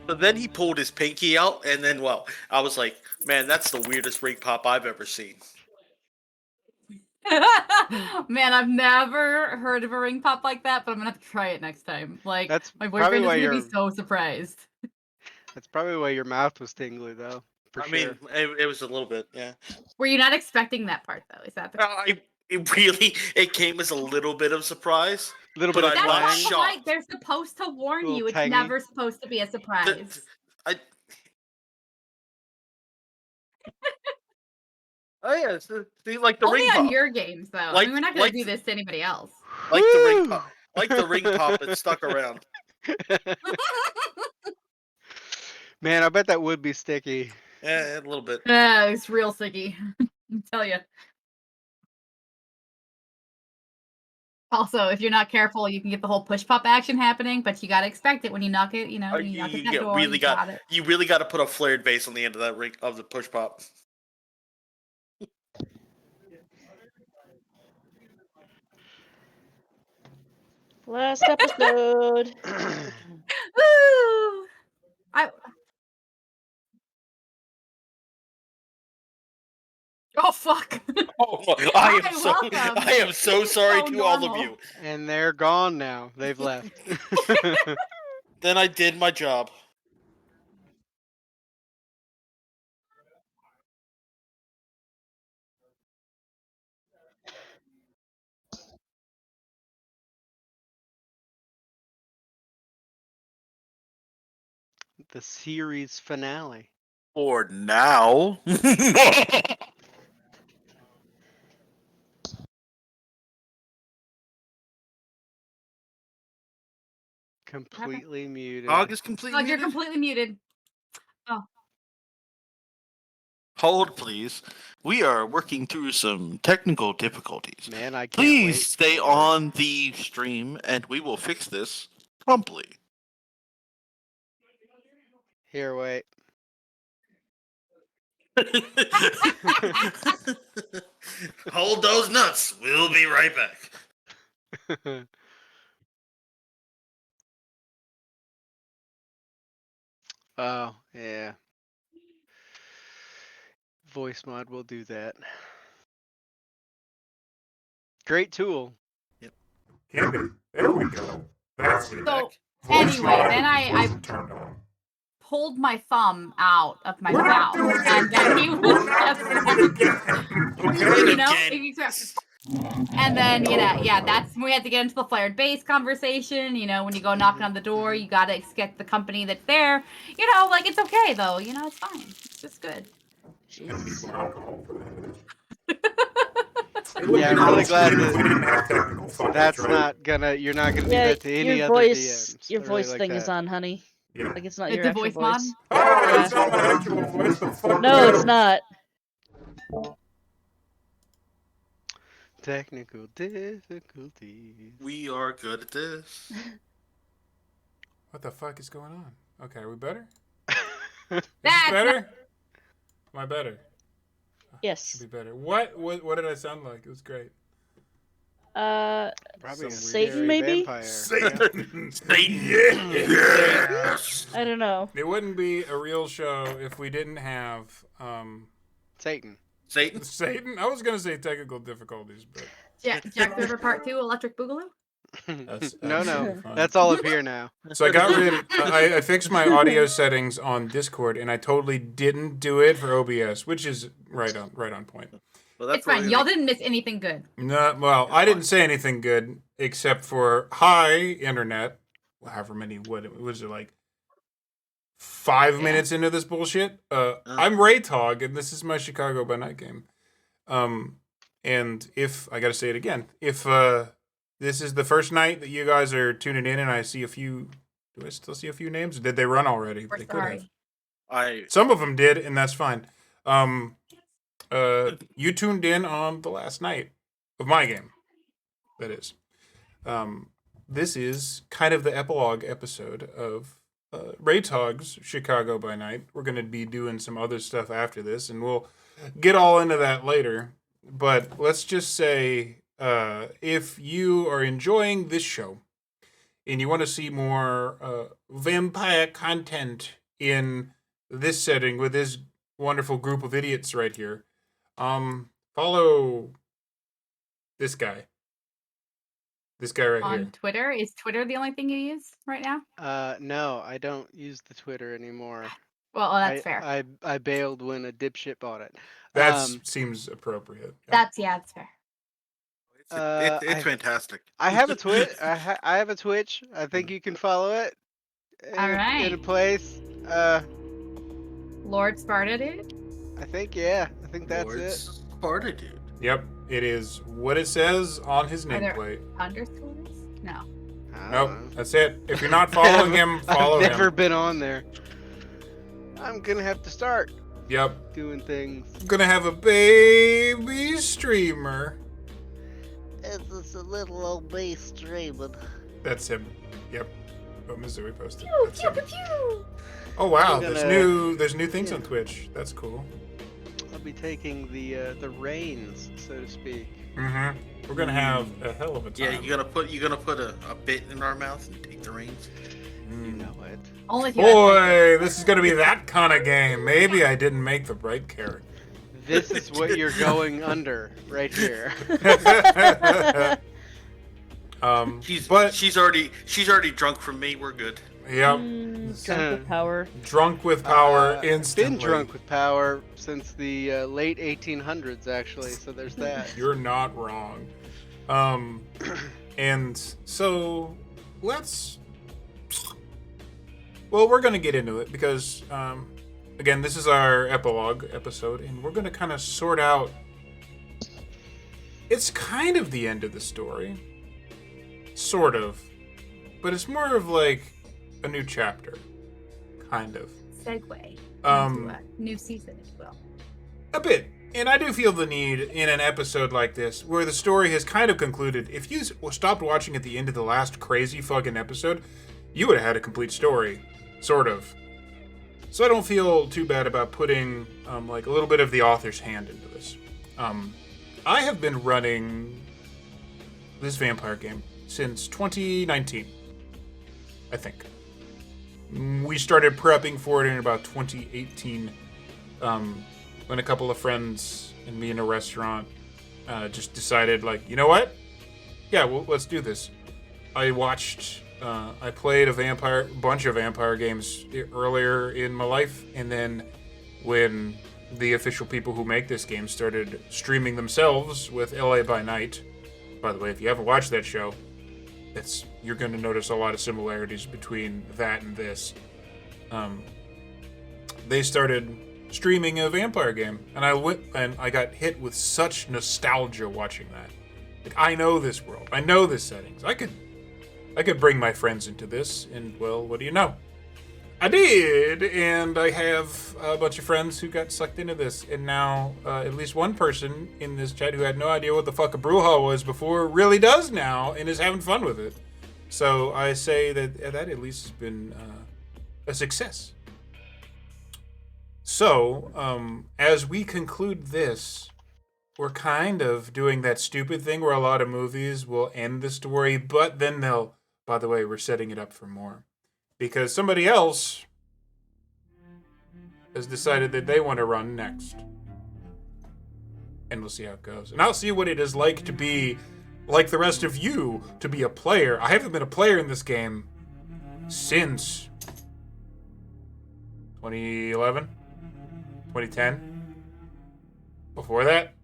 But then he pulled his pinky out, and then, well, I was like, man, that's the weirdest ring pop I've ever seen. Man, I've never heard of a ring pop like that, but I'm gonna have to try it next time. Like, That's my probably boyfriend is why gonna be you're- so surprised. That's probably why your mouth was tingly, though. For I sure. mean, it was a little bit, yeah. Were you not expecting that part though? Is that the It came as a little bit of surprise. Little But bit of I That's was not twang. shocked. polite. They're supposed to warn Little you. It's tangy. never supposed to be a surprise. Oh yeah, see, like the Only ring on pop, your games, though. I Like- mean, we're not gonna like- do this to anybody else. like the ring Woo! pop, like the ring pop that stuck around. Man, I bet that would be sticky. Yeah, a little bit. Yeah, it's real sticky. I tell you. Also, if you're not careful, you can get the whole push pop action happening, but you gotta expect it when you knock it. You know, when you knock at that door. really you got it. You really got to put a flared base on the end of that ring of the push pop. Last episode. Woo! Oh fuck! Oh, Hi, I welcome. am so sorry So to all of normal. you. And they're gone now. They've left. Then I did my job. The series finale. For now. Completely muted. Dog is completely Oh, you're muted? completely muted. Hold, please. We are working through some technical difficulties. Man, I can't Please wait. stay on the stream, and we will fix this promptly. Here, wait. Hold those nuts. We'll be right back. Oh, yeah. Voice mod will do that. Great tool. Can be. There we go. That's it. So Voice anyway, mod then I wasn't turned on. pulled my thumb out of my We're not mouth, doing and it then again. he We're was not just, doing it again. Okay? you know, Again. and then that's when we had to get into the flared base conversation. You know, when you go knocking on the door, you gotta get the company that's there. You know, like it's okay though. You know, it's fine. It's just good. And need some alcohol for that. Yeah, I'm really glad If that we didn't have technical fun, that's right? not gonna. You're not gonna do Yeah, that to any your other voice, DMs. your I really voice like thing that. is on, honey. Yeah. Like it's not It's your a actual voice voice. mod? Oh, Yeah. it's not my actual voice. The fuck No, it's not. Technical difficulties. We are good at this. What the fuck is going on? Okay, are we better? That's Is this better? Am I better? Yes. Should be better. What did I sound like? It was great. Probably a Satan, scary maybe? vampire. Satan. Satan. Yes. I don't know. It wouldn't be a real show if we didn't have Satan. Satan. Satan. I was gonna say technical difficulties, but Jack the Ripper Part 2, Electric Boogaloo. that's No, absolutely fine. that's all up here now. So I got rid. I fixed my audio settings on Discord, and I totally didn't do it for OBS, which is right on point. Well, It's fine. Y'all didn't miss anything good. No, well, I didn't say anything good except for hi internet. However many what was it like 5 minutes into this bullshit? I'm Raetog, and this is my Chicago by Night game. And if I got to say it again, if this is the first night that you guys are tuning in, and I see a few, do I still see a few names? Did they run already? We're They could have. sorry. Some of them did, and that's fine. You tuned in on the last night of my game. That is. This is kind of the epilogue episode of Raetog's Chicago by Night. We're going to be doing some other stuff after this, and we'll get all into that later. But let's just say, if you are enjoying this show and you want to see more vampire content in this setting with this wonderful group of idiots right here. Follow this guy. This guy right On here. Twitter, is Twitter the only thing you use right now? No, I don't use the Twitter anymore. Well, that's fair. I bailed when a dipshit bought it. That seems appropriate. That's fair. It's fantastic. I have a Twitch. I have a Twitch. I think you can follow it. All right. In a place. Lord Sparta, dude. I think yeah. I think that's Lord it. Sparta, dude. Yep, it is what it says on his Are there nameplate. underscores? No. I don't Nope, know. that's it. If you're not following him, follow I've never him. been on there. I'm gonna have to start Yep, doing things. I'm gonna have a baby streamer. It's just a little old base streaming. That's him. Yep. Oh, Missouri posted. Pew, That's pew, him. pew, pew. Oh wow, I'm there's gonna- new things yeah. on Twitch. That's cool. I'll be taking the reins, so to speak. Mm-hmm. We're gonna have a hell of a time. Yeah, you're gonna put a bit in our mouth and take the reins. You know it. Only if you Boy, this is gonna be that kind of game. Maybe I didn't make the right character. This is what you're going under right here. She's already drunk from me. We're good. Yep. Drunk with power. Drunk with power instantly. Been drunk with power since the late 1800s, actually. So there's that. You're not wrong. And so let's. Well, we're gonna get into it because, again, this is our epilogue episode, and we're gonna kind of sort out. It's kind of the end of the story, sort of, but it's more of like a new chapter, kind of. segue Um, into a new season, if you will. A bit. And I do feel the need in an episode like this, where the story has kind of concluded. If you stopped watching at the end of the last crazy fucking episode, you would have had a complete story. Sort of. So I don't feel too bad about putting, like, a little bit of the author's hand into this. I have been running this vampire game since 2019, I think. We started prepping for it in about 2018, when a couple of friends and me in a restaurant just decided, like, you know what? Yeah, well, let's do this. I played a bunch of vampire games earlier in my life, and then when the official people who make this game started streaming themselves with LA by Night, by the way, if you haven't watched that show, you're going to notice a lot of similarities between that and this. They started streaming a vampire game, and I got hit with such nostalgia watching that. Like, I know this world, I know this settings. I could bring my friends into this, and well, what do you know? I did, and I have a bunch of friends who got sucked into this, and now at least one person in this chat who had no idea what the fuck a brouhaha was before really does now, and is having fun with it. So I say that at least has been a success. So, as we conclude this, we're kind of doing that stupid thing where a lot of movies will end the story, but then by the way, we're setting it up for more. Because somebody else has decided that they want to run next. And we'll see how it goes. And I'll see what it is like to be, like the rest of you, to be a player. I haven't been a player in this game since 2011? 2010? Before that?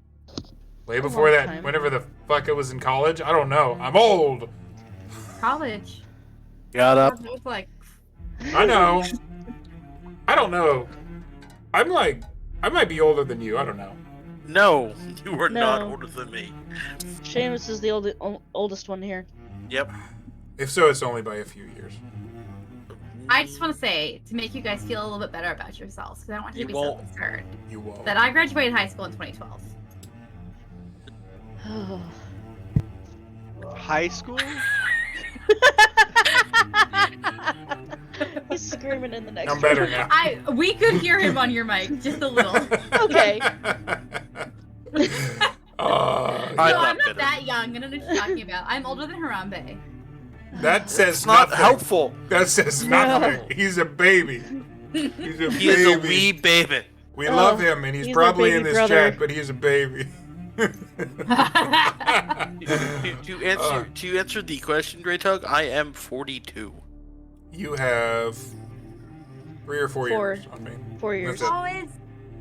Way before long that. time. Whenever the fuck I was in college? I don't know. I'm old. College. Got up. What does it look like? I know. I don't know. I might be older than you. I don't know. No, you are not No. older than me. Seamus is the oldest one here. Yep. If so, it's only by a few years. I just want to say, to make you guys feel a little bit better about yourselves, because I don't want you You to be won't. so concerned, You won't. that I graduated high school in 2012. High school? He's screaming in the next I'm better room. now. We could hear him on your mic, just a little. Okay. Uh, No, I'm I'm not not that young. I don't know what you're talking about. I'm older than that says It's not nothing. helpful. That says No. nothing. He's a baby. He's a He is a baby. wee baby. We Oh, love him, and he's he's probably my in baby this brother. chat, but he's a baby. To answer the question, Raetog, I am 42. You have 3 or 4 4. years on me. 4 years. That's it. Oh, it's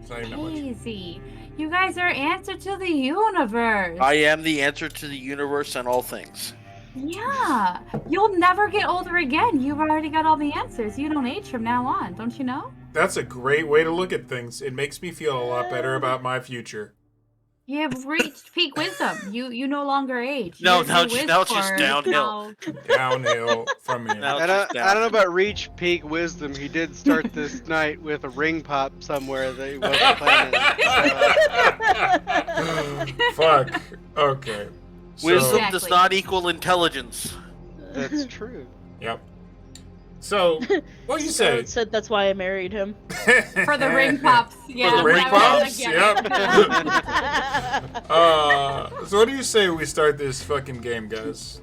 It's not even that much. easy. You guys are answer to the universe. I am the answer to the universe and all things. Yeah. You'll never get older again. You've already got all the answers. You don't age from now on, don't you know? That's a great way to look at things. It makes me feel a lot better about my future. You've reached peak wisdom. You no longer age. No, Your now it's just Whisper downhill. Downhill from here. Now I it's don't, just I don't know downhill. about reach peak wisdom. He did start this night with a ring pop somewhere that he wasn't planning. Fuck. Okay. So, Wisdom Exactly. does not equal intelligence. That's true. Yep. So, what do you So say? it said that's why I married him. for the ring pops. Yeah, the ring that was- pops? yeah. Yep. So what do you say we start this fucking game, guys?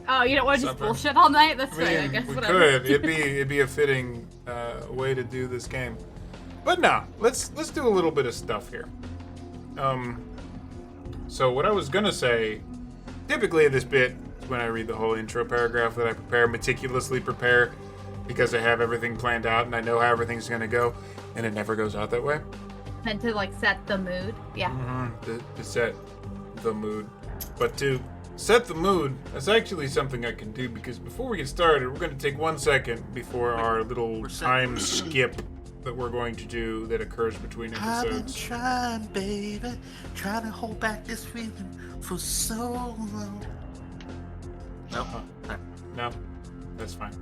Oh, you don't want to just Supper. bullshit all night? That's I fine, I mean, guess. we Whatever. could. It'd be a fitting way to do this game. But no, let's do a little bit of stuff here. So what I was gonna say, typically in this bit, is when I read the whole intro paragraph that I meticulously prepare, because I have everything planned out and I know how everything's gonna go, and it never goes out that way. Meant to like set the mood. Yeah. To set the mood. But to set the mood, that's actually something I can do, because before we get started, we're going to take 1 second before our little time skip that we're going to do that occurs between I've been episodes. trying, baby, trying to hold back this feeling for so long. No, No, that's fine.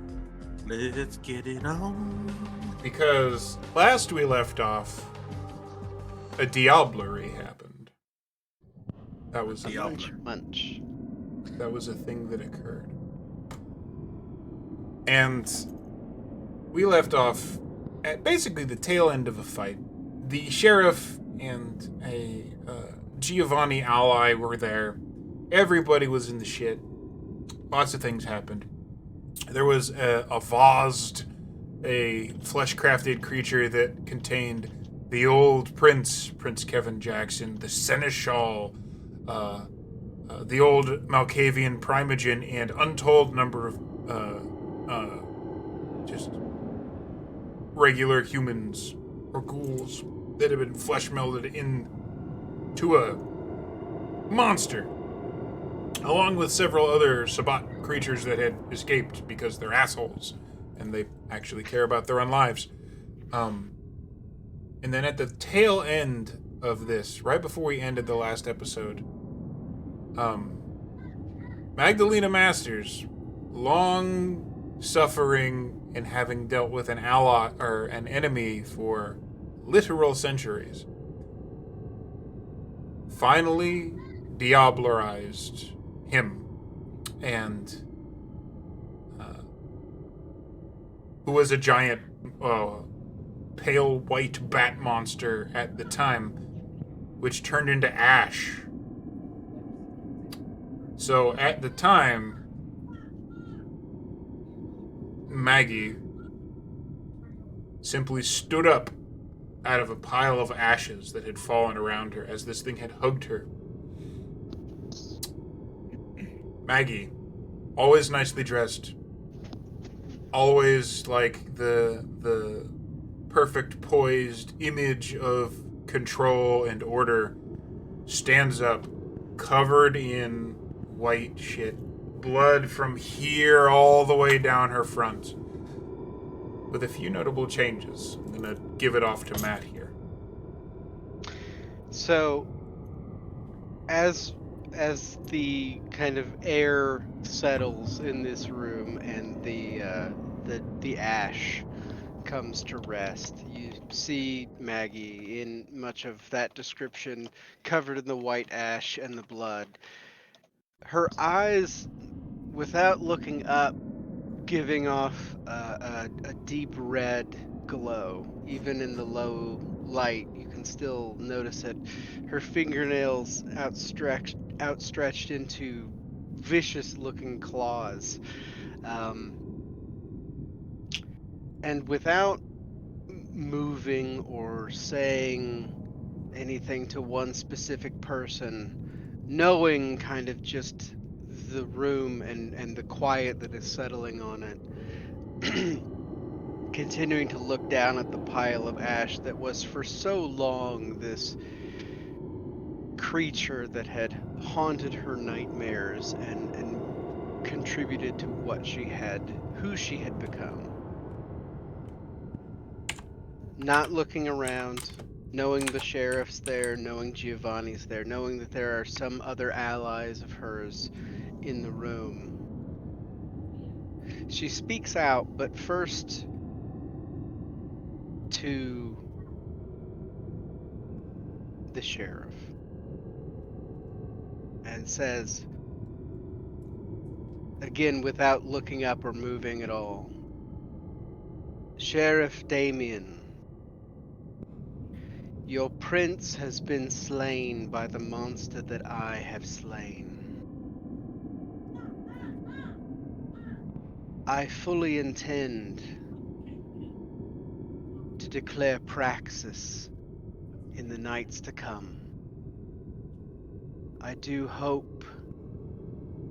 let's get it on. Because last we left off, a diablerie happened. That was Munch, munch. That was a thing that occurred. And we left off at basically the tail end of a fight. The sheriff and a Giovanni ally were there. Everybody was in the shit. Lots of things happened. There was a flesh-crafted creature that contained the old Prince Kevin Jackson, the Seneschal, the old Malkavian Primogen, and untold number of just regular humans or ghouls that have been flesh melded into a monster, along with several other Sabbat creatures that had escaped because they're assholes and they actually care about their own lives. And then at the tail end of this, right before we ended the last episode, Magdalena Masters, long suffering and having dealt with an ally or an enemy for literal centuries, finally diablerized him, and who was a giant pale white bat monster at the time, which turned into ash. So at the time, Maggie simply stood up out of a pile of ashes that had fallen around her as this thing had hugged her. Maggie, always nicely dressed, always like the perfect poised image of control and order, stands up, covered in white shit, blood from here all the way down her front, with a few notable changes. I'm gonna give it off to Matt here. So, as the kind of air settles in this room and the ash comes to rest, you see Maggie in much of that description, covered in the white ash and the blood. Her eyes, without looking up, giving off a deep red glow. Even in the low light, you can still notice it. Her fingernails outstretched into vicious-looking claws. And without moving or saying anything to one specific person, knowing kind of just the room and the quiet that is settling on it. Continuing to look down at the pile of ash that was for so long this creature that had haunted her nightmares and contributed to who she had become. Not looking around, knowing the sheriff's there, knowing Giovanni's there, knowing that there are some other allies of hers in the room. She speaks out, but first to the sheriff and says, again without looking up or moving at all, Sheriff Damien, your prince has been slain by the monster that I have slain. I fully intend to declare Praxis in the nights to come. I do hope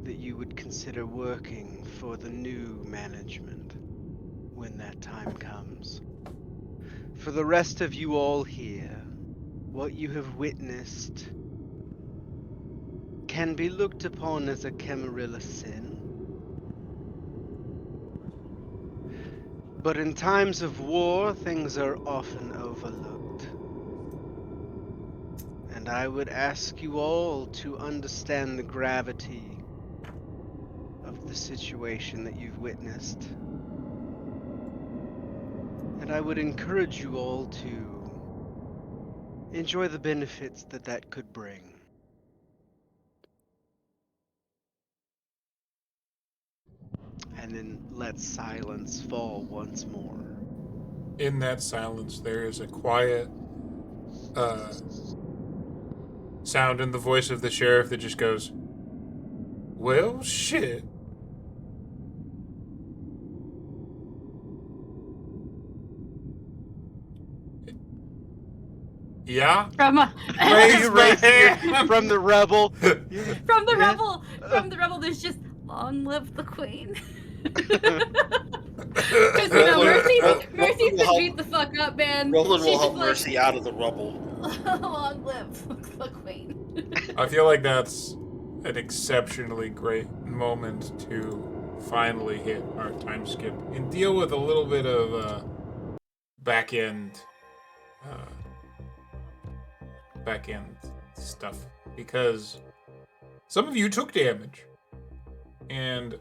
that you would consider working for the new management when that time comes. For the rest of you all here, what you have witnessed can be looked upon as a Camarilla sin. But in times of war, things are often overlooked. And I would ask you all to understand the gravity of the situation that you've witnessed. And I would encourage you all to enjoy the benefits that that could bring. And then let silence fall once more. In that silence, there is a quiet sound in the voice of the sheriff that just goes, "Well, shit." Yeah? From You raise from the rebel. from the Yeah. rebel, there's just long live the queen. Because Mercy's been beat the fuck up, man. Roland She's will help just like, Mercy out of the rubble. long live the queen. I feel like that's an exceptionally great moment to finally hit our time skip and deal with a little bit of back end stuff, because some of you took damage, and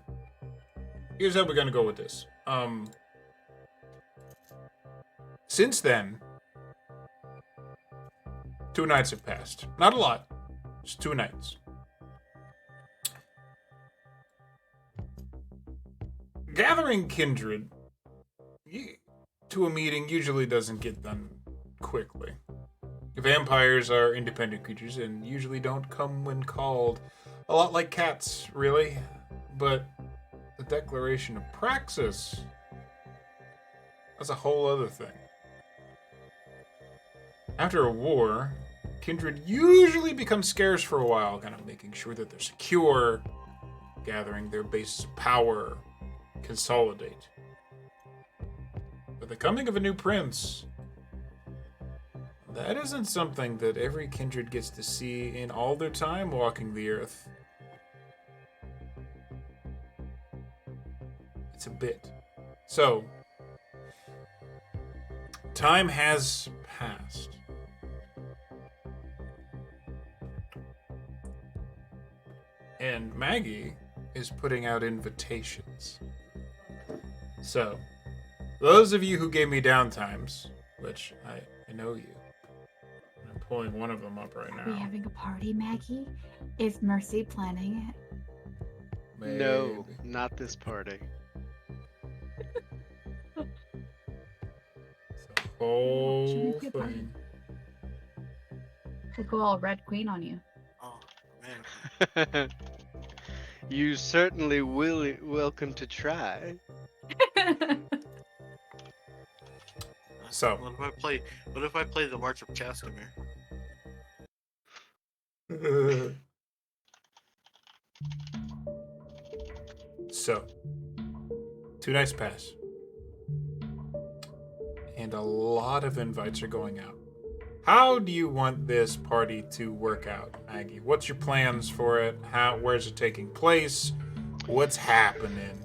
here's how we're gonna go with this. Since then, 2 nights have passed. Not a lot, just 2 nights. Gathering kindred to a meeting usually doesn't get done quickly. Vampires are independent creatures and usually don't come when called. A lot like cats, really. But the declaration of Praxis, that's a whole other thing. After a war, kindred usually become scarce for a while, kind of making sure that they're secure, gathering their bases of power, consolidate. But the coming of a new prince, that isn't something that every kindred gets to see in all their time walking the earth. It's a bit. So, time has passed. And Maggie is putting out invitations. So, those of you who gave me downtimes, which I know you. I'm pulling one of them up right Are we now. having a party, Maggie? Is Mercy planning it? No, Maybe. not this party. It's a whole Shouldn't be a party. thing. We'll go all Red Queen on you. Oh, man. You certainly welcome to try. So. What if I play the March of Castamere? So, 2 nights pass. And a lot of invites are going out. How do you want this party to work out, Maggie? What's your plans for it? Where's it taking place? What's happening?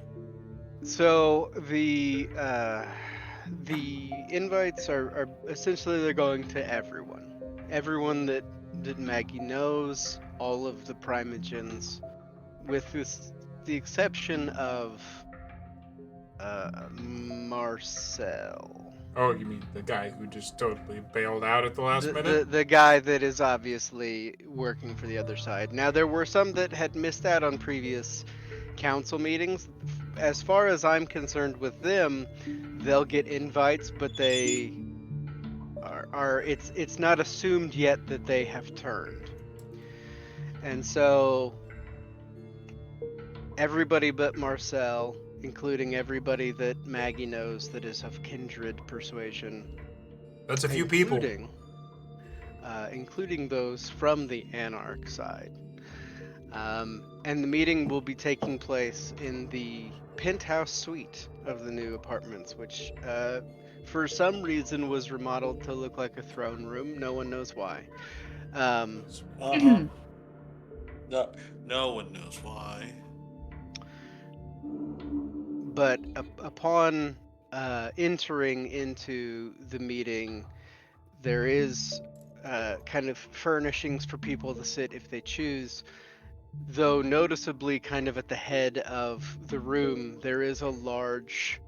So the invites are essentially they're going to everyone that Maggie knows, all of the Primogens, with the exception of Marcel. Oh, you mean the guy who just totally bailed out at the last minute? The guy that is obviously working for the other side. Now, there were some that had missed out on previous council meetings. As far as I'm concerned with them, they'll get invites, but they are it's not assumed yet that they have turned. And so everybody but Marcel, including everybody that Maggie knows that is of kindred persuasion, That's a few people. Including those from the Anarch side. And the meeting will be taking place in the penthouse suite of the new apartments, which for some reason was remodeled to look like a throne room. No one knows why. Uh-huh. No one knows why. But upon entering into the meeting, there is kind of furnishings for people to sit if they choose. Though noticeably kind of at the head of the room, there is a large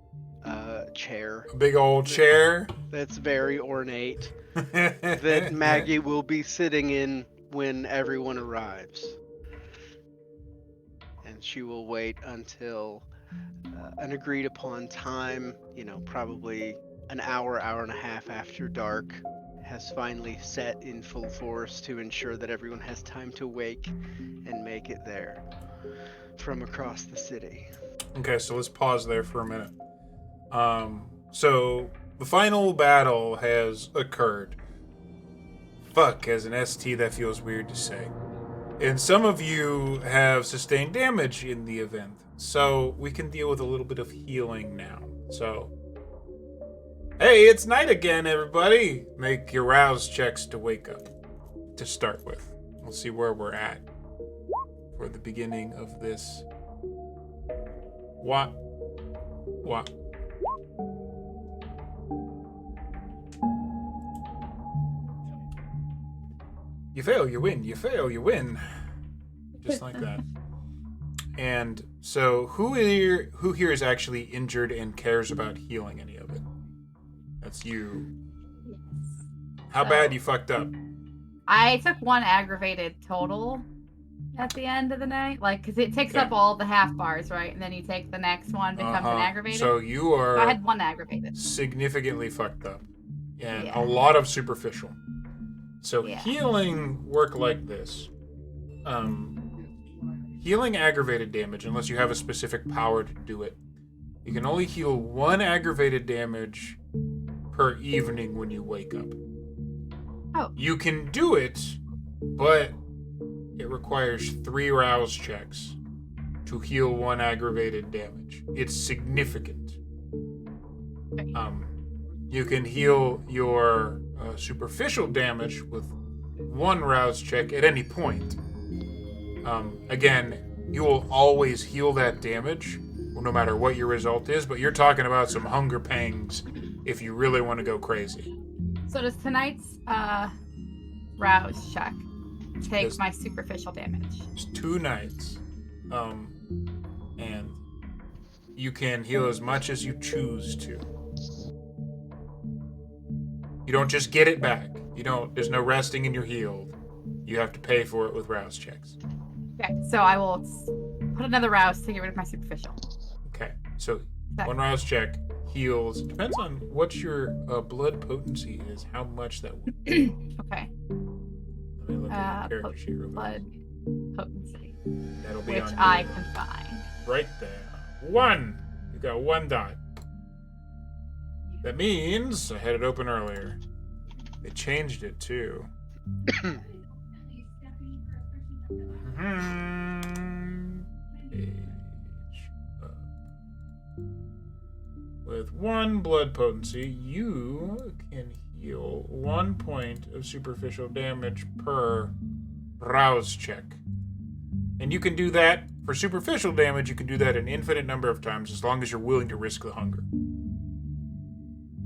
chair. A big old chair. That's very ornate. That Maggie will be sitting in when everyone arrives. And she will wait until an agreed upon time, probably an hour and a half after dark, has finally set in full force to ensure that everyone has time to wake and make it there from across the city. Okay, so let's pause there for a minute. So the final battle has occurred. Fuck, as an ST, that feels weird to say. And some of you have sustained damage in the event, so we can deal with a little bit of healing now. So, hey, it's night again, everybody. Make your rouse checks to wake up, to start with. We'll see where we're at for the beginning of this. What? You fail, you win. You fail, you win. Just like that. And so, who here is actually injured and cares about healing any of it? That's you. How bad you fucked up? I took 1 aggravated total at the end of the night, because it takes up all the half bars, right? And then you take the next one, becomes an aggravated. So you are. So I had 1 aggravated. Significantly fucked up, and a lot of superficial. So healing work like this. Healing aggravated damage, unless you have a specific power to do it, you can only heal 1 aggravated damage per evening when you wake up. Oh. You can do it, but it requires 3 rouse checks to heal 1 aggravated damage. It's significant. You can heal your superficial damage with 1 rouse check at any point. Again, you will always heal that damage, no matter what your result is, but you're talking about some hunger pangs if you really want to go crazy. So does tonight's rouse check take my superficial damage? It's 2 nights. And you can heal as much as you choose to. You don't just get it back. There's no resting in your healed. You have to pay for it with rouse checks. Okay, so I will put another rouse to get rid of my superficial. Okay, so 1 rouse check heals. Depends on what your blood potency is, how much that would be. Okay. Let me look at the character sheet real quick. Blood potency. That'll be which on I your- can find. Right there. 1! You got 1 dot. That means I had it open earlier. They changed it too. Page up. With 1 blood potency, you can heal 1 point of superficial damage per rouse check. And you can do that for superficial damage. You can do that an infinite number of times as long as you're willing to risk the hunger.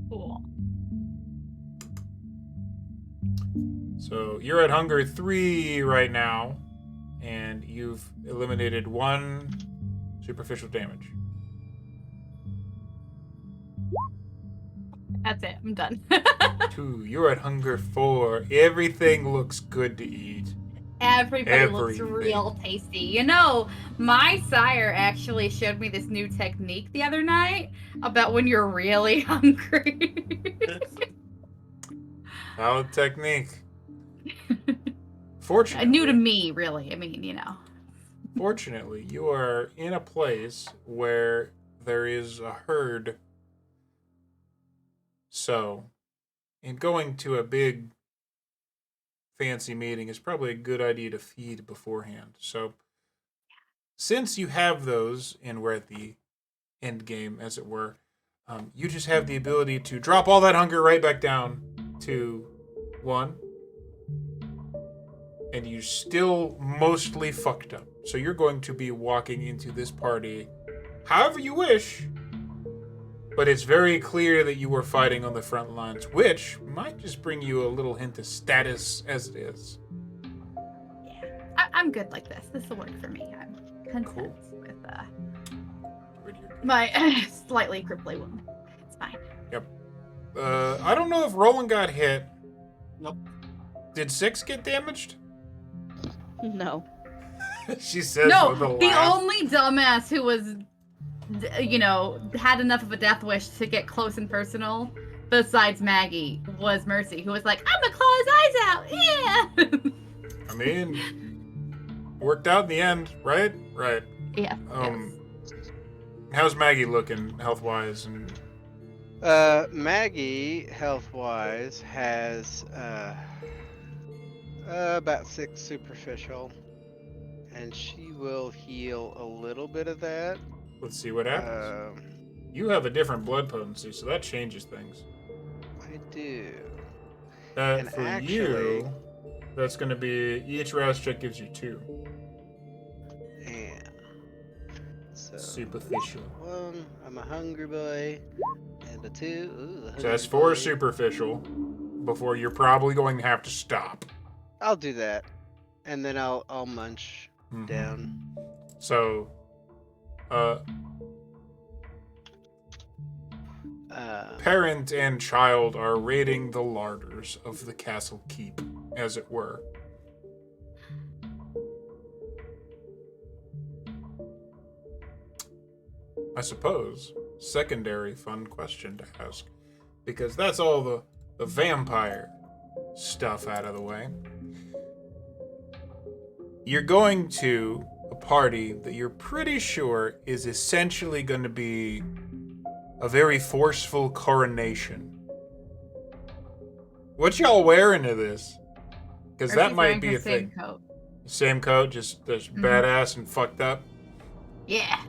Cool. So you're at hunger 3 right now, and you've eliminated 1 superficial damage. That's it. I'm done. 2, you're at hunger 4. Everything looks good to eat. Everybody looks Everything. real tasty. You know, my sire actually showed me this new technique the other night about when you're really hungry. Valid technique. Fortunately, New to me, really. I mean, you know. Fortunately, you are in a place where there is a herd. So, in going to a big fancy meeting is probably a good idea to feed beforehand. So, since you have those and we're at the end game, as it were, you just have the ability to drop all that hunger right back down to 1. And you're still mostly fucked up. So you're going to be walking into this party however you wish. But it's very clear that you were fighting on the front lines, which might just bring you a little hint of status as it is. Yeah. I'm good like this. This will work for me. I'm content with my slightly cripply wound. It's fine. Yep. I don't know if Roland got hit. Nope. Did 6 get damaged? No. She says No, with a the laugh. only dumbass who was, you know, had enough of a death wish to get close and personal, besides Maggie, was Mercy, who was like, I'm gonna claw his eyes out, yeah! I mean, worked out in the end, right? Right. Yeah. How's Maggie looking health-wise? And Maggie, health-wise, has about 6 superficial, and she will heal a little bit of that. let's see what happens. You have a different blood potency, so that changes things. I do. That And for actually- you, that's going to be each rouse check gives you 2 And so superficial. 1, I'm a hungry boy, and a 2. Ooh, the So that's hungry 4 boy. superficial before you're probably going to have to stop. I'll do that, and then I'll munch Mhm. down. So, parent and child are raiding the larders of the castle keep, as it were. I suppose, secondary fun question to ask, because that's all the vampire stuff out of the way. You're going to a party that you're pretty sure is essentially going to be a very forceful coronation. What y'all wearing to this? Because that Mercy's might wearing be her a same thing. coat. Same coat, just badass and fucked up. Yeah.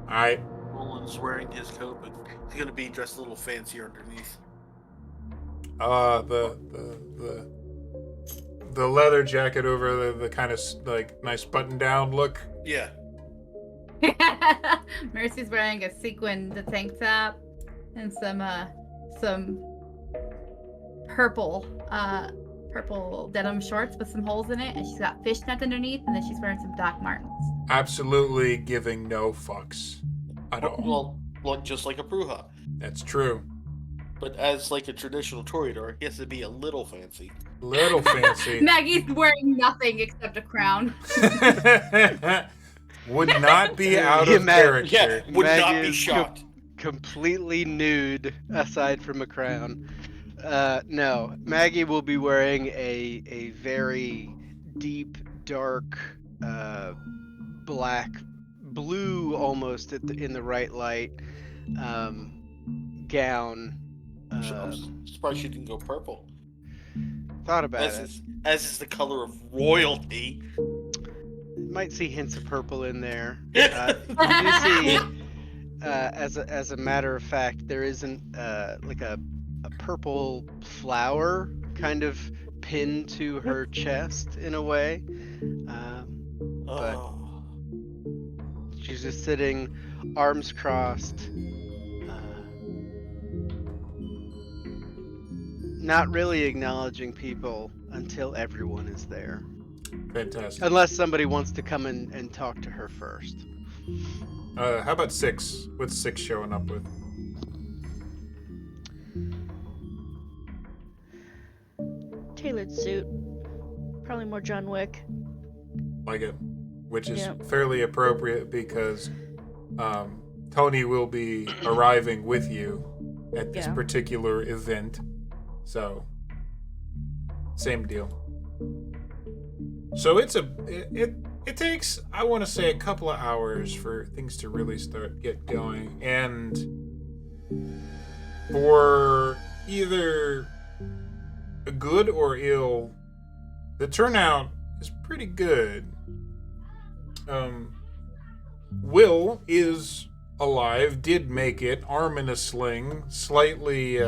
Alright. Roland's wearing his coat, but he's gonna be dressed a little fancier underneath. The leather jacket over the kind of like nice button down look. Yeah. Mercy's wearing a sequined tank top and some purple denim shorts with some holes in it, and she's got fishnet underneath, and then she's wearing some Doc Martens. Absolutely giving no fucks at all. Well, just like a Pruha. That's true. But as like a traditional Toreador, he has to be a little fancy. Little fancy. Maggie's wearing nothing except a crown. Would not be out Yeah, of Maggie- character. Yeah, would not Maggie be is shocked. Completely nude, aside from a crown. No, Maggie will be wearing a very deep, dark, black, blue almost in the right light, gown I'm surprised she didn't go purple. Thought about it. As is the color of royalty. Might see hints of purple in there. You do see, as a matter of fact, there isn't like a purple flower kind of pinned to her chest in a way. But Oh. she's just sitting, arms crossed, not really acknowledging people until everyone is there. Fantastic. Unless somebody wants to come in and talk to her first. How about 6? What's 6 showing up with? Tailored suit. Probably more John Wick. Like it. Which is Yep. fairly appropriate because Tony will be arriving with you at this Yeah. particular event. So, same deal. So it takes, I want to say, a couple of hours for things to really get going, and for either good or ill, the turnout is pretty good. Will is alive, did make it, arm in a sling, slightly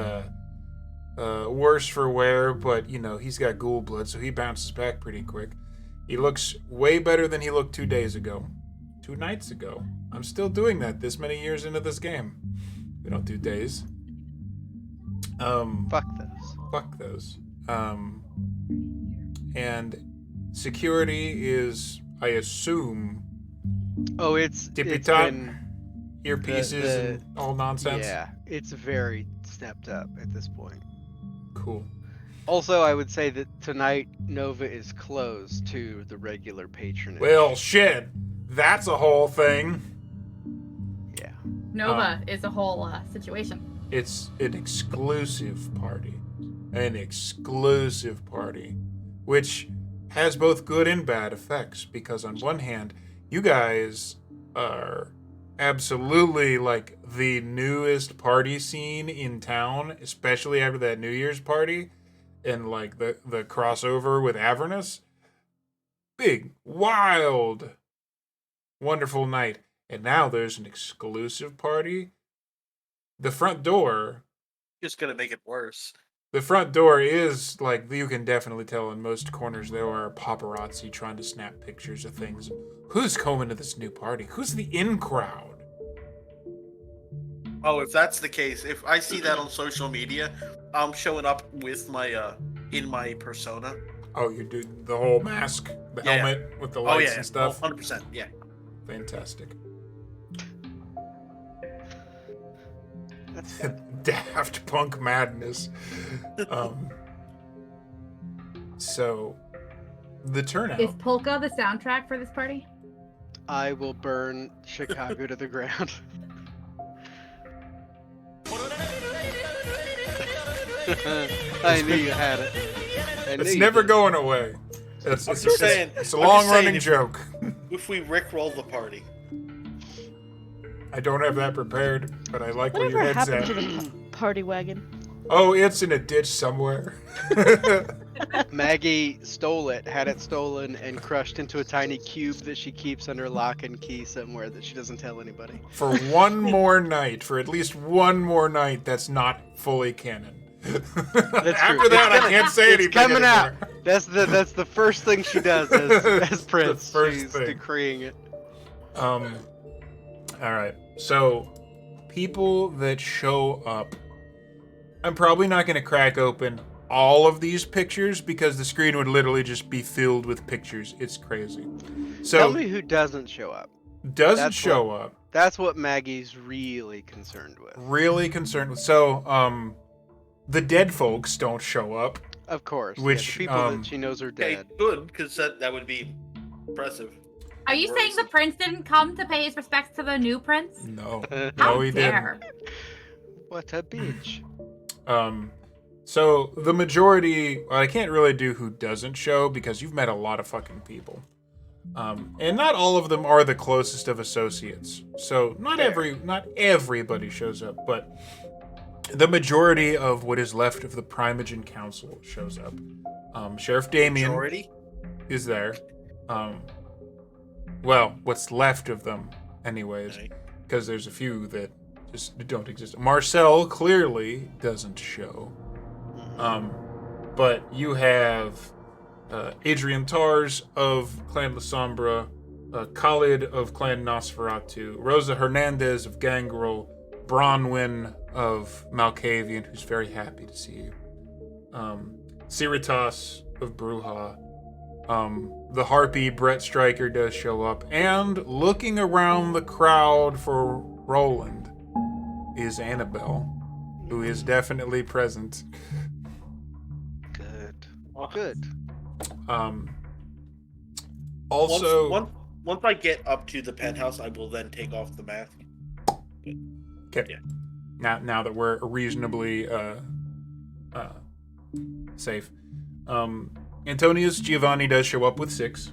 worse for wear, but he's got ghoul blood, so he bounces back pretty quick. He looks way better than he looked 2 days ago. 2 nights ago. I'm still doing that this many years into this game. We don't do days. Fuck those. Fuck those. And security is, I assume, Oh, it's tippy-top, been, earpieces and all nonsense. yeah, it's very stepped up at this point. Cool. Also, I would say that tonight Nova is closed to the regular patronage. Well, shit. That's a whole thing. Yeah. Nova is a whole situation. It's an exclusive party. An exclusive party. Which has both good and bad effects. Because on one hand, you guys are absolutely like the newest party scene in town. Especially after that New Year's party. And like the crossover with Avernus. Big, wild, wonderful night. And now there's an exclusive party. The front door Just gonna make it worse. The front door is, like, you can definitely tell in most corners there are paparazzi trying to snap pictures of things. Who's coming to this new party? Who's the in crowd? Oh, if that's the case, if I see that on social media, I'm showing up with my in my persona. Oh, you do the whole mask, the Yeah. helmet with the Oh lights yeah, and stuff? 100%. Yeah. Fantastic. That's Daft Punk madness. So, the turnout. Is Polka the soundtrack for this party? I will burn Chicago to the ground. I knew you had it. It's never going away. It's I'm just saying. it's a I'm just long-running saying if- joke. If we rickroll the party. I don't have that prepared, but I like where your Whatever head's happened at. to the party wagon? Oh, it's in a ditch somewhere. Maggie stole it, had it stolen, and crushed into a tiny cube that she keeps under lock and key somewhere that she doesn't tell anybody. For one more night, for at least one more night, that's not fully canon. After that, I can't say anything coming out. anymore. That's the first thing she does as Prince. first She's thing. decreeing it. All right. So, people that show up, I'm probably not going to crack open all of these pictures because the screen would literally just be filled with pictures. It's crazy. So, Tell me who doesn't show up. doesn't that's show up. That's what Maggie's really concerned with. Really concerned with. So, the dead folks don't show up. Of course. Which, the people that she knows are Okay, dead. good, because that would be impressive. Are you saying the prince didn't come to pay his respects to the new prince? No. How No, he didn't. dare. What a bitch. So the majority, I can't really do who doesn't show because you've met a lot of fucking people. And not all of them are the closest of associates. So not everybody shows up, but the majority of what is left of the Primogen Council shows up. Sheriff Damien Majority? is there. Well, what's left of them, anyways, Okay. because there's a few that just don't exist. Marcel clearly doesn't show. But you have Adrian Tars of Clan La Sombra, Khalid of Clan Nosferatu, Rosa Hernandez of Gangrel, Bronwyn of Malkavian, who's very happy to see you, Ciritas of Bruja, the Harpy Brett Stryker does show up, and looking around the crowd for Roland is Annabelle, who is definitely present. Good. Good. Also, Once I get up to the penthouse, I will then take off the mask. okay. Yeah. Now that we're reasonably safe, Antonius Giovanni does show up with 6.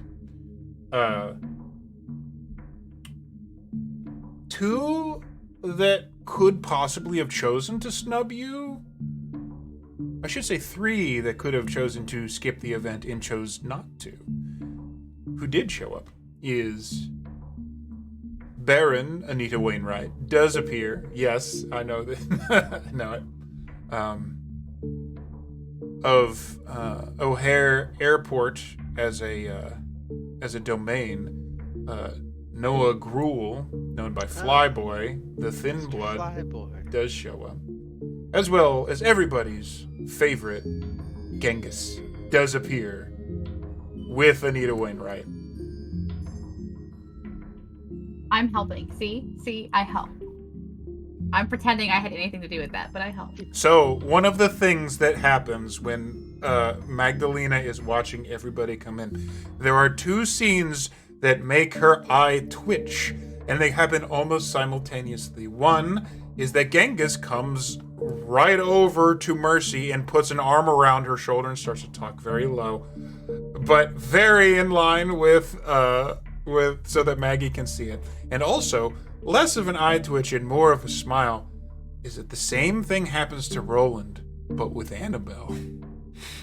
2 that could possibly have chosen to snub you. I should say 3 that could have chosen to skip the event and chose not to. Who did show up is Baron Anita Wainwright. Does appear. Yes, I know that. I know it. Of O'Hare Airport as a domain. Noah Gruel, known by Flyboy, the Thin Blood, Flyboy. does show up. As well as everybody's favorite, Genghis, does appear with Anita Wainwright. I'm helping. See, I help. I'm pretending I had anything to do with that, but I help. So, one of the things that happens when Magdalena is watching everybody come in, there are 2 scenes that make her eye twitch, and they happen almost simultaneously. One is that Genghis comes right over to Mercy and puts an arm around her shoulder and starts to talk very low, but very in line with so that Maggie can see it. And also, less of an eye twitch and more of a smile is that the same thing happens to Roland, but with Annabelle,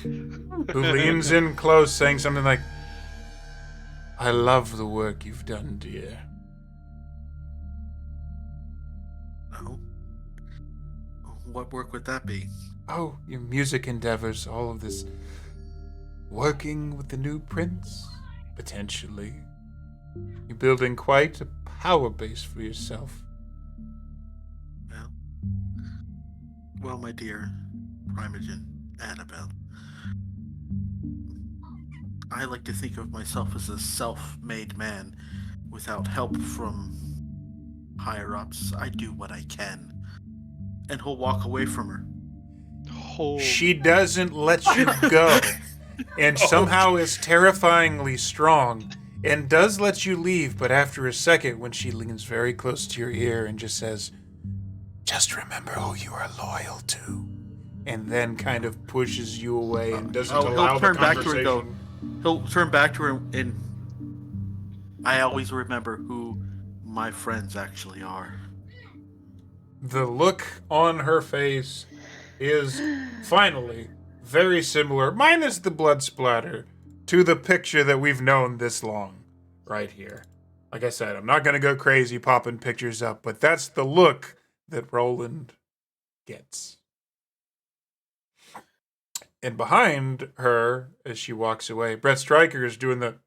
who leans in close saying something like, "I love the work you've done, dear." Oh. What work would that be? Oh, your music endeavors, all of this. Working with the new prince, potentially. You're building quite a power base for yourself. Well, my dear Primogen Annabelle, I like to think of myself as a self-made man without help from higher-ups. I do what I can. And he'll walk away from her. Oh. She doesn't let you go, and somehow is terrifyingly strong, and does let you leave, but after a second, when she leans very close to your ear and just says, "Just remember who you are loyal to," and then kind of pushes you away and doesn't allow he'll the turn back to her and go, conversation. he'll turn back to her and I always remember who my friends actually are. The look on her face is finally very similar, minus the blood splatter, to the picture that we've known this long right here. Like I said, I'm not going to go crazy popping pictures up, but that's the look that Roland gets. And behind her, as she walks away, Brett Stryker is doing the...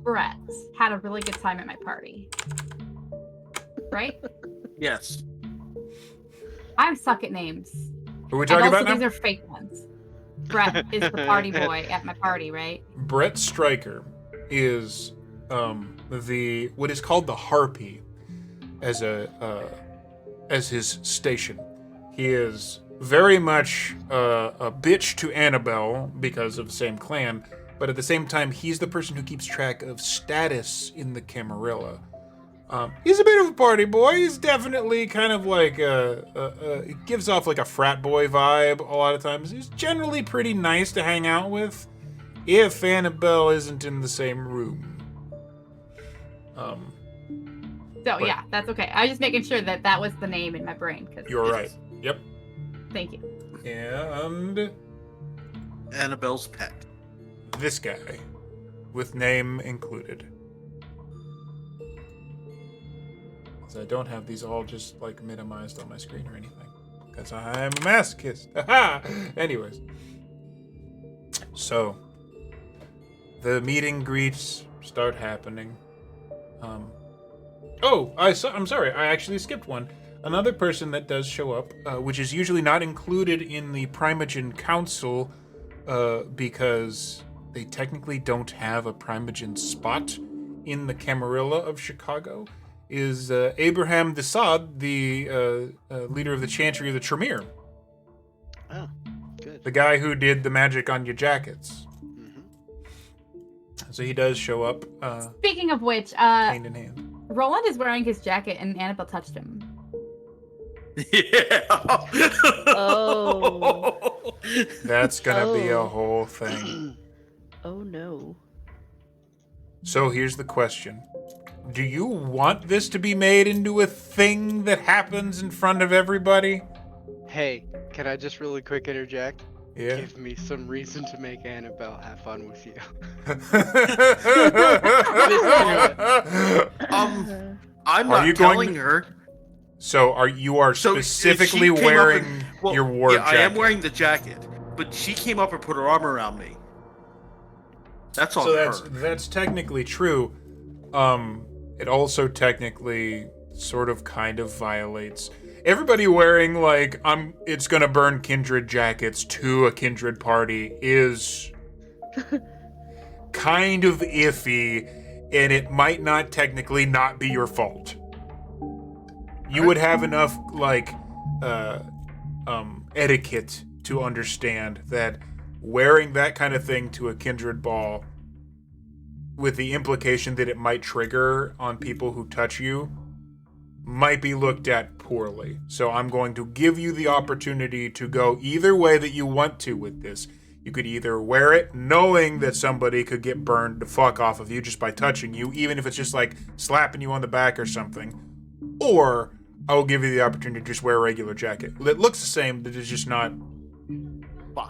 Brett had a really good time at my party. Right? Yes. I suck at names. Who are we And talking also, about now? these are fake ones. Brett is the party boy at my party, right? Brett Stryker is the what is called the Harpy as his station. He is very much a bitch to Annabelle because of the same clan, but at the same time, he's the person who keeps track of status in the Camarilla. He's a bit of a party boy. He's definitely kind of like he gives off like a frat boy vibe a lot of times. He's generally pretty nice to hang out with, if Annabelle isn't in the same room. So But- yeah, that's okay. I was just making sure that that was the name in my brain. Cause You're right. Yep. Thank you. And Annabelle's pet. this guy, with name included. So I don't have these all just like minimized on my screen or anything, because I'm a masochist. Anyways, so the meet and greets start happening. I'm sorry, I actually skipped one. Another person that does show up, which is usually not included in the Primogen Council, because they technically don't have a Primogen spot in the Camarilla of Chicago, is Abraham Desaad, the leader of the Chantry of the Tremere. Oh, good. The guy who did the magic on your jackets. So he does show up, Speaking of which, hand in hand. Roland is wearing his jacket and Annabelle touched him. Yeah. Oh. That's gonna be a Oh. whole thing. Oh no. So here's the question. Do you want this to be made into a thing that happens in front of everybody? Hey, can I just really quick interject? Yeah. Give me some reason to make Annabelle have fun with you. I'm Are not you going telling to- her. So you are So specifically she came up wearing and- well, your war yeah, jacket. I am wearing the jacket, but she came up and put her arm around me. That's on So her. that's technically true. It also technically sort of kind of violates everybody wearing like it's gonna burn kindred jackets to a kindred party is kind of iffy, and it might not technically not be your fault. You would have enough like etiquette to understand that wearing that kind of thing to a kindred ball, with the implication that it might trigger on people who touch you, might be looked at poorly. So I'm going to give you the opportunity to go either way that you want to with this. You could either wear it knowing that somebody could get burned the fuck off of you just by touching you, even if it's just like slapping you on the back or something, or I will give you the opportunity to just wear a regular jacket. It looks the same, but it's just not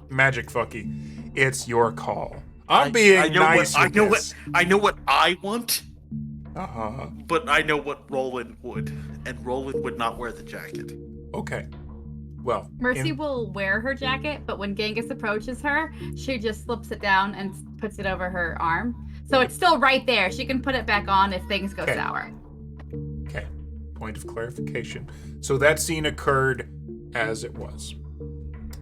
magic fucky. It's your call. I'm being nice with this. I know what I want, Uh-huh. but I know what Roland would, and Roland would not wear the jacket. Okay. Well, Mercy will wear her jacket, but when Genghis approaches her, she just slips it down and puts it over her arm. So it's still right there. She can put it back on if things go Okay. sour. Okay. Point of clarification. So that scene occurred as it was,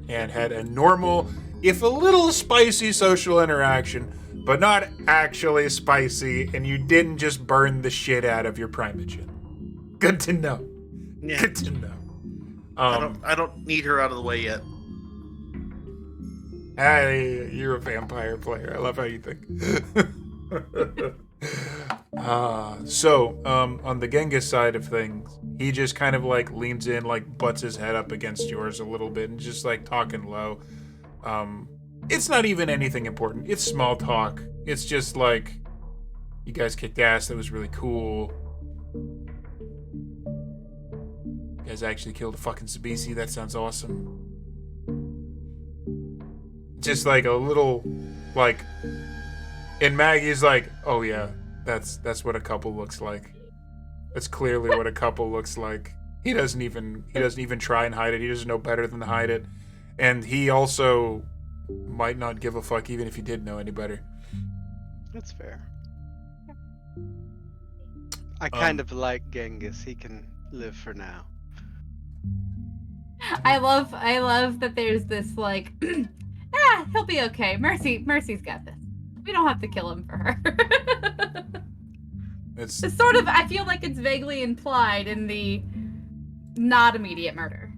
and had a normal, if a little spicy social interaction, but not actually spicy, and you didn't just burn the shit out of your Primogen. Good to know. Yeah. Good to know. I don't need her out of the way yet. Hey, you're a vampire player. I love how you think. On the Genghis side of things, he just kind of like leans in, like butts his head up against yours a little bit, and just like talking low. It's not even anything important. It's small talk. It's just like, you guys kicked ass. That was really cool. You guys actually killed a fucking Sabisi. That sounds awesome. Just like a little, like, and Maggie's like, oh yeah, that's what a couple looks like. That's clearly what a couple looks like. He doesn't even try and hide it. He doesn't know better than to hide it. And he also might not give a fuck even if he did know any better. That's fair. I kind of like Genghis. He can live for now. I love that there's this like, he'll be okay. Mercy's got this. We don't have to kill him for her. It's It's sort of, I feel like it's vaguely implied in the not immediate murder.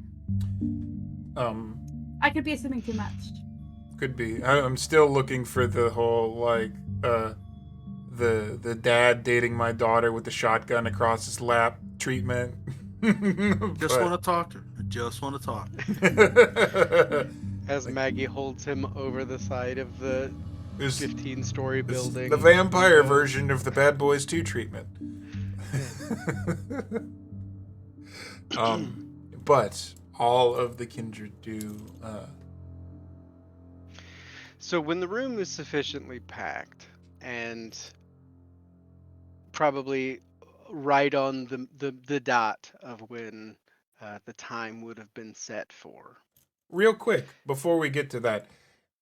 I could be assuming too much. could be. I'm still looking for the whole like the dad dating my daughter with the shotgun across his lap treatment. Just want to talk to her. I just want to talk. As Maggie holds him over the side of the This 15-story is building. the vampire version of the Bad Boys 2 treatment. But all of the kindred do. So when the room is sufficiently packed and probably right on the dot of when the time would have been set for. Real quick, before we get to that,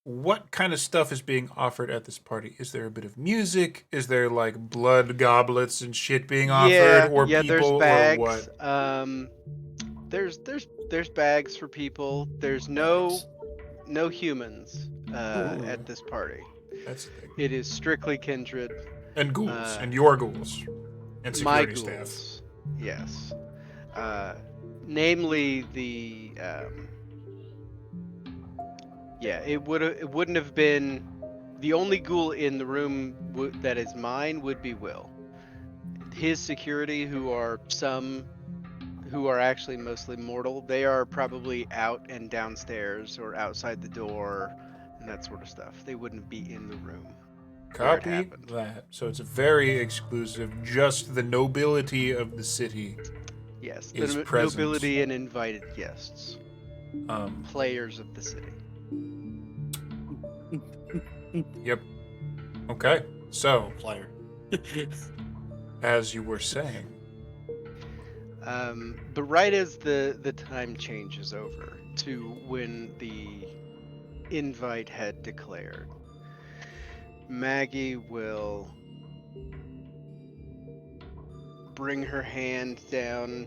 what kind of stuff is being offered at this party? Is there a bit of music? Is there like blood goblets and shit being offered, or yeah, there's people, or bags. what? There's bags for people. There's no humans at this party. That's the thing. It is strictly kindred. And ghouls, and your ghouls, and My security staff. ghouls, yes. Namely the it wouldn't have been the only ghoul in the room that is mine would be Will. His security, who are actually mostly mortal, they are probably out and downstairs or outside the door and that sort of stuff. They wouldn't be in the room. Copy that. So it's very exclusive. Just the nobility of the city. Yes, is the present. nobility and invited guests. Players of the city. Yep. Okay. So, Player. as you were saying. But right as the time changes over to when the invite had declared, Maggie will bring her hand down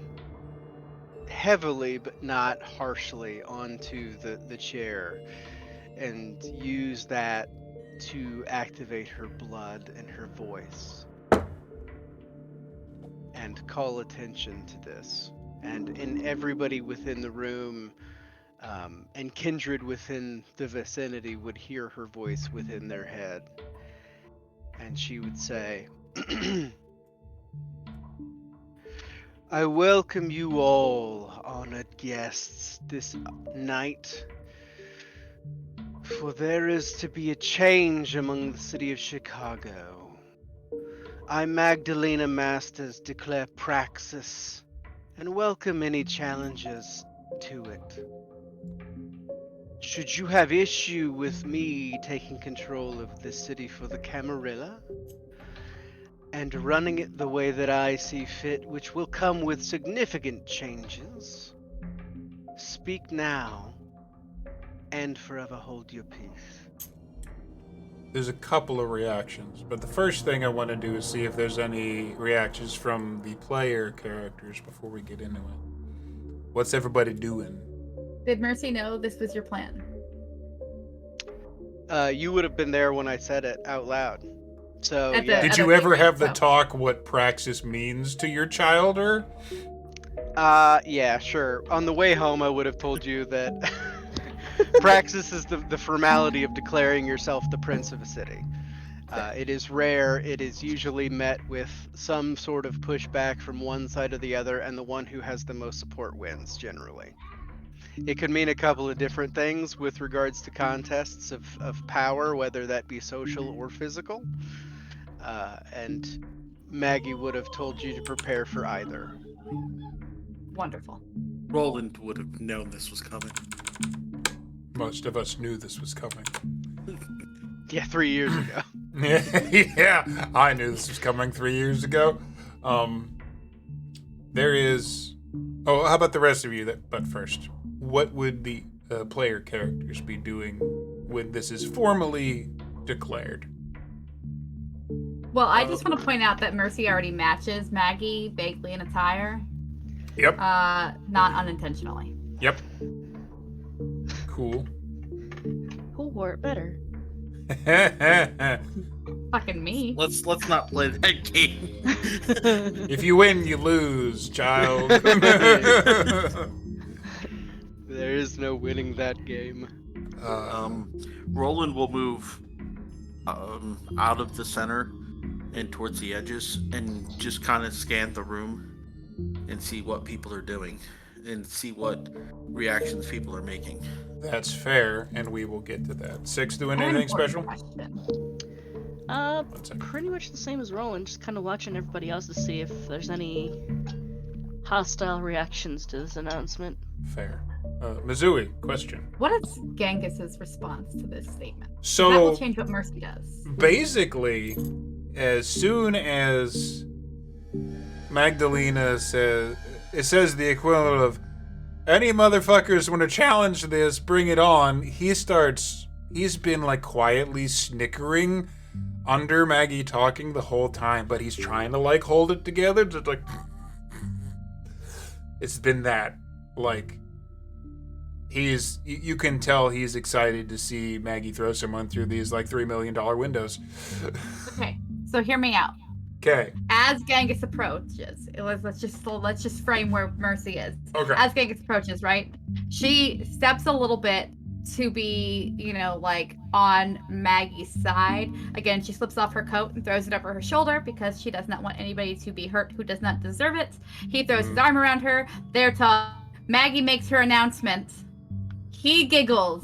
heavily but not harshly onto the chair and use that to activate her blood and her voice and call attention to this. And everybody within the room and kindred within the vicinity would hear her voice within their head. And she would say, I welcome you all, honored guests, this night, for there is to be a change among the city of Chicago. I, Magdalena Masters, declare Praxis, and welcome any challengers to it. Should you have issue with me taking control of this city for the Camarilla, and running it the way that I see fit, which will come with significant changes, speak now, and forever hold your peace. There's a couple of reactions, but the first thing I want to do is see if there's any reactions from the player characters before we get into it. What's everybody doing? Did Mercy know this was your plan? You would have been there when I said it out loud. So, At the- yeah. Did at you the ever thing, have the so. talk what Praxis means to your child, or? Yeah, sure. On the way home, I would have told you that Praxis is the formality of declaring yourself the prince of a city. It is rare. It is usually met with some sort of pushback from one side or the other, and the one who has the most support wins, generally. It could mean a couple of different things with regards to contests of power, whether that be social or physical. And Maggie would have told you to prepare for either. Wonderful. Roland would have known this was coming. Most of us knew this was coming. Yeah, 3 years ago. Yeah, I knew this was coming 3 years ago. There is... Oh, how about the rest of you? But first, what would the player characters be doing when this is formally declared? Well, I just want to point out that Mercy already matches Maggie vaguely in attire. Yep. Not unintentionally. Yep. Cool. Who wore it better? Fucking me. Let's not play that game. If you win, you lose, child. There is no winning that game. Roland will move out of the center and towards the edges and just kind of scan the room and see what people are doing and see what reactions people are making. That's fair, and we will get to that. Six doing I have an anything important special? question. One second. Pretty much the same as Roland, just kind of watching everybody else to see if there's any hostile reactions to this announcement. Fair. Mizui, question. What is Genghis's response to this statement? So That will change what Mercy does. basically, as soon as Magdalena says, it says the equivalent of, any motherfuckers want to challenge this, bring it on, he's been like quietly snickering under Maggie talking the whole time, but he's trying to like hold it together, just like, it's been that, like, you can tell he's excited to see Maggie throw someone through these like $3 million windows. Okay, so hear me out. Okay. As Genghis approaches, let's just frame where Mercy is. Okay. As Genghis approaches, right? She steps a little bit to be, like on Maggie's side. Again, she slips off her coat and throws it over her shoulder because she does not want anybody to be hurt who does not deserve it. He throws his arm around her. They're talking. Maggie makes her announcement. He giggles.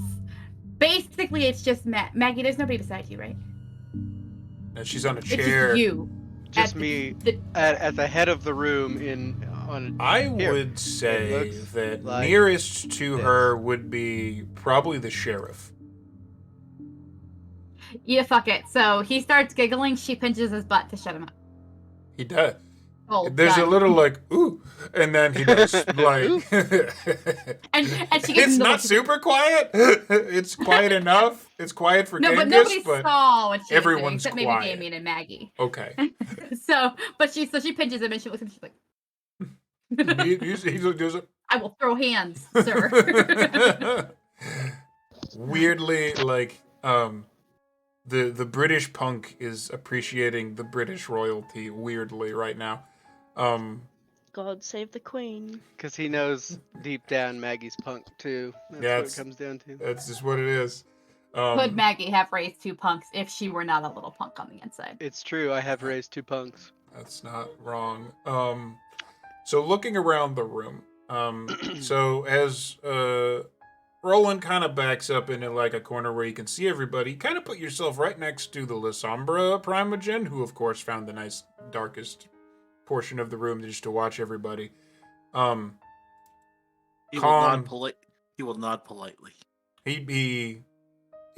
Basically, it's just Maggie. There's nobody beside you, right? And she's on a It's chair. just you. Just At me the- at the head of the room I Here. would say It looks that like nearest to this. her would be probably the sheriff. Yeah, fuck it. So he starts giggling. She pinches his butt to shut him up. He does. Oh, There's a done. little like, ooh, and then he does like. And she gets It's into not like- super quiet. It's quiet enough. It's quiet for No, but Genghis, nobody but saw what she was doing, everyone's except quiet. maybe Damien and Maggie. okay. So she pinches him and she looks at him. She's like, He does it. "I will throw hands, sir." Weirdly, like, the British punk is appreciating the British royalty weirdly right now. God save the queen. because he knows deep down Maggie's punk too. That's Yeah, what it's- it comes down to. That's just what it is. Could Maggie have raised two punks if she were not a little punk on the inside? It's true. I have raised two punks. That's not wrong. So looking around the room, so as Roland kind of backs up into like a corner where you can see everybody, kind of put yourself right next to the Lasombra Primogen, who of course found the nice darkest portion of the room just to watch everybody. He will Calm. He will nod politely. He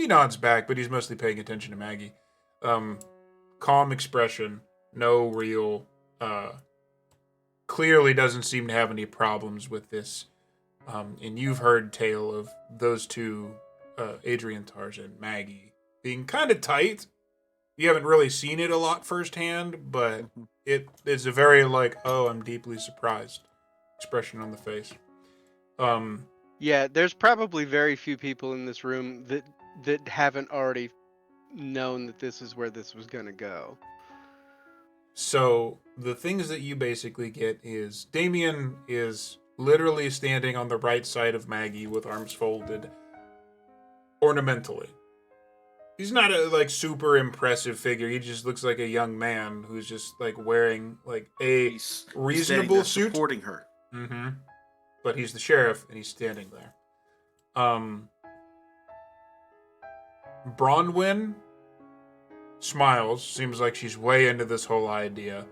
nods back, but he's mostly paying attention to Maggie. Calm expression, no real, clearly doesn't seem to have any problems with this. And you've heard tale of those two, Adrian Tars and Maggie, being kind of tight. You haven't really seen it a lot firsthand, but it is a very like, oh, I'm deeply surprised expression on the face. Yeah, there's probably very few people in this room that haven't already known that this is where this was gonna go. So the things that you basically get is Damien is literally standing on the right side of Maggie with arms folded ornamentally. He's not a like super impressive figure. He just looks like a young man who's just like wearing like a He's standing reasonable there suit. supporting her. Mm-hmm. But he's the sheriff and he's standing there. Bronwyn smiles, seems like she's way into this whole idea.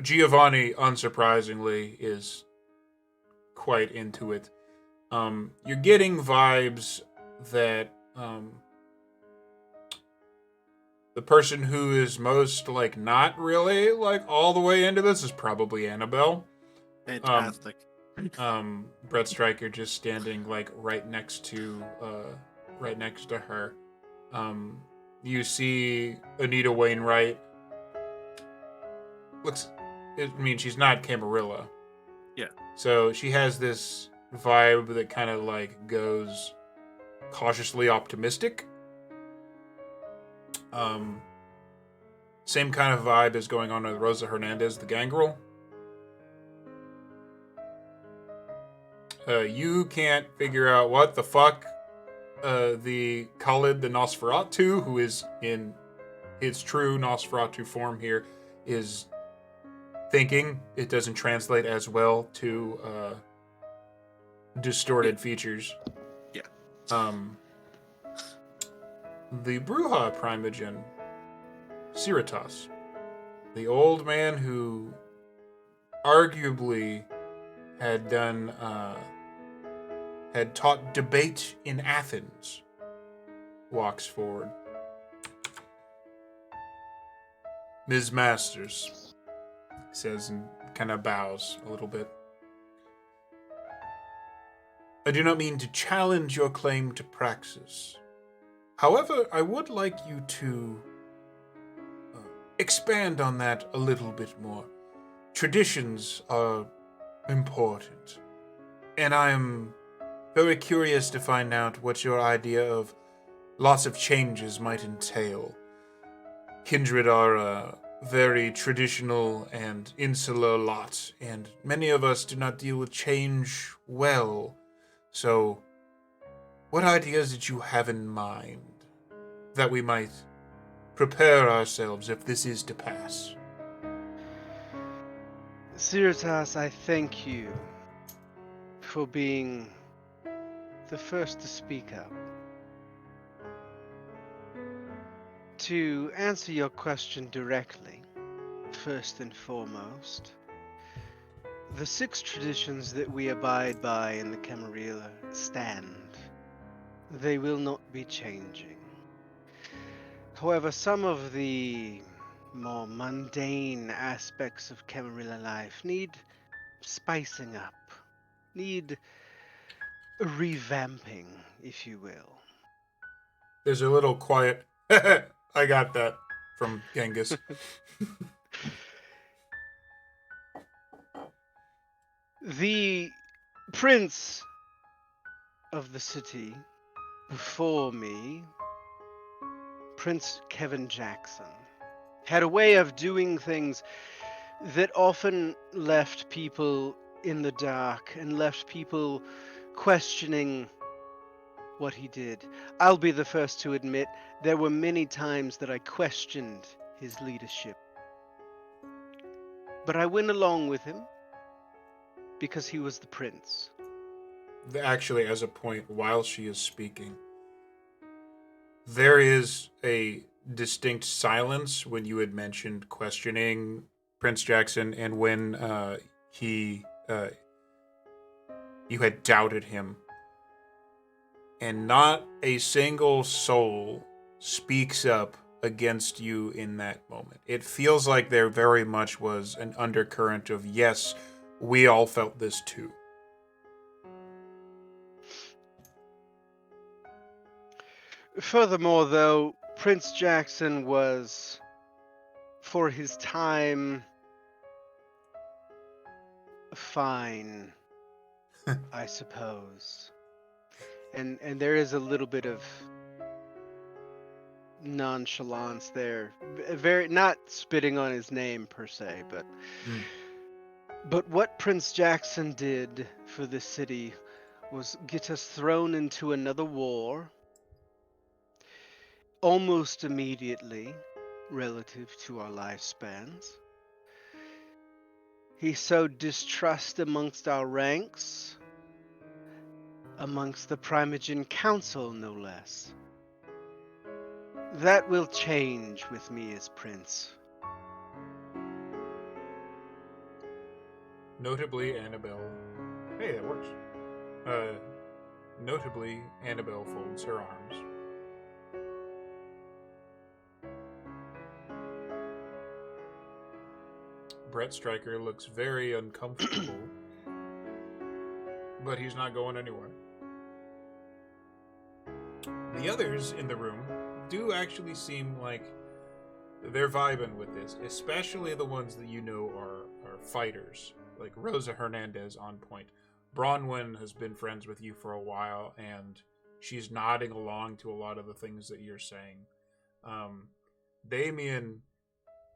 Giovanni, unsurprisingly, is quite into it. You're getting vibes that the person who is most like not really like all the way into this is probably Annabelle. Fantastic. Brett Stryker just standing like right next to her. You see Anita Wainwright. She's not Camarilla. Yeah. So she has this vibe that kind of like goes cautiously optimistic. Same kind of vibe is going on with Rosa Hernandez, the gangrel. You can't figure out what the fuck the Khalid the Nosferatu, who is in his true Nosferatu form here, is thinking. It doesn't translate as well to distorted features. Yeah. the Bruja Primogen, Siritas, the old man who arguably had taught debate in Athens, walks forward. Ms. Masters, he says, and kind of bows a little bit. I do not mean to challenge your claim to Praxis. However, I would like you to expand on that a little bit more. Traditions are important, and I am very curious to find out what your idea of lots of changes might entail. Kindred are a very traditional and insular lot, and many of us do not deal with change well. So, what ideas did you have in mind that we might prepare ourselves if this is to pass? Siritas, I thank you for being the first to speak up. To answer your question directly, first and foremost, the 6 traditions that we abide by in the Camarilla stand. They will not be changing. However, some of the more mundane aspects of Camarilla life need spicing up, need revamping, if you will. There's a little quiet, I got that, from Genghis. The prince of the city before me, Prince Kevin Jackson, had a way of doing things that often left people in the dark and left people questioning what he did. I'll be the first to admit there were many times that I questioned his leadership. But I went along with him because he was the prince. Actually, as a point, while she is speaking, there is a distinct silence when you had mentioned questioning Prince Jackson and when you had doubted him. And not a single soul speaks up against you in that moment. It feels like there very much was an undercurrent of, yes, we all felt this too. Furthermore, though, Prince Jackson was, for his time, fine, I suppose. And there is a little bit of nonchalance there. Very not spitting on his name per se, but what Prince Jackson did for the city was get us thrown into another war almost immediately relative to our lifespans. He sowed distrust amongst our ranks, amongst the Primogen Council, no less. That will change with me as prince. Notably, Annabelle... Hey, that works. Notably, Annabelle folds her arms. Brett Stryker looks very uncomfortable, but he's not going anywhere. The others in the room do actually seem like they're vibing with this, especially the ones that you know are fighters, like Rosa Hernandez on point. Bronwyn has been friends with you for a while, and she's nodding along to a lot of the things that you're saying. Damien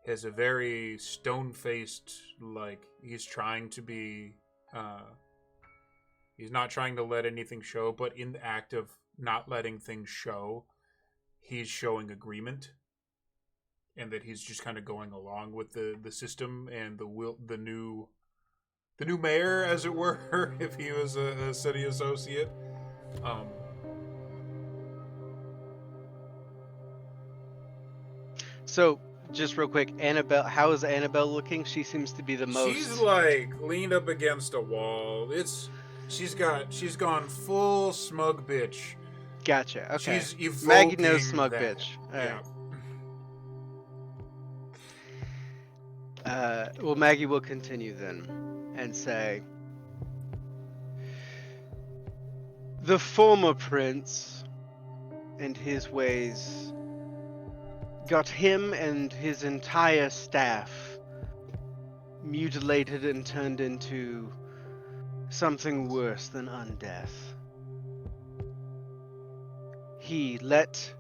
has a very stone-faced, like, he's trying to be, he's not trying to let anything show, but in the act of not letting things show, he's showing agreement, and that he's just kind of going along with the system and the new mayor, as it were, if he was a city associate. So, just real quick, Annabelle, how is Annabelle looking? She seems to be the most. She's like leaned up against a wall. She's gone full smug bitch. Gotcha. Okay. She's evoking Maggie knows smug that. bitch. Yeah. Well, Maggie will continue then and say, the former prince and his ways got him and his entire staff mutilated and turned into something worse than undeath. He let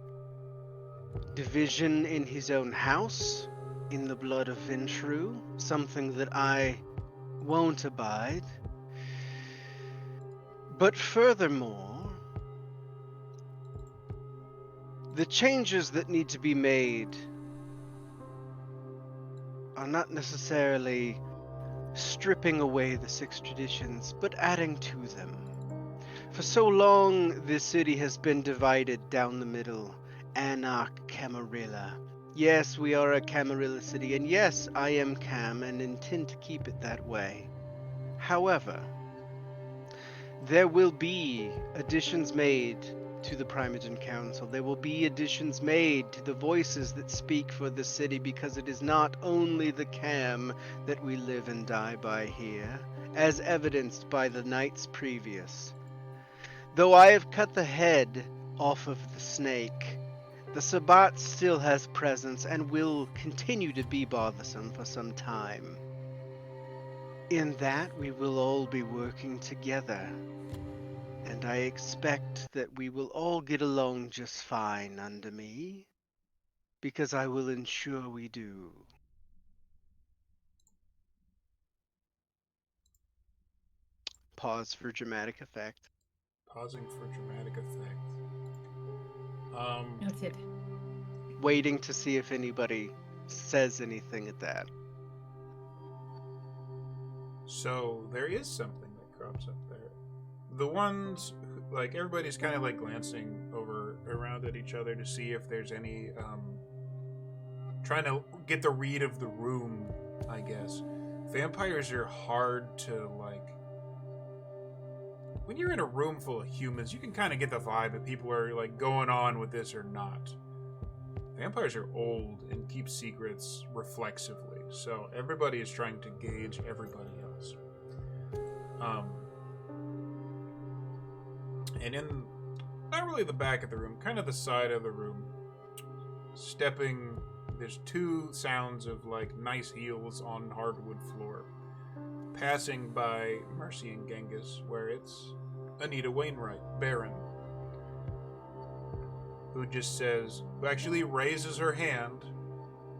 division in his own house, in the blood of Ventru, something that I won't abide. But furthermore, the changes that need to be made are not necessarily stripping away the six traditions, but adding to them. For so long, this city has been divided down the middle. Anarch Camarilla. Yes, we are a Camarilla city, and yes, I am Cam and intend to keep it that way. However, there will be additions made to the Primogen Council. There will be additions made to the voices that speak for the city, because it is not only the Cam that we live and die by here, as evidenced by the nights previous. Though I have cut the head off of the snake, the Sabbat still has presence and will continue to be bothersome for some time. In that, we will all be working together, and I expect that we will all get along just fine under me, because I will ensure we do. Pause for dramatic effect. Pausing for dramatic effect. Noted. Waiting to see if anybody says anything at that. So there is something that crops up there. The ones, like, everybody's kind of like glancing over around at each other to see if there's any trying to get the read of the room, I guess. Vampires are hard to, like, when you're in a room full of humans, you can kind of get the vibe that people are like going on with this or not. Vampires are old and keep secrets reflexively, so everybody is trying to gauge everybody else. And in not really the back of the room, kind of the side of the room, there's two sounds of like nice heels on hardwood floor, passing by Mercy and Genghis, where it's Anita Wainwright, Baron, who actually raises her hand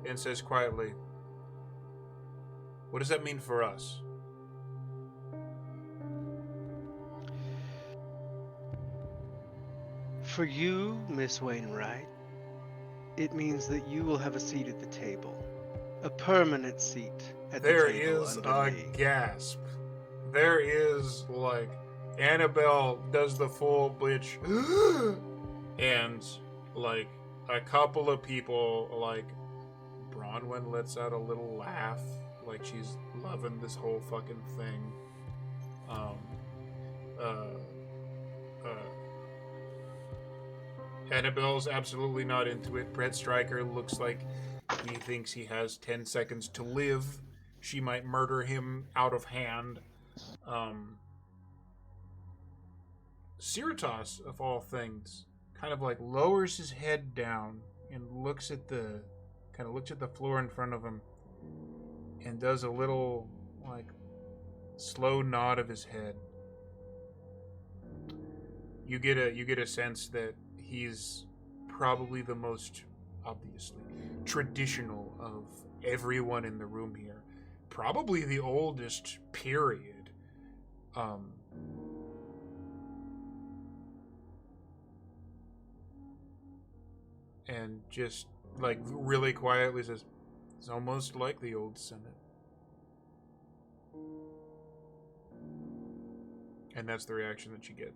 and says quietly, "What does that mean for us?" For you, Miss Wainwright, it means that you will have a seat at the table. A permanent seat at the There table is under a me. gasp. There is, like, Annabelle does the full bitch, and, like, a couple of people, like, Bronwyn lets out a little laugh, like she's loving this whole fucking thing. Annabelle's absolutely not into it. Brett Stryker looks like he thinks he has 10 seconds to live. She might murder him out of hand. Siritas, of all things, kind of like lowers his head down and looks at the floor in front of him and does a little, like, slow nod of his head. You get a sense that he's probably the most, obviously, traditional of everyone in the room here. Probably the oldest, period. And just, like, really quietly says, "It's almost like the old Senate." And that's the reaction that you get.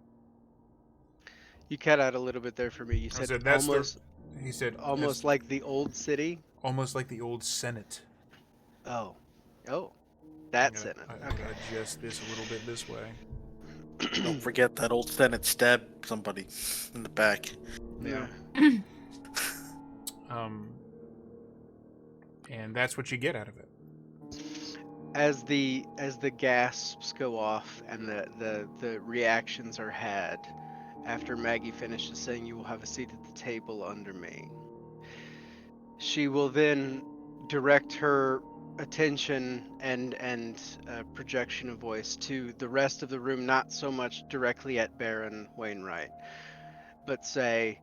You cut out a little bit there for me. You said He said, almost "That's like the old city. almost like the old Senate. Oh. That's in it. I'm Okay. gonna adjust this a little bit this way. Don't forget that old Senate stabbed somebody in the back. Yeah. And that's what you get out of it. As the gasps go off and the reactions are had, after Maggie finishes saying, "You will have a seat at the table under me," she will then direct her attention and projection of voice to the rest of the room, not so much directly at Baron Wainwright, but say,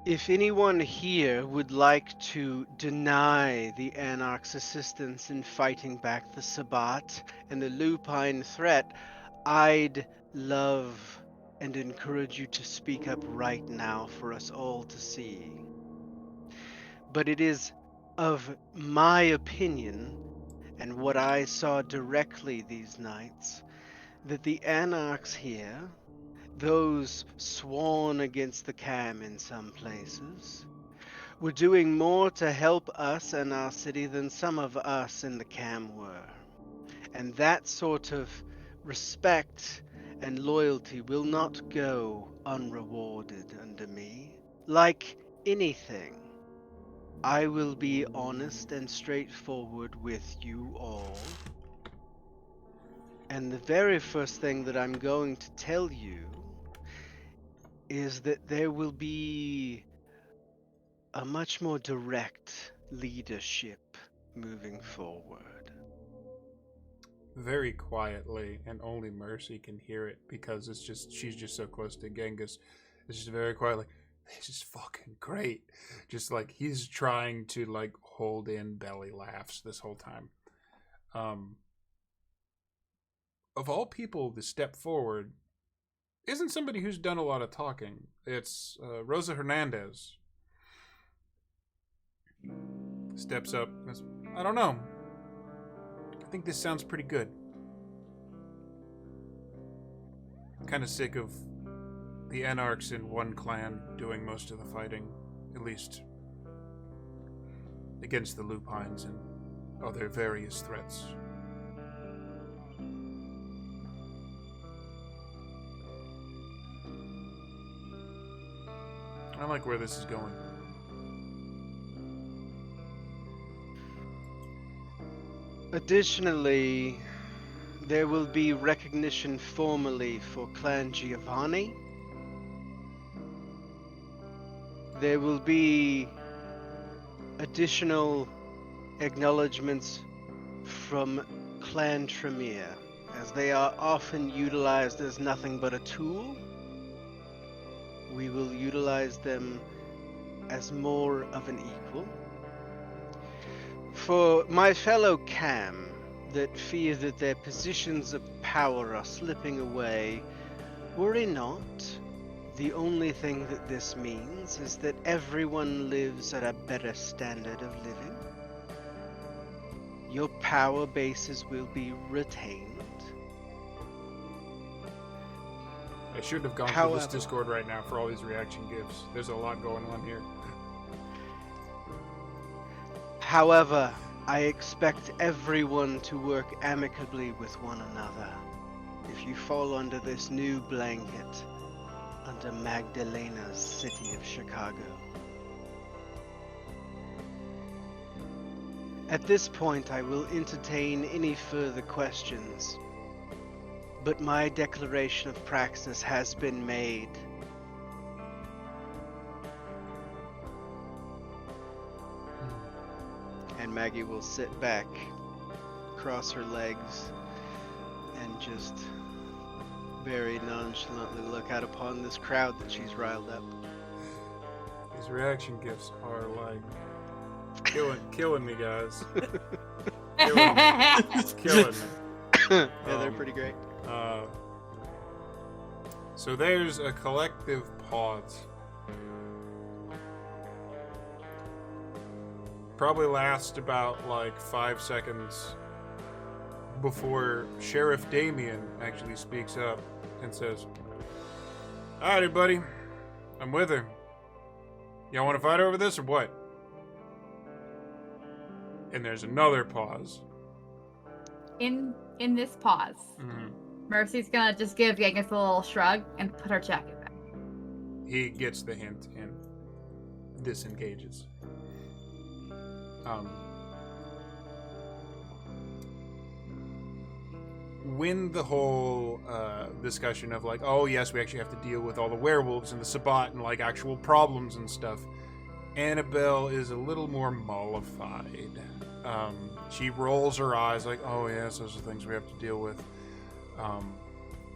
"If anyone here would like to deny the Anarch's assistance in fighting back the Sabbat and the Lupine threat, I'd love and encourage you to speak up right now for us all to see. But it is of my opinion, and what I saw directly these nights, that the Anarchs here, those sworn against the Cam in some places, were doing more to help us and our city than some of us in the Cam were. And that sort of respect and loyalty will not go unrewarded under me. Like anything, I will be honest and straightforward with you all. And the very first thing that I'm going to tell you is that there will be a much more direct leadership moving forward." Very quietly, and only Mercy can hear it because she's just so close to Genghis. It's just very quietly. This is fucking great. Just like he's trying to like hold in belly laughs this whole time. Of all people to step forward isn't somebody who's done a lot of talking. It's Rosa Hernandez. Steps up. I don't know. I think this sounds pretty good. Kind of sick of the Anarchs in one clan doing most of the fighting, at least against the Lupines and other various threats. I like where this is going. Additionally, there will be recognition formally for Clan Giovanni. There will be additional acknowledgements from Clan Tremere, as they are often utilized as nothing but a tool. We will utilize them as more of an equal. For my fellow Cam that fear that their positions of power are slipping away, worry not. The only thing that this means is that everyone lives at a better standard of living. Your power bases will be retained. I shouldn't have gone through this Discord right now for all these reaction gifts. There's a lot going on here. However, I expect everyone to work amicably with one another. If you fall under this new blanket, under Magdalena's city of Chicago. At this point, I will entertain any further questions, but my declaration of Praxis has been made. And Maggie will sit back, cross her legs, and just very nonchalantly look out upon this crowd that she's riled up. These reaction gifts are like killing me, guys. Killing me. Yeah, they're pretty great. So there's a collective pause. Probably lasts about like 5 seconds before Sheriff Damien actually speaks up and says, "Alrighty, buddy, I'm with her. Y'all want to fight over this or what?" And there's another pause. In this pause, Mercy's gonna just give Genghis a little shrug and put her jacket back. He gets the hint and disengages. When the whole discussion of like, oh yes, we actually have to deal with all the werewolves and the Sabbat and like actual problems and stuff, Annabelle is a little more mollified. She rolls her eyes like, oh yes, those are things we have to deal with.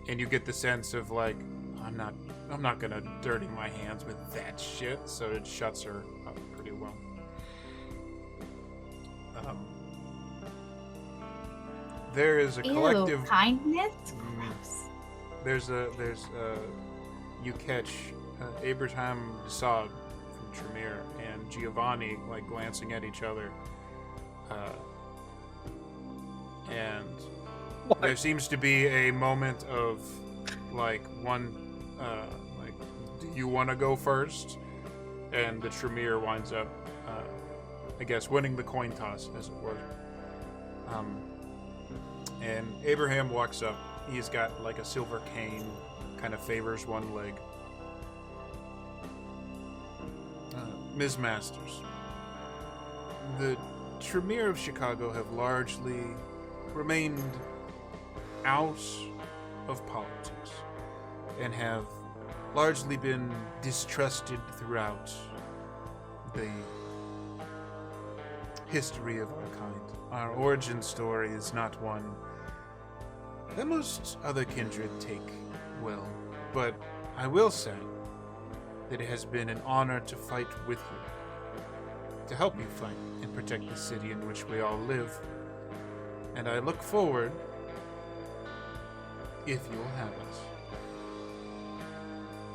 And you get the sense of like, I'm not gonna dirty my hands with that shit. So it shuts her up pretty well. There is a collective kindness. Gross. You catch Abraham Desaad from Tremere and Giovanni like glancing at each other, and What? there seems to be a moment of like one like, do you want to go first? And the Tremere winds up I guess winning the coin toss, as it were. And Abraham walks up. He's got like a silver cane, kind of favors one leg. Ms. Masters, the Tremere of Chicago have largely remained out of politics and have largely been distrusted throughout the history of our kind. Our origin story is not one that most other kindred take well, but I will say that it has been an honor to fight with you, to help you fight and protect the city in which we all live, and I look forward, if you'll have us,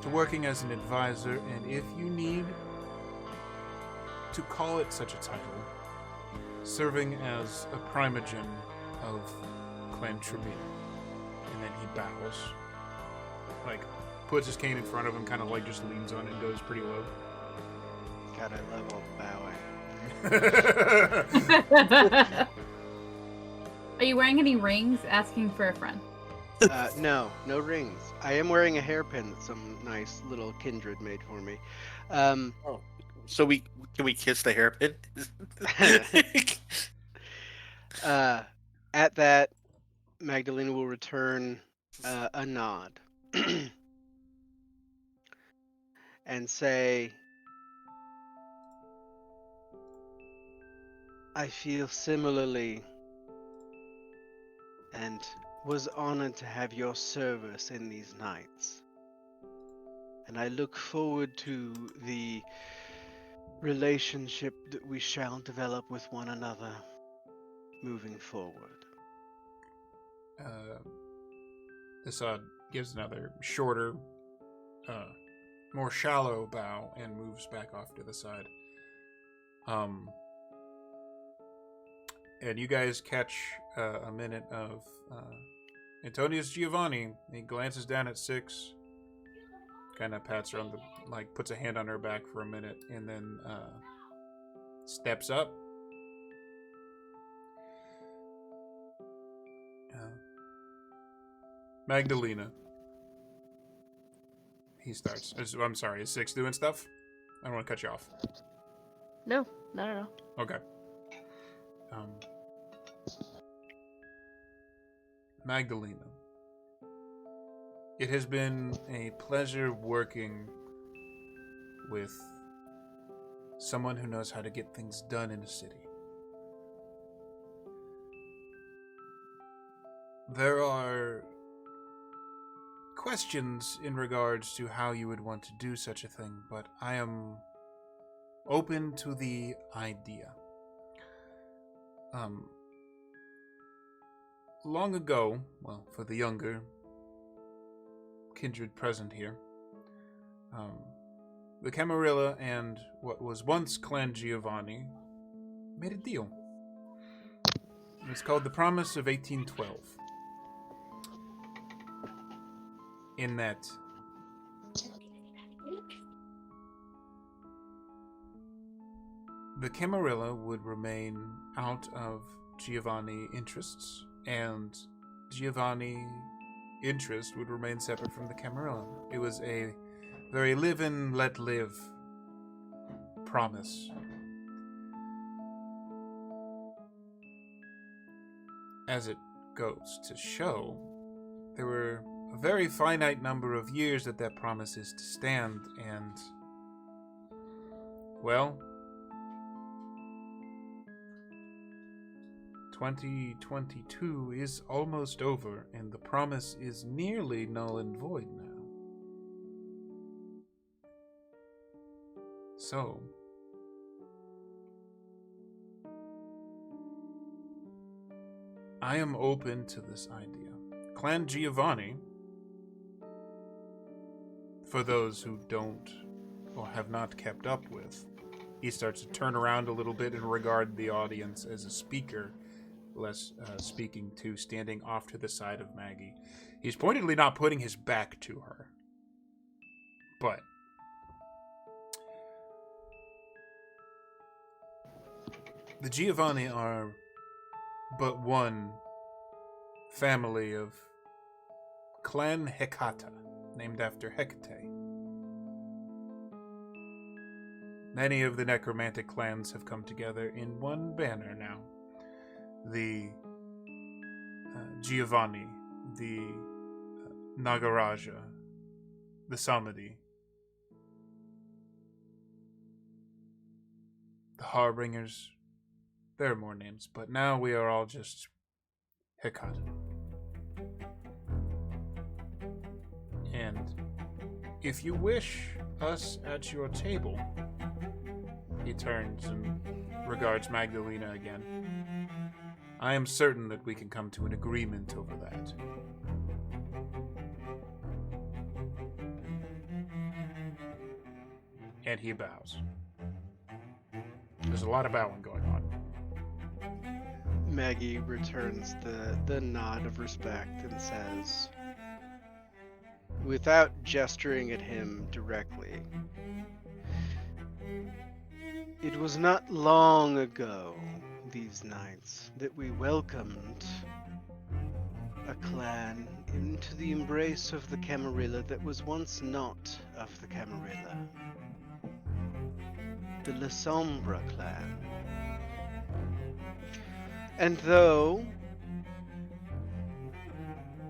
to working as an advisor, and if you need to call it such a title, serving as a primogen of Clan Tremere. And then he bows. Like, puts his cane in front of him, kind of like just leans on it and goes pretty low. God, I love bowing. Are you wearing any rings? Asking for a friend. No rings. I am wearing a hairpin that some nice little kindred made for me. Oh, so can we kiss the hairpin? At that, Magdalena will return a nod and say, I feel similarly and was honored to have your service in these nights. And I look forward to the relationship that we shall develop with one another moving forward. Assad gives another shorter, more shallow bow and moves back off to the side. And you guys catch a minute of Antonius Giovanni. He glances down at Six, kind of pats her on the, like, puts a hand on her back for a minute, and then steps up. Magdalena. He starts. I'm sorry, is Six doing stuff? I don't want to cut you off. No, not at all. Okay. Magdalena. It has been a pleasure working with someone who knows how to get things done in a city. There are questions in regards to how you would want to do such a thing, but I am open to the idea. Long ago, well, for the younger kindred present here, the Camarilla and what was once Clan Giovanni made a deal. It's called the Promise of 1812. In that the Camarilla would remain out of Giovanni interests, and Giovanni interest would remain separate from the Camarilla. It was a very live and let live promise. As it goes to show, there were a very finite number of years that promise is to stand, and, well, 2022 is almost over, and the promise is nearly null and void now. So, I am open to this idea. Clan Giovanni, for those who don't or have not kept up with, he starts to turn around a little bit and regard the audience as a speaker, less speaking to, standing off to the side of Maggie. He's pointedly not putting his back to her. But the Giovanni are but one family of Clan Hecata, named after Hecate. Many of the necromantic clans have come together in one banner now. The Giovanni, the Nagaraja, the Samadi, the Harbingers. There are more names, but now we are all just Hecata. And if you wish us at your table, he turns and regards Magdalena again. I am certain that we can come to an agreement over that. And he bows. There's a lot of bowing going on. Maggie returns the nod of respect and says, without gesturing at him directly, "It was not long ago, these nights, that we welcomed a clan into the embrace of the Camarilla that was once not of the Camarilla. The La Sombra clan. And though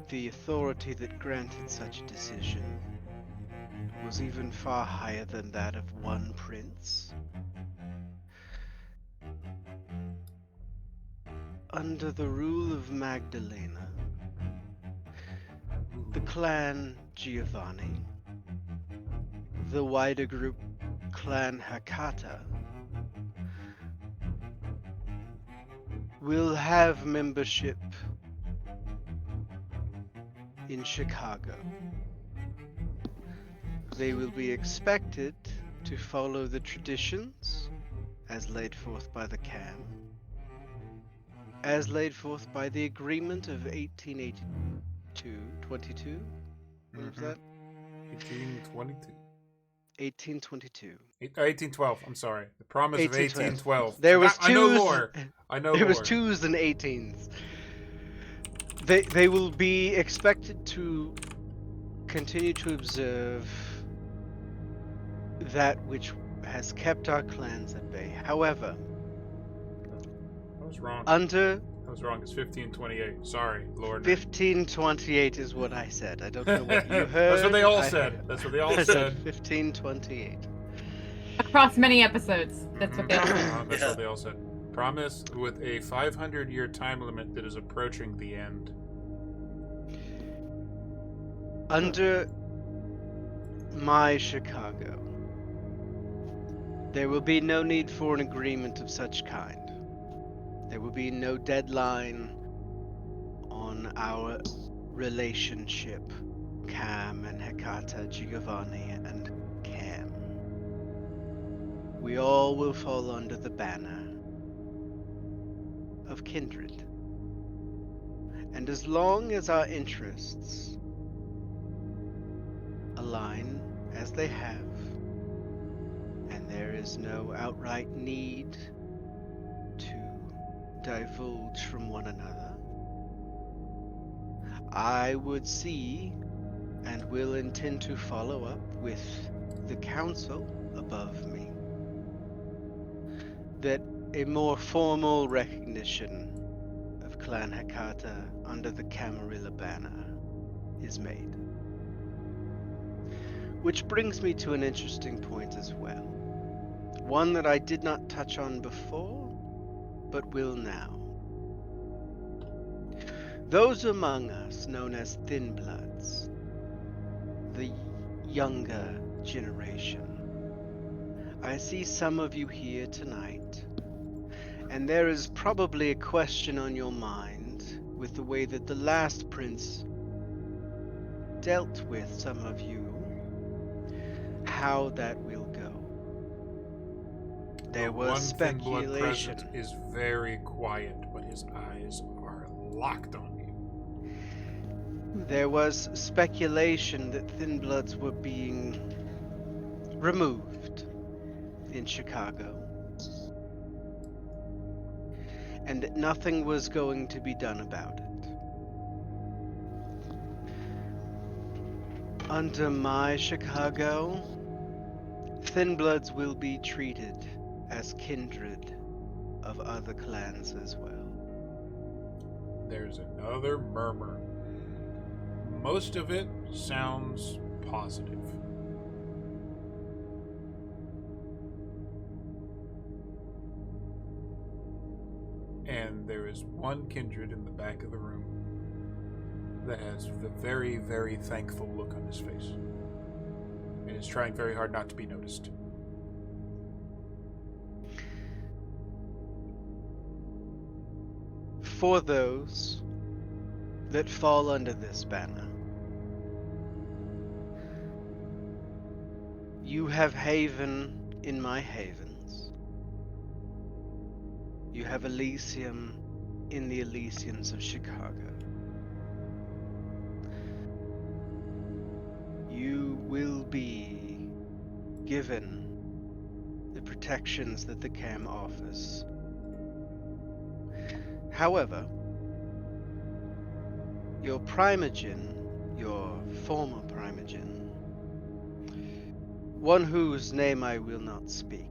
the authority that granted such a decision was even far higher than that of one prince, under the rule of Magdalena, the clan Giovanni, the wider group clan Hakata, will have membership in Chicago. They will be expected to follow the traditions as laid forth by the CAM, as laid forth by the agreement of 1882, 22? What was that? 1822. 1822. 1812, I'm sorry. The promise of 1812. There was I know twos. lore. I know There was lore. 2s and 18s. They will be expected to continue to observe that which has kept our clans at bay. However, I was wrong. under I was wrong. It's 1528. Sorry, Lord. 1528 is what I said. I don't know what you heard. That's what they all said. That's what they all I said. 1528. Across many episodes. That's what they all That's what they all said. Promise with a 500-year time limit that is approaching the end. Under my Chicago, there will be no need for an agreement of such kind. There will be no deadline on our relationship, Cam and Hecata, Giovanni and Cam. We all will fall under the banner of kindred. And as long as our interests align as they have, and there is no outright need to divulge from one another, I would see and will intend to follow up with the council above me that a more formal recognition of Clan Hakata under the Camarilla banner is made. Which brings me to an interesting point as well. One that I did not touch on before, but will now. Those among us known as Thin Bloods, the younger generation, I see some of you here tonight, and there is probably a question on your mind with the way that the last prince dealt with some of you, how that will go. There The was one thin blood present speculation. is very quiet, but his eyes are locked on you. There was speculation that Thin Bloods were being removed in Chicago, and that nothing was going to be done about it. Under my Chicago, Thin Bloods will be treated as kindred of other clans as well. There's another murmur. Most of it sounds positive. And there is one kindred in the back of the room that has the very, very thankful look on his face and is trying very hard not to be noticed. For those that fall under this banner, you have haven in my havens. You have Elysium in the Elysians of Chicago. You will be given the protections that the CAM offers. However, your primogen, your former primogen, one whose name I will not speak,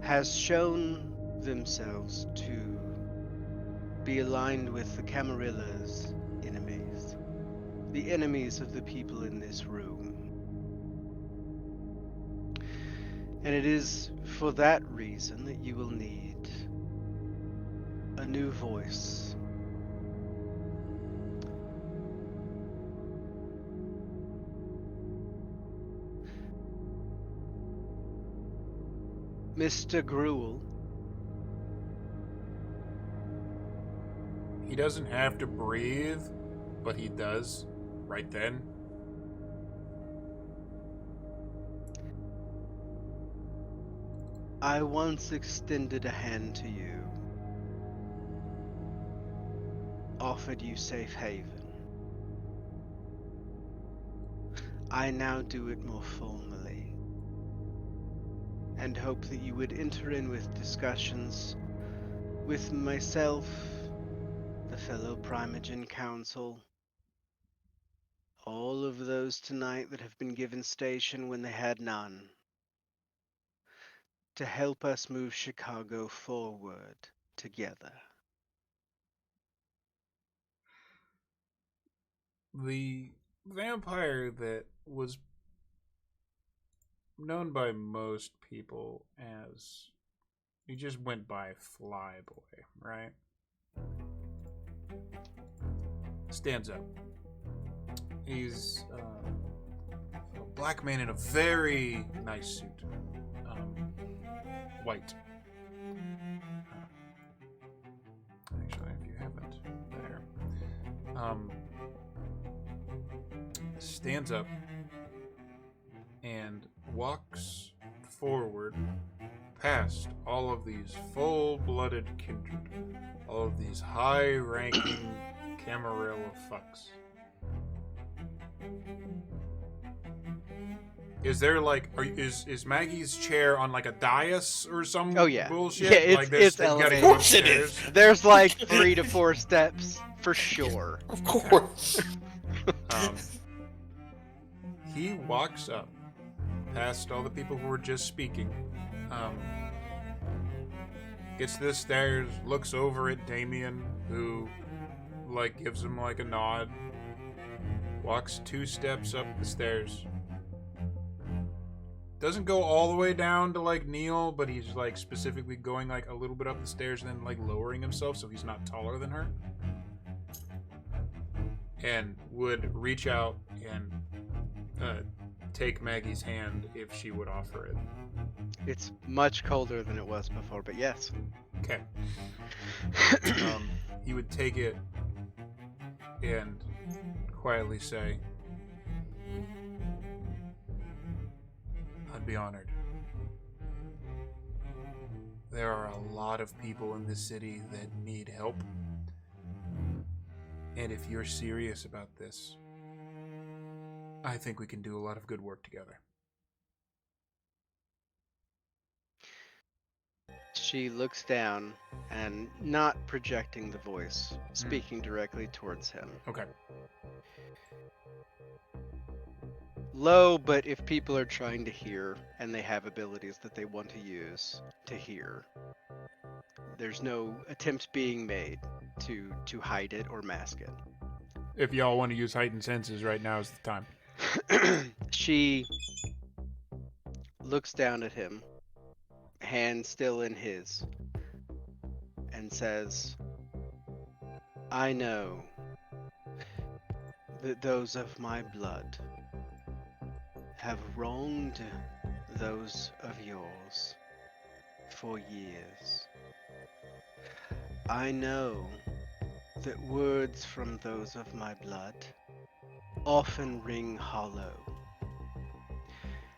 has shown themselves to be aligned with the Camarilla's enemies, the enemies of the people in this room. And it is for that reason that you will need a new voice. Mr. Gruel, He doesn't have to breathe, but he does right then. I once extended a hand to you, offered you safe haven. I now do it more formally, and hope that you would enter in with discussions with myself, the fellow Primogen Council, all of those tonight that have been given station when they had none, to help us move Chicago forward together. The vampire that was known by most people as, he just went by Flyboy, right? Stands up. He's a black man in a very nice suit, white. Actually, if you haven't, there. Stands up and walks forward past all of these full-blooded kindred, all of these high-ranking Camarilla fucks. Is there like, is Maggie's chair on like a dais or some Oh, yeah. bullshit? Yeah, it's- like there's, it's you gotta elevated. go Of course it is. upstairs? There's like 3 to 4 steps for sure. Of course. He walks up past all the people who were just speaking, gets to the stairs, looks over at Damien, who like gives him like a nod, walks 2 steps up the stairs. Doesn't go all the way down to like kneel, but he's like specifically going like a little bit up the stairs and then like lowering himself so he's not taller than her. And would reach out and take Maggie's hand if she would offer it. It's much colder than it was before, but yes. Okay. He would take it and quietly say, I'd be honored. There are a lot of people in this city that need help. And if you're serious about this, I think we can do a lot of good work together. She looks down and, not projecting the voice, speaking directly towards him. Okay. Low, but if people are trying to hear and they have abilities that they want to use to hear, there's no attempt being made to hide it or mask it. If y'all want to use heightened senses, right now is the time. She looks down at him, hand still in his, and says, I know that those of my blood have wronged those of yours for years. I know that words from those of my blood often ring hollow.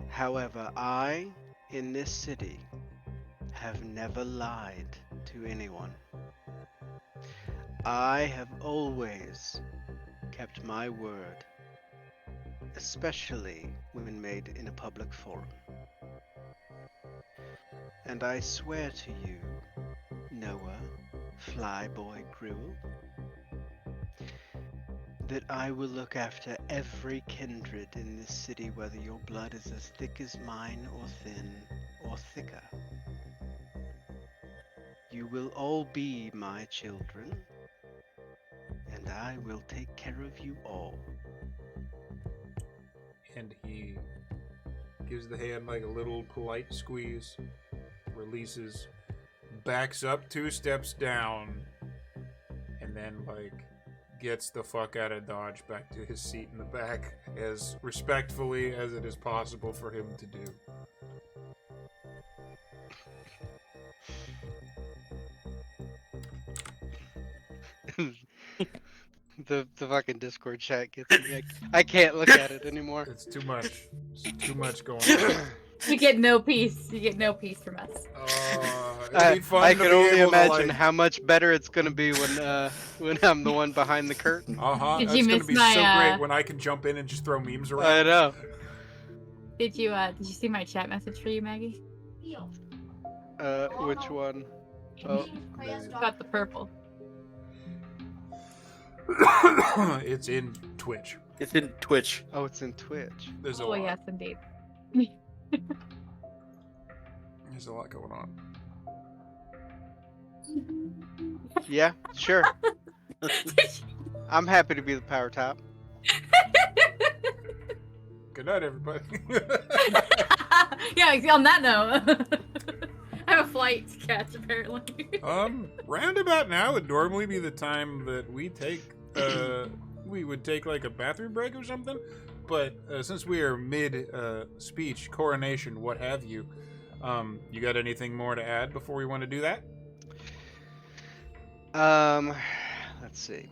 However, I, in this city, have never lied to anyone. I have always kept my word, especially when made in a public forum. And I swear to you, Noah, Flyboy Gruel, that I will look after every kindred in this city, whether your blood is as thick as mine or thin or thicker. You will all be my children, and I will take care of you all. And he gives the hand like a little polite squeeze, releases, backs up 2 steps down, and then like gets the fuck out of Dodge back to his seat in the back as respectfully as it is possible for him to do. The fucking Discord chat gets me. I can't look at it anymore. It's too much. It's too much going on. You get no peace. You get no peace from us. It'd be fun I to can be only able to, imagine like- how much better it's gonna be when I'm the one behind the curtain. Uh-huh. Did That's you gonna miss be my, so great when I can jump in and just throw memes around. I know. Did you see my chat message for you, Maggie? Which one? Oh, Got the purple. It's in Twitch. It's in Twitch. oh, it's in Twitch. There's a Oh lot. yes, indeed. There's a lot going on. Yeah, sure. I'm happy to be the power top. Good night, everybody. Yeah, on that note, I have a flight to catch apparently. Roundabout now would normally be the time that we take, we would take like a bathroom break or something. But since we are mid speech, coronation, what have you, you got anything more to add before we want to do that? Let's see.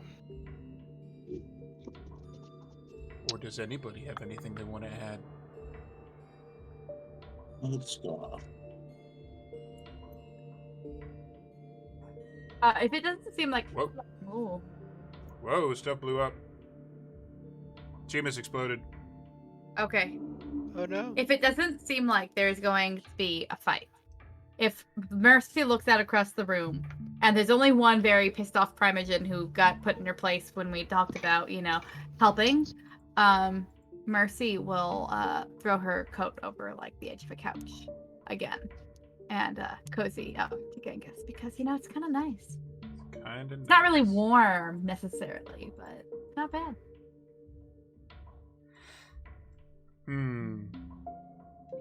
Or does anybody have anything they want to add? Let's go. If it doesn't seem like, Whoa. oh, Whoa, stuff blew up. Chimus exploded. okay. Oh no. If it doesn't seem like there's going to be a fight, if Mercy looks out across the room and there's only one very pissed off Primogen who got put in her place when we talked about, helping, Mercy will throw her coat over like the edge of a couch again and cozy up to Genghis because, it's kind of nice. It's not really warm necessarily, but it's not bad.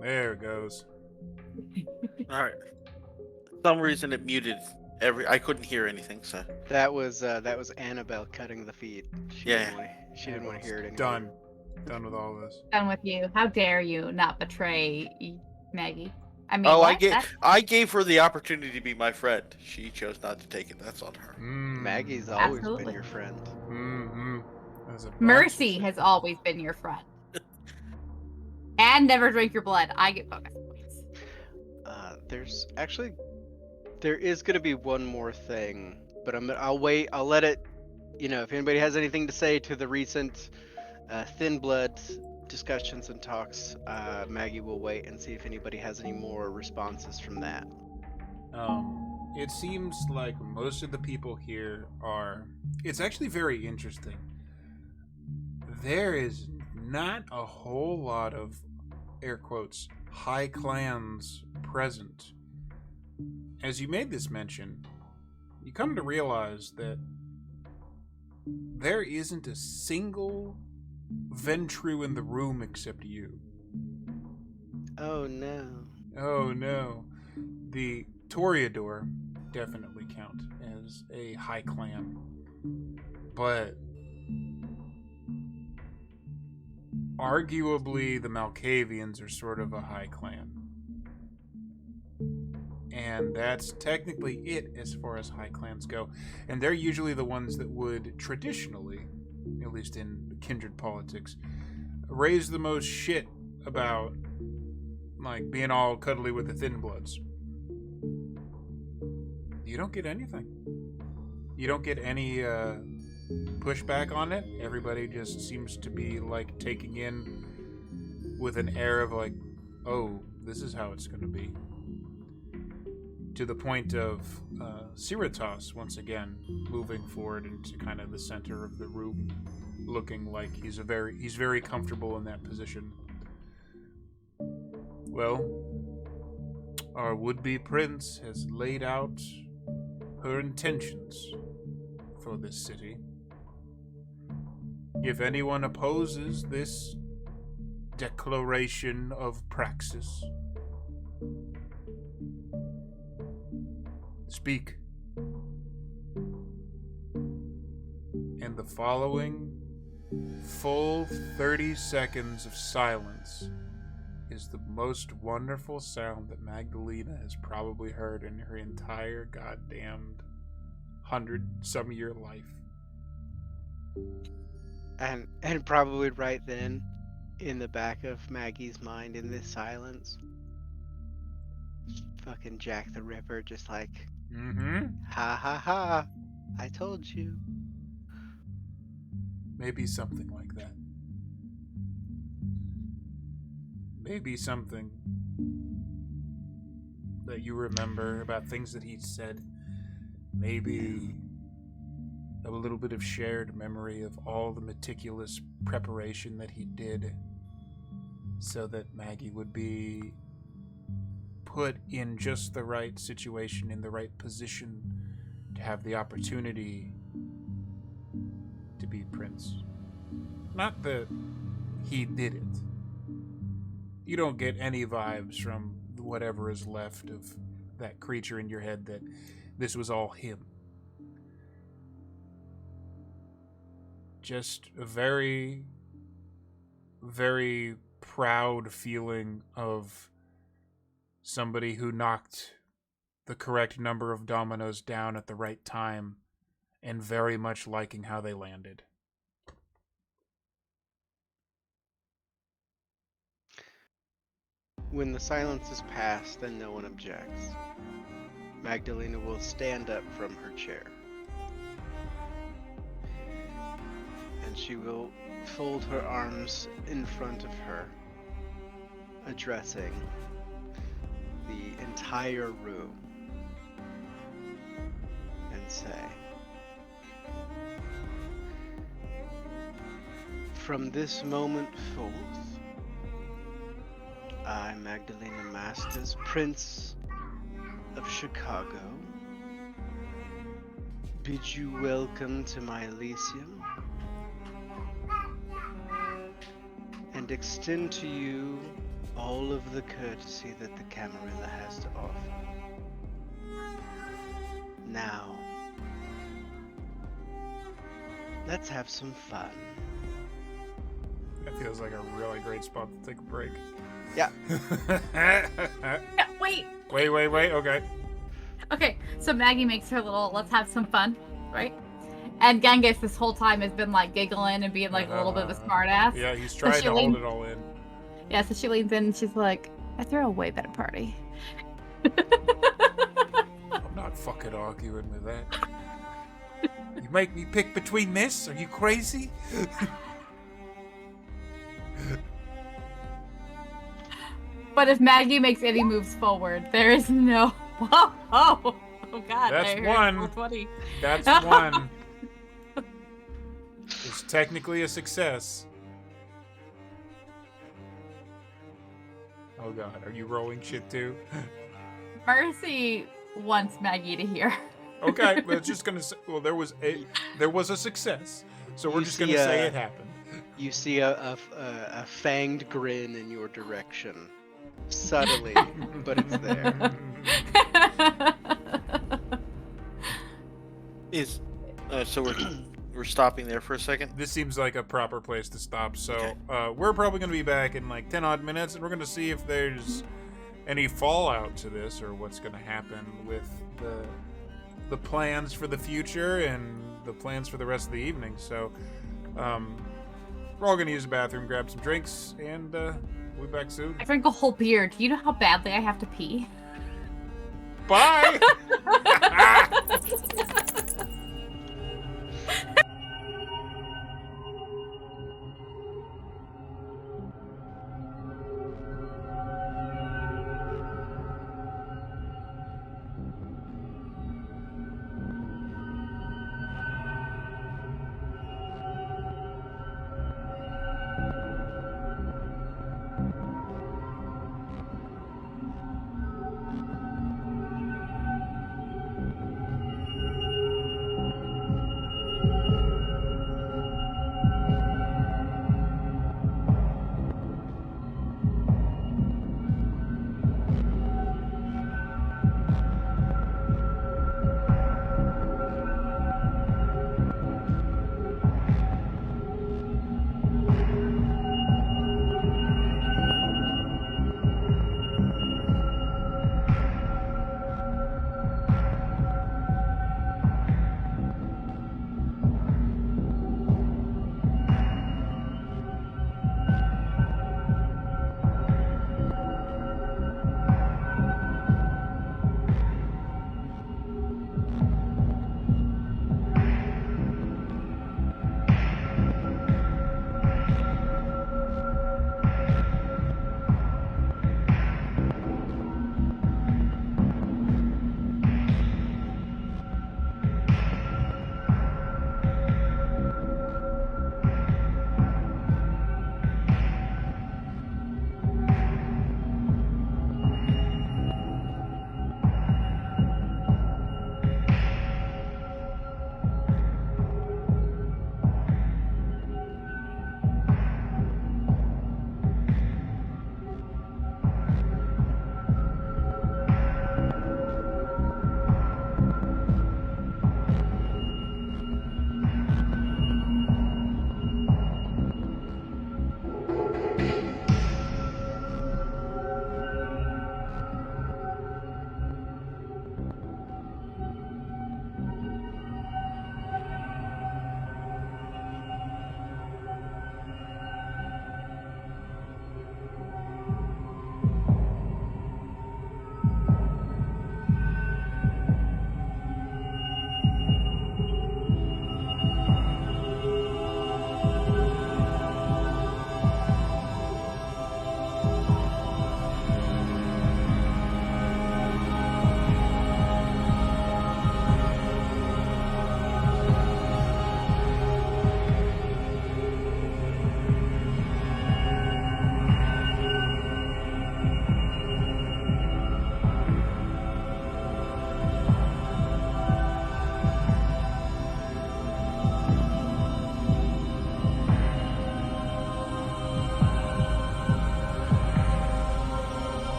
There it goes. All right. For some reason it muted I couldn't hear anything, so. That was Annabelle cutting the feed. She Yeah. didn't want to hear it anymore. Done with all this. Done with you. How dare you not betray Maggie? I mean, Oh, what? I gave her the opportunity to be my friend. She chose not to take it. That's on her. Maggie's always Absolutely. been your friend. Mercy has always been your friend. And never drink your blood. I get bonus points. There is going to be one more thing, but I'll wait. I'll let it, if anybody has anything to say to the recent Thin Blood discussions and talks, Maggie will wait and see if anybody has any more responses from that. It seems like most of the people here are... It's actually very interesting. There is not a whole lot of, air quotes, high clans present. As you made this mention, you come to realize that there isn't a single Ventru in the room except you. Oh no. Oh no. The Toreador definitely count as a high clan. But arguably the Malkavians are sort of a high clan. And that's technically it as far as high clans go. And they're usually the ones that would traditionally, at least in kindred politics, raise the most shit about, like, being all cuddly with the Thin Bloods. You don't get anything. You don't get any pushback on it. Everybody just seems to be, like, taking in with an air of, like, oh, this is how it's going to be. To the point of Siritas, once again, moving forward into kind of the center of the room, looking like he's very comfortable in that position. Well, our would-be prince has laid out her intentions for this city. If anyone opposes this declaration of Praxis, speak. And the following full 30 seconds of silence is the most wonderful sound that Magdalena has probably heard in her entire goddamned 100-some-year life. And probably right then, in the back of Maggie's mind, in this silence, fucking Jack the Ripper just like, ha ha ha, I told you. Maybe something like that. Maybe something that you remember about things that he said. Maybe a little bit of shared memory of all the meticulous preparation that he did so that Maggie would be put in just the right situation, in the right position to have the opportunity to be prince. Not that he did it. You don't get any vibes from whatever is left of that creature in your head that this was all him. Just a very, very proud feeling of somebody who knocked the correct number of dominoes down at the right time and very much liking how they landed. When the silence is past and no one objects, Magdalena will stand up from her chair. And she will fold her arms in front of her addressing the entire room and say, "From this moment forth, I, Magdalena Masters, Prince of Chicago, bid you welcome to my Elysium and extend to you all of the courtesy that the Camarilla has to offer. Now, let's have some fun." That feels like a really great spot to take a break. Yeah. Wait. Wait. Okay. Okay, so Maggie makes her little "let's have some fun," right? And Genghis this whole time has been like giggling and being like a little bit of a smartass. Yeah, he's trying to hold it all in. Yeah, so she leans in and she's like, "I throw a way better party." I'm not fucking arguing with that. You make me pick between this? Are you crazy? But if Maggie makes any moves forward, there is no. Oh God! That's I heard one. 420. That's one. It's technically a success. Oh god, are you rolling shit too? Mercy wants Maggie to hear. Okay, but it's just gonna say, well, there was a success, so we're You just gonna see, say it happened. You see a fanged grin in your direction. Subtly, but it's there. So we're stopping there for a second. This seems like a proper place to stop. So we're probably going to be back in like 10 odd minutes, and we're going to see if there's any fallout to this or what's going to happen with the plans for the future and the plans for the rest of the evening. So we're all going to use the bathroom, grab some drinks, and we'll be back soon. I drank a whole beer. Do you know how badly I have to pee? Bye!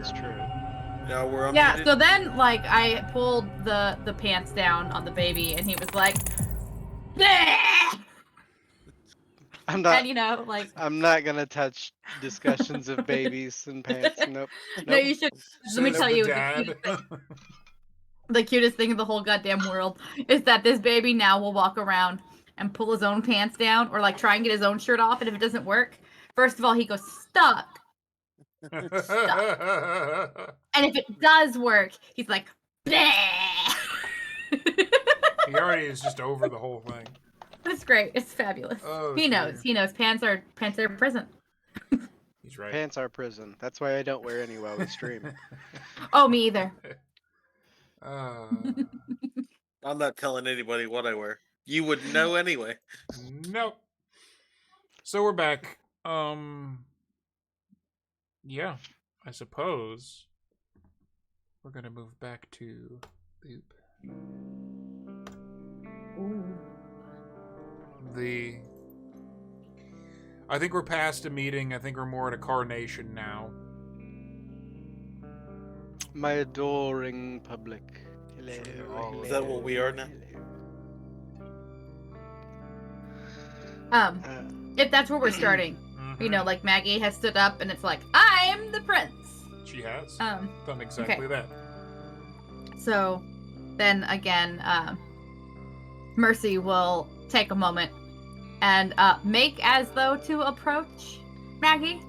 is true. Yeah, we're unmuted. Yeah, so then, like, I pulled the pants down on the baby, and he was like, "Bleh!" I'm not. And, you know, like, I'm not gonna touch discussions of babies and pants. Nope. no, Nope. you should. Let me Says tell the you, dad. the cutest thing in the whole goddamn world is that this baby now will walk around and pull his own pants down, or like try and get his own shirt off, and if it doesn't work, first of all, he goes, "Stop." And if it does work, he's like, "Bleh." He already is just over the whole thing. It's great. It's fabulous. Oh, He knows. dear. He knows. Pants are prison. He's right. Pants are prison. That's why I don't wear any while we stream. Oh, me either. I'm not telling anybody what I wear. You wouldn't know anyway. Nope. So we're back. Yeah, I suppose we're gonna move back to Boop. I think we're past a meeting. I think we're more at a coronation now. My adoring public. Hello. Oh, is that what we are now? If that's where we're starting, you know, like Maggie has stood up and it's like, "I'm the prince." She has Um, done exactly that. So then again, Mercy will take a moment and make as though to approach Maggie.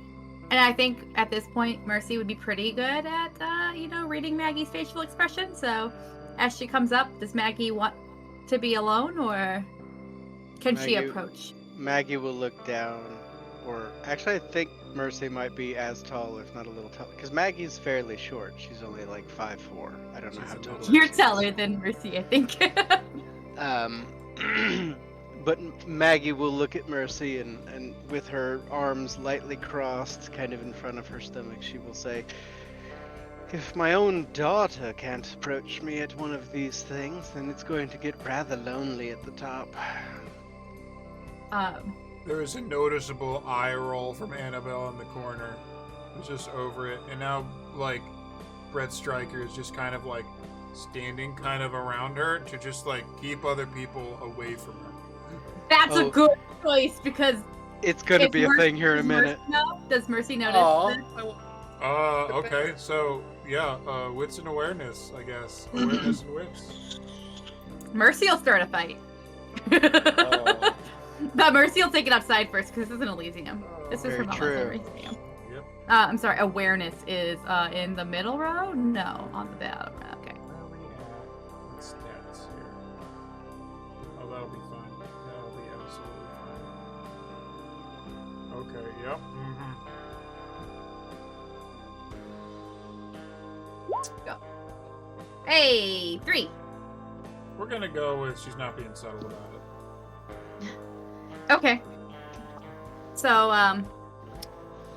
And I think at this point, Mercy would be pretty good at, you know, reading Maggie's facial expression. So as she comes up, does Maggie want to be alone, or can she Maggie- approach? Maggie will look down, or actually, I think Mercy might be as tall, if not a little taller, because Maggie's fairly short. She's only like 5'4". I don't know She's how a tall. little- You're taller than Mercy, I think. But Maggie will look at Mercy and with her arms lightly crossed, kind of in front of her stomach, she will say, "If my own daughter can't approach me at one of these things, then it's going to get rather lonely at the top." There is a noticeable eye roll from Annabelle in the corner, who's just over it, and now like Brett Stryker is just kind of like standing kind of around her to just like keep other people away from her. That's a Oh. good choice, because It's going to if be a Mercy- thing here in a does minute. Mercy know? Does Mercy notice? Aw, this? Okay, so yeah, wits and awareness, I guess. Awareness and wits. Mercy will start a fight. Oh. But Mercy will take it outside first, because this isn't Elysium. This is Very from true. Elysium. Yep. I'm sorry, awareness is in the middle row? No, on the bottom. Okay. Where are we at? What stats here? Oh, that'll be fine. That'll be absolutely fine. Okay, yep. Go. Hey, 3. We're gonna go with she's not being subtle about it. Okay. So,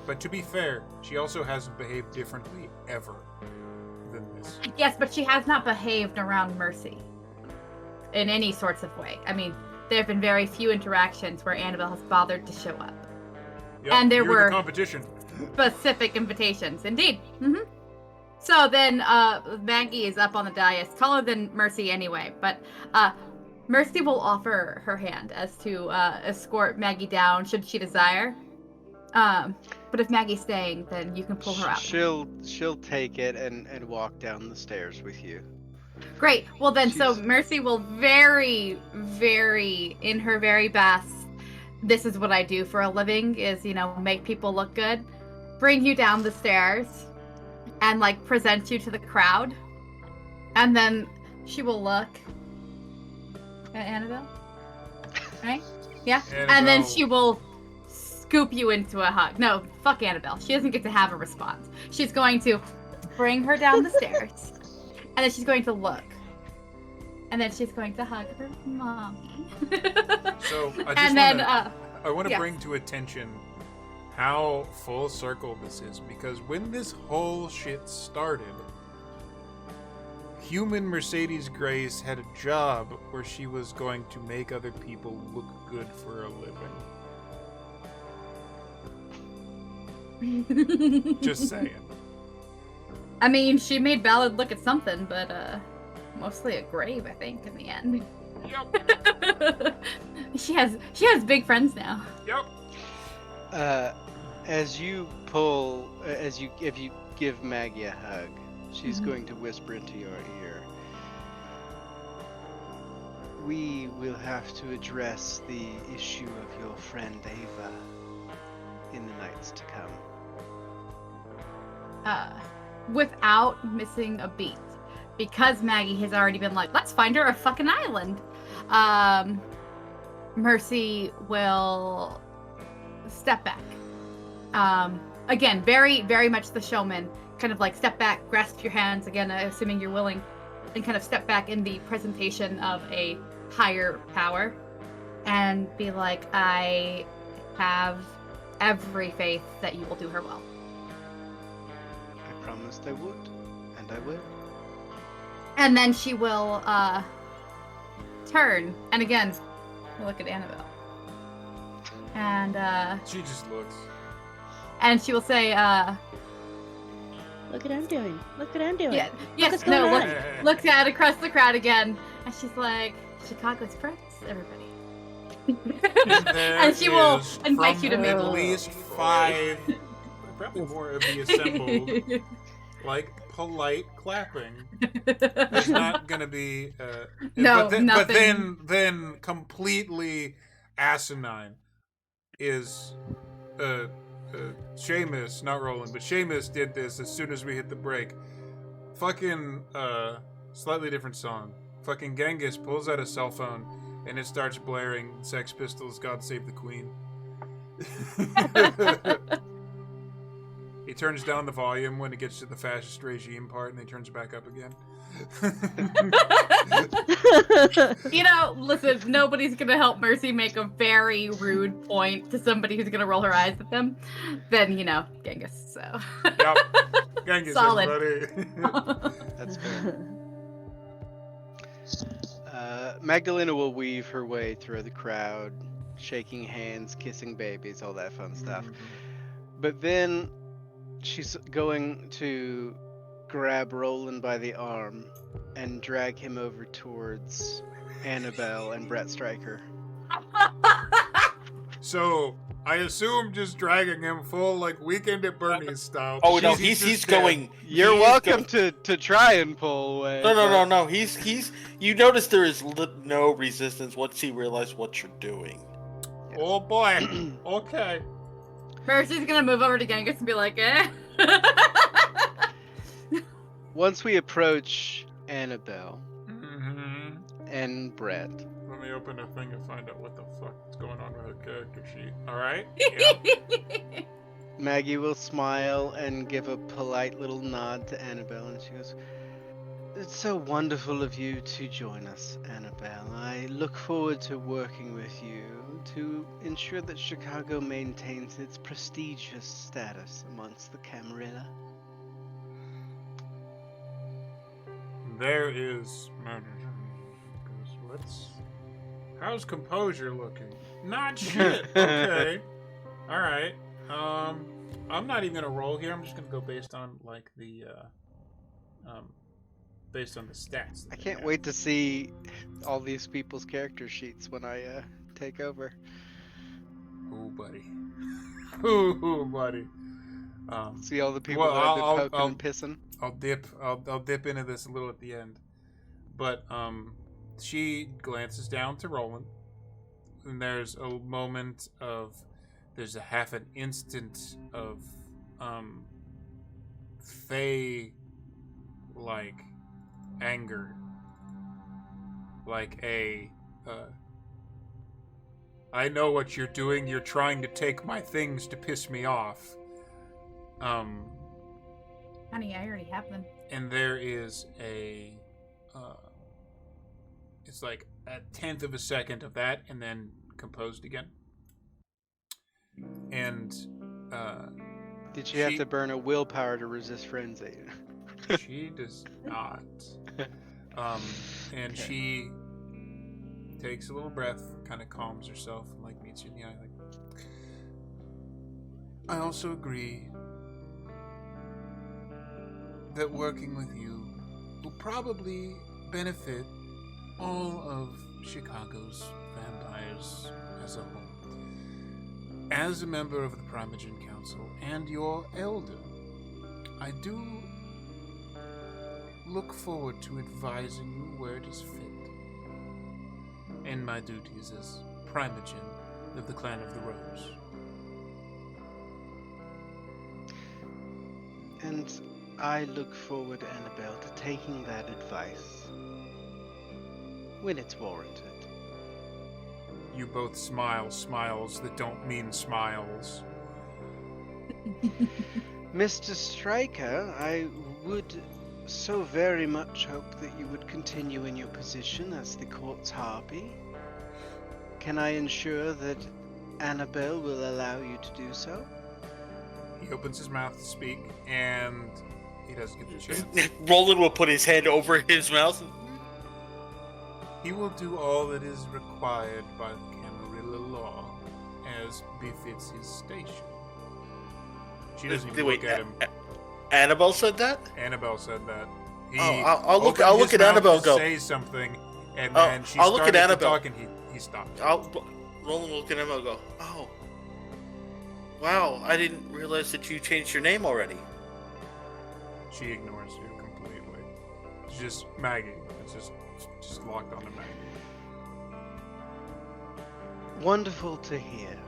But to be fair, she also hasn't behaved differently ever than this. yes, but she has not behaved around Mercy in any sorts of way. I mean, there have been very few interactions where Annabelle has bothered to show up. Yep, And there you're were- the competition. Specific invitations, indeed. So then, Maggie is up on the dais, taller than Mercy anyway, but Mercy will offer her hand as to escort Maggie down should she desire. But if Maggie's staying, then you can pull her out. She'll take it and walk down the stairs with you. Great. Well then, so She's- Mercy will very, very, in her very best, this is what I do for a living, is, you know, make people look good, bring you down the stairs, and, like, present you to the crowd. And then she will look at Annabelle. Right? Yeah? And then Annabelle- she will scoop you into a hug. No, fuck Annabelle. She doesn't get to have a response. She's going to bring her down the stairs. And then she's going to look. And then she's going to hug her mommy. So I just and then, I want to yeah. bring to attention how full circle this is, because when this whole shit started, human Mercedes Grace had a job where she was going to make other people look good for a living. Just saying. I mean, she made Ballard look at something, but mostly a grave, I think, in the end. Yep. she has big friends now. Yep. As you if you give Maggie a hug, she's going to whisper into your ear. We will have to address the issue of your friend Ava in the nights to come. Without missing a beat, because Maggie has already been like, let's find her a fucking island. Mercy will step back. Again, very, very much the showman, kind of like step back, grasp your hands, again, assuming you're willing, and kind of step back in the presentation of a higher power and be like, I have every faith that you will do her well. I promised I would, and I will. And then she will turn, and again, look at Annabelle. And She just looks. and she will say, Look what I'm doing. Look what I'm doing. yeah, what's yes, going no, on? looks at across the crowd again, and she's like, Chicago's friends, everybody. And she will invite you to meet. At least 5, probably more of the assembled, like polite clapping. There's not gonna be No, but nothing. then completely asinine is Seamus, not Roland, but Seamus did this as soon as we hit the break. Fucking slightly different song. Fucking Genghis pulls out a cell phone and it starts blaring Sex Pistols' God Save the Queen. He turns down the volume when it gets to the fascist regime part, and he turns it back up again. You know, listen, nobody's gonna help Mercy make a very rude point to somebody who's gonna roll her eyes at them. Then, you know, Genghis, so. Yep. Genghis, Solid. everybody. That's fair. Magdalena will weave her way through the crowd, shaking hands, kissing babies, all that fun stuff. But then she's going to grab Roland by the arm and drag him over towards Annabelle and Brett Stryker. So, I assume just dragging him full, like, Weekend at Bernie's style. Oh no, He's he's just going. You're he's welcome go- to try and pull away. No. He's. You notice there is no resistance once he realized what you're doing. dead. Oh boy. Okay. Mercy's gonna move over to Genghis and be like, eh. Once we approach Annabelle Mm-hmm. and Brett, Let me open a thing and find out what the fuck is going on with her character sheet. Alright? Yeah. Maggie will smile and give a polite little nod to Annabelle, and she goes, "It's so wonderful of you to join us, Annabelle. I look forward to working with you to ensure that Chicago maintains its prestigious status amongst the Camarilla." There is murder. How's composure looking? Not shit. Okay. Alright. I'm not even gonna roll here. I'm just gonna go based on like the based on the stats. I can't wait to see all these people's character sheets when I take over. Ooh, buddy. Ooh, buddy. See all the people Well, that I've been I'll- poking I'll- and pissing. I'll dip into this a little at the end. But she glances down to Roland, and there's a moment of there's a half an instant of fey like anger. Like a I know what you're doing, you're trying to take my things to piss me off. Honey, I already have them. And there is a it's like a 1/10 of a second of that, and then composed again. And Did she have to burn a willpower to resist frenzy? she does not. And she takes a little breath, kind of calms herself, and like meets you in the eye, like, I also agree that working with you will probably benefit all of Chicago's vampires as a whole. As a member of the Primogen Council and your elder, I do look forward to advising you where it is fit, and my duties as Primogen of the Clan of the Rose. And I look forward, Annabelle, to taking that advice when it's warranted. You both smile smiles that don't mean smiles. Mr. Stryker, I would so very much hope that you would continue in your position as the court's harpy. Can I ensure that Annabelle will allow you to do so? He opens his mouth to speak, and he doesn't get the chance. Roland will put his head over his mouth. He will do all that is required by the Camarilla law, as befits his station. She doesn't even look at him. Annabelle said that? Annabelle said that. He I'll look opened at his mouth Annabelle. to Go. say something, and then she I'll look started at to Annabelle. talk, and he stopped. Roland will look at Annabelle and go, oh. Wow, I didn't realize that you changed your name already. She ignores you completely. It's just Maggie. It's just locked onto Maggie. Wonderful to hear,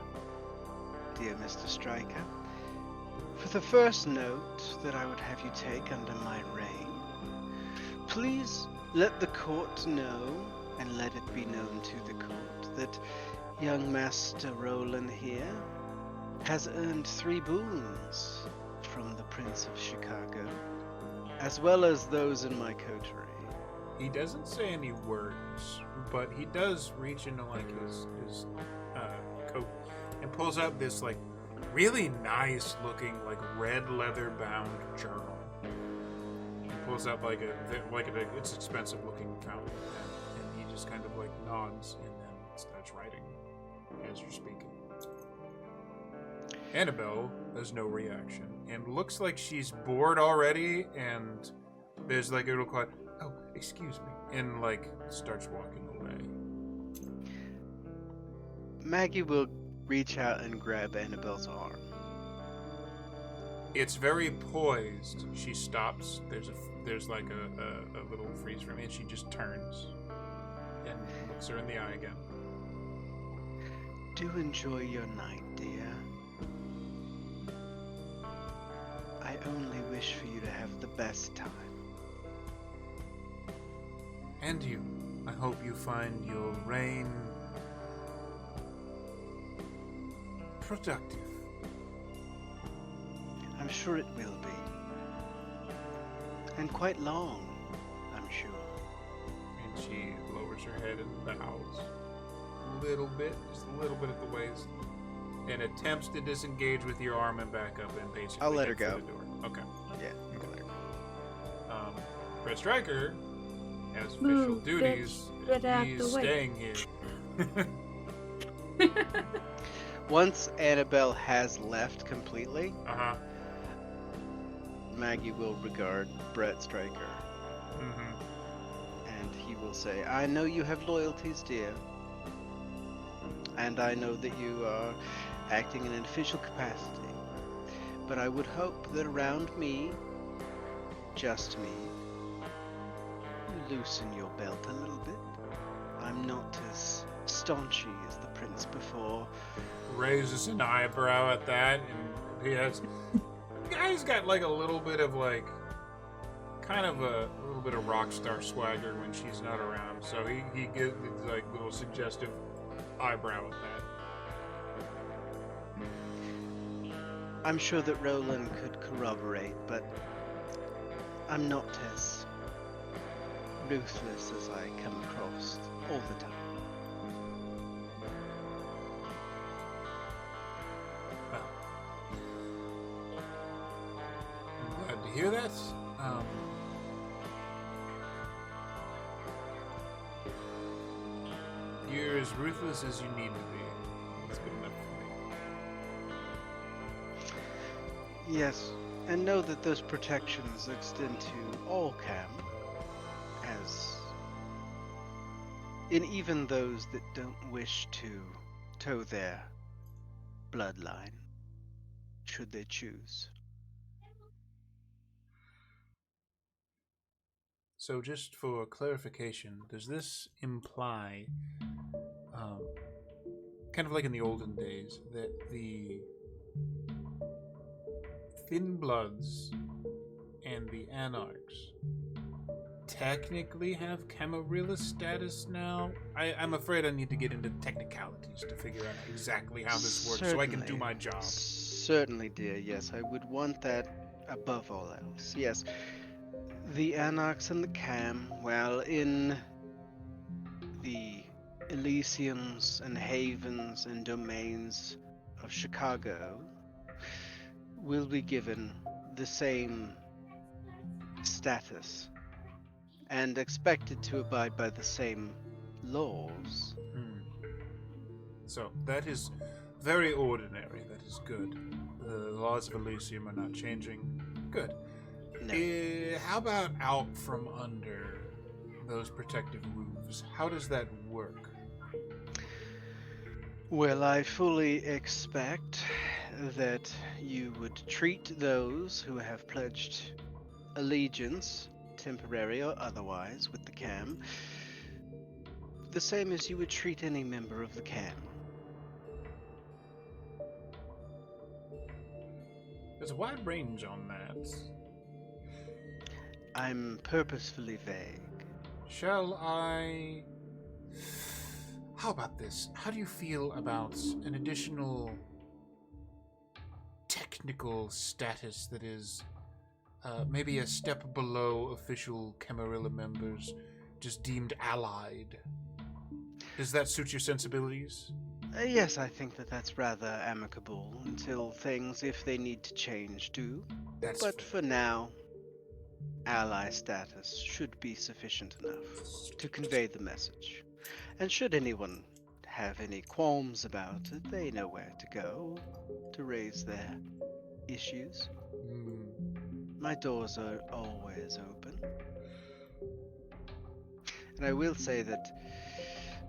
dear Mr. Stryker. For the first note that I would have you take under my reign, please let the court know, and let it be known to the court, that young Master Roland here has earned 3 boons from the Prince of Chicago, as well as those in my coterie. He doesn't say any words, but he does reach into like his coat and pulls out this like really nice looking like red leather bound journal. He pulls out like it's expensive looking fountain pen, and he just kind of like nods and then starts writing as you're speaking. Annabelle has no reaction and looks like she's bored already, and there's like a little quiet, oh, excuse me, and like starts walking away. Maggie will reach out and grab Annabelle's arm. It's very poised. She stops. There's like a little freeze frame, and she just turns and looks her in the eye again. Do enjoy your night, dear. I only wish for you to have the best time. And you. I hope you find your reign productive. I'm sure it will be. And quite long, I'm sure. And she lowers her head and bows a little bit, just a little bit at the waist, and attempts to disengage with your arm and back up and basically I'll let her head for go. the door. Okay. Yeah, I'll let her go. Brett Stryker has official Move, duties. get out He's the way. staying here. Once Annabelle has left completely, Uh-huh. Maggie will regard Brett Stryker, Mm-hmm. and he will say, I know you have loyalties, dear. And I know that you are acting in an official capacity. But I would hope that around me, just me, you loosen your belt a little bit. I'm not as staunchy as the prince before. Raises an eyebrow at that, and he has... Guy's got like a little bit of like... kind of a little bit of rock star swagger when she's not around. So he gives like little suggestive eyebrow at that. I'm sure that Roland could corroborate, but I'm not as ruthless as I come across all the time. Well, I'm glad to hear that. You're as ruthless as you need to be. That's good enough for me. Yes, And know that those protections extend to all cam, as in even those that don't wish to toe their bloodline, should they choose. So, just for clarification, does this imply, um, kind of like in the olden days, that the Thin Bloods and the Anarchs technically have Camarilla status now? I'm afraid I need to get into technicalities to figure out exactly how this works so I can do my job. Certainly, dear, yes, I would want that above all else. Yes, the Anarchs and the Cam, well, in the Elysiums and Havens and Domains of Chicago, will be given the same status and expected to abide by the same laws. So, that is very ordinary. That is good. The laws of Elysium are not changing. Good. No. How about out from under those protective roofs? How does that work? Well, I fully expect that you would treat those who have pledged allegiance, temporary or otherwise, with the CAM, the same as you would treat any member of the CAM. There's a wide range on that. I'm purposefully vague. Shall I... How about this? How do you feel about an additional technical status that is maybe a step below official Camarilla members, just deemed allied? Does that suit your sensibilities? Yes, I think that that's rather amicable until things, if they need to change, do. That's But fair. for now, ally status should be sufficient enough to convey the message. And should anyone have any qualms about it, they know where to go to raise their issues. My doors are always open. And I will say that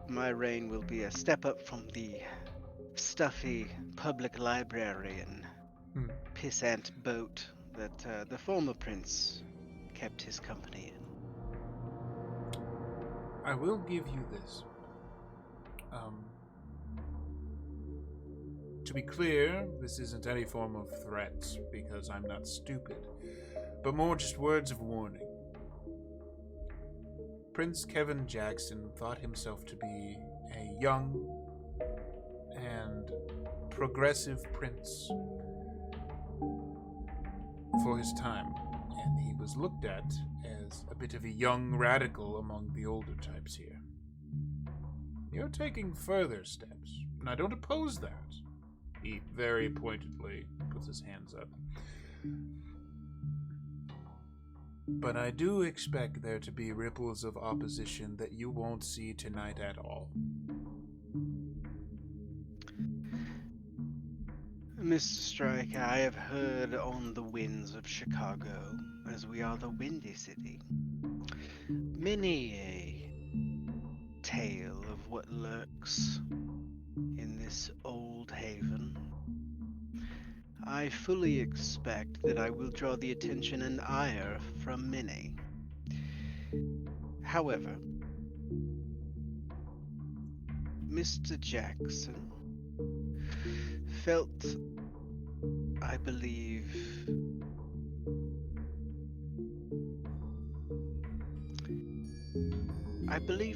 my reign will be a step up from the stuffy public library and pissant boat that the former prince kept his company in. I will give you this. To be clear, this isn't any form of threat, because I'm not stupid, but more just words of warning. Prince Kevin Jackson thought himself to be a young and progressive prince for his time, and he was looked at as a bit of a young radical among the older types here. You're taking further steps, and I don't oppose that. He very pointedly puts his hands up. But I do expect there to be ripples of opposition that you won't see tonight at all. Mr. Striker, I have heard on the winds of Chicago, as we are the Windy City, many a tale of what lurks in this old haven. I fully expect that I will draw the attention and ire from many. However, Mr. Jackson felt, I believe,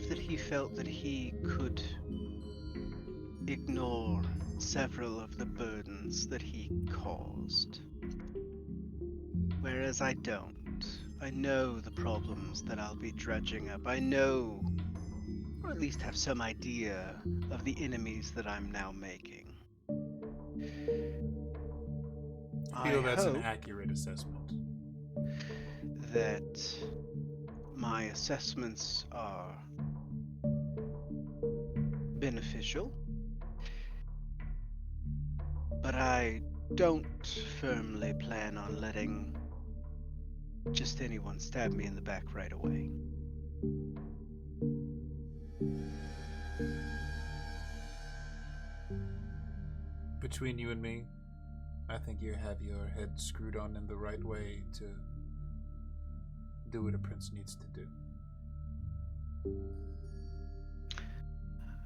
that he felt that he could ignore several of the burdens that he caused. Whereas I don't. I know the problems that I'll be dredging up. I know, or at least have some idea, of the enemies that I'm now making. I feel that's an accurate assessment. That my assessments are beneficial, but I don't firmly plan on letting just anyone stab me in the back right away. Between you and me, I think you have your head screwed on in the right way to do what a prince needs to do.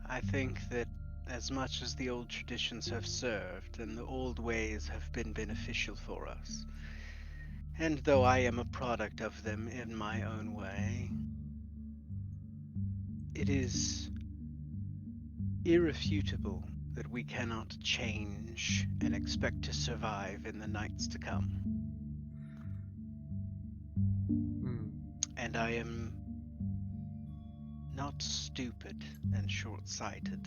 I think that as much as the old traditions have served and the old ways have been beneficial for us, and though I am a product of them in my own way, it is irrefutable that we cannot change and expect to survive in the nights to come. And I am not stupid and short-sighted.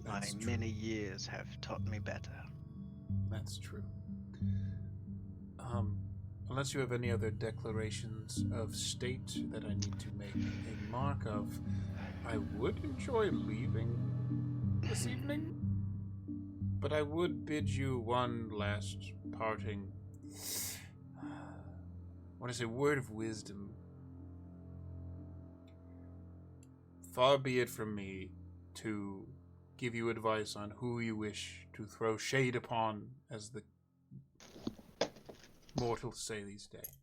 My That's true. many years have taught me better. That's true. Unless you have any other declarations of state that I need to make a mark of, I would enjoy leaving this evening, but I would bid you one last parting, I want to say, word of wisdom. Far be it from me to give you advice on who you wish to throw shade upon, as the mortals say these days.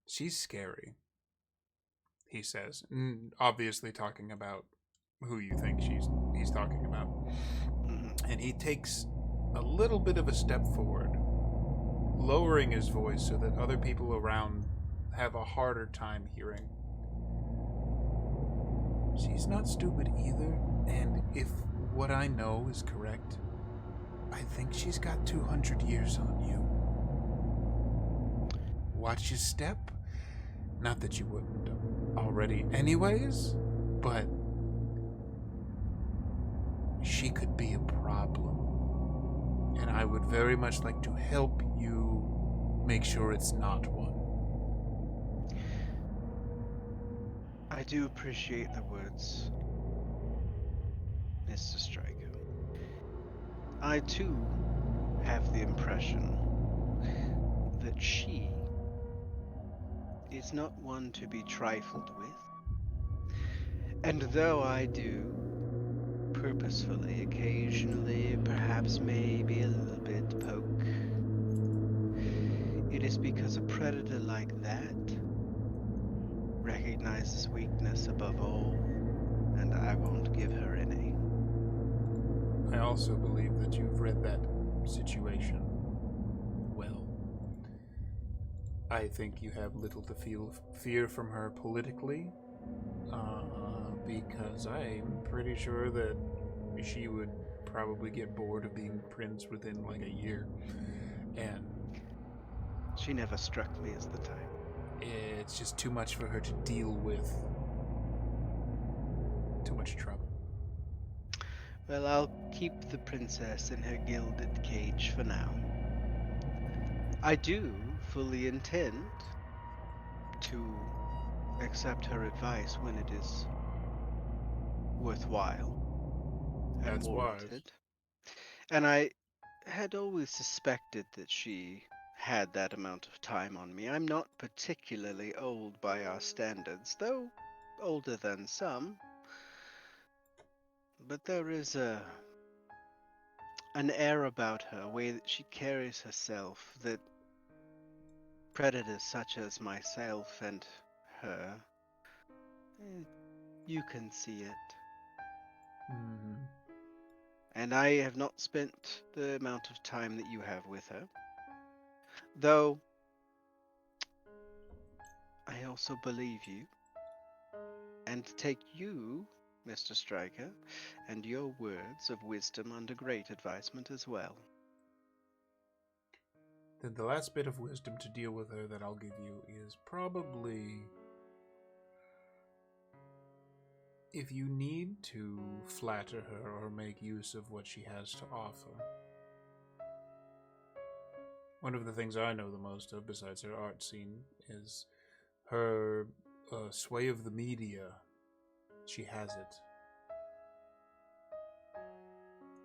She's scary, he says, obviously talking about who you think he's talking about. And he takes a little bit of a step forward, lowering his voice so that other people around have a harder time hearing. She's not stupid either, and if what I know is correct, I think she's got 200 years on you. Watch your step. Not that you wouldn't already anyways, but she could be a problem. And I would very much like to help you make sure it's not one. I do appreciate the words, Mr. Striker. I too have the impression that she is not one to be trifled with. And though I do purposefully, occasionally, perhaps maybe a little bit poke, it is because a predator like that recognizes weakness above all, and I won't give her any. I also believe that you've read that situation well. I think you have little to feel fear from her politically, because I'm pretty sure that she would probably get bored of being prince within like a year. And She never struck me as the type. it's just too much for her to deal with. Too much trouble. Well, I'll keep the princess in her gilded cage for now. I do fully intend to accept her advice when it is worthwhile and That's warranted. wise. And I had always suspected that she had that amount of time on me. I'm not particularly old by our standards, though older than some. But there is an air about her, a way that she carries herself, that predators such as myself and her, you can see it. Mm-hmm. And I have not spent the amount of time that you have with her. Though, I also believe you, and take you, Mr. Striker, and your words of wisdom under great advisement as well. Then the last bit of wisdom to deal with her that I'll give you is probably, if you need to flatter her or make use of what she has to offer. One of the things I know the most of, besides her art scene, is her sway of the media. She has it.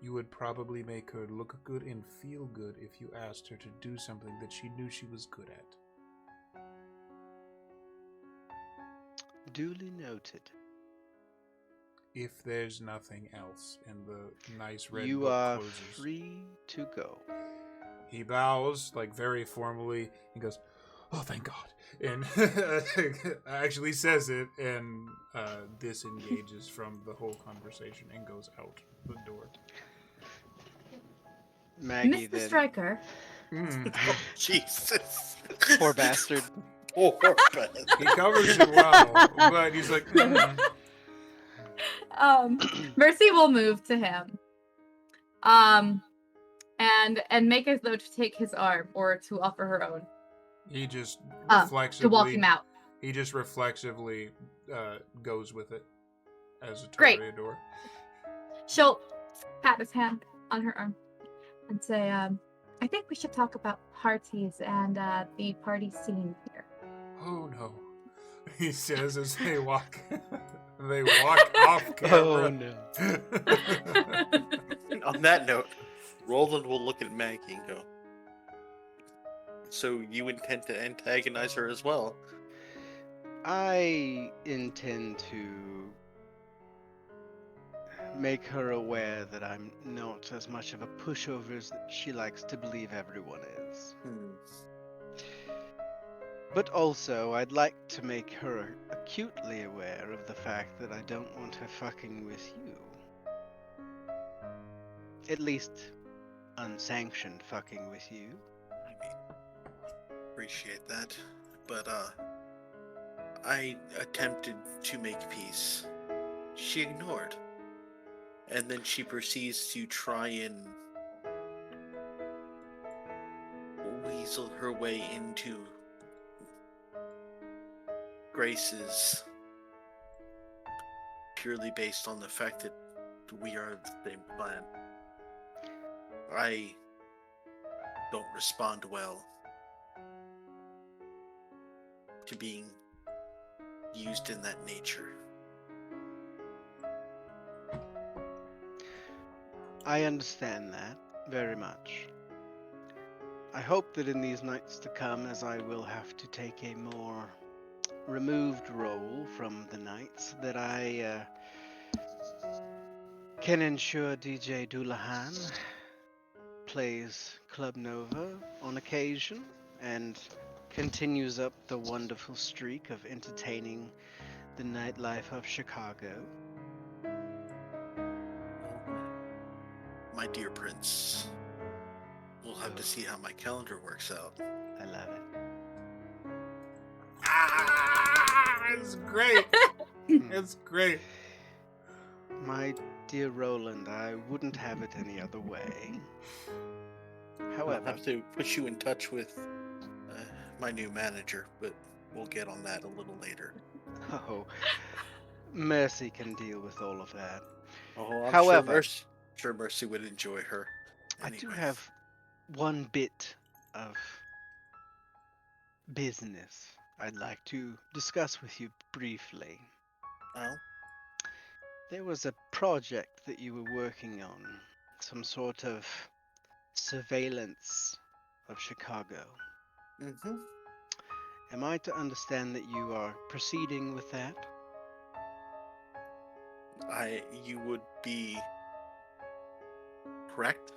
You would probably make her look good and feel good if you asked her to do something that she knew she was good at. Duly noted. If there's nothing else, and the nice red You book are closes. free to go. He bows, like, very formally, and goes, "Oh, thank God," and actually says it, and disengages from the whole conversation and goes out the door. Maggie Mr. then. Stryker. Oh, Jesus. Poor bastard. Poor bastard. He covers it well, but he's like, Mercy will move to him. And make as though to take his arm or to offer her own. He just To walk him out. He just reflexively goes with it as a Great. toreador. She'll pat his hand on her arm and say, I think we should talk about parties and the party scene here. Oh no, he says as they walk. They walk off camera. Oh no. On that note, Roland will look at Maggie and go, "So you intend to antagonize her as well?" I intend to make her aware that I'm not as much of a pushover as she likes to believe everyone is. But also, I'd like to make her acutely aware of the fact that I don't want her fucking with you. At least, unsanctioned fucking with you. I mean, appreciate that, but I attempted to make peace. She ignored. And then she proceeds to try and weasel her way into Grace's purely based on the fact that we are the same clan. I don't respond well to being used in that nature. I understand that very much. I hope that in these nights to come, as I will have to take a more removed role from the nights, that I can ensure DJ Doulahan plays Club Nova on occasion and continues up the wonderful streak of entertaining the nightlife of Chicago. My dear prince, we'll have to see how my calendar works out. I love it. It's great. It's great. My dear Roland, I wouldn't have it any other way. I'll However, have to put you in touch with my new manager, but we'll get on that a little later. oh, Mercy can deal with all of that. Oh, I'm However, sure Mercy would enjoy her. I do Anyway. have one bit of business I'd like to discuss with you briefly. Oh? There was a project that you were working on, some sort of surveillance of Chicago. Mm-hmm. Am I to understand that you are proceeding with that? You would be correct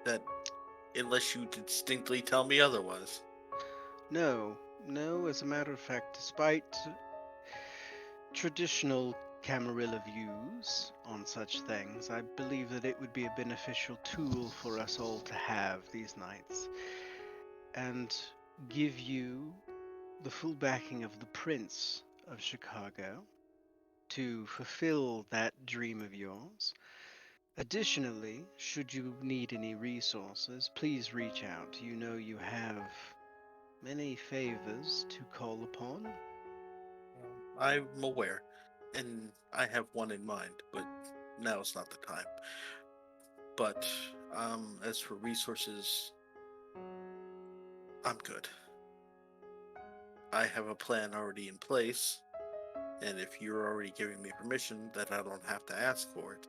that unless you distinctly tell me otherwise. No, as a matter of fact, despite traditional Camarilla views on such things, I believe that it would be a beneficial tool for us all to have these nights, and give you the full backing of the Prince of Chicago to fulfill that dream of yours. Additionally, should you need any resources, please reach out. You know you have many favors to call upon. I'm aware, and I have one in mind, but now's not the time. But as for resources, I'm good. I have a plan already in place, and if you're already giving me permission, then I don't have to ask for it.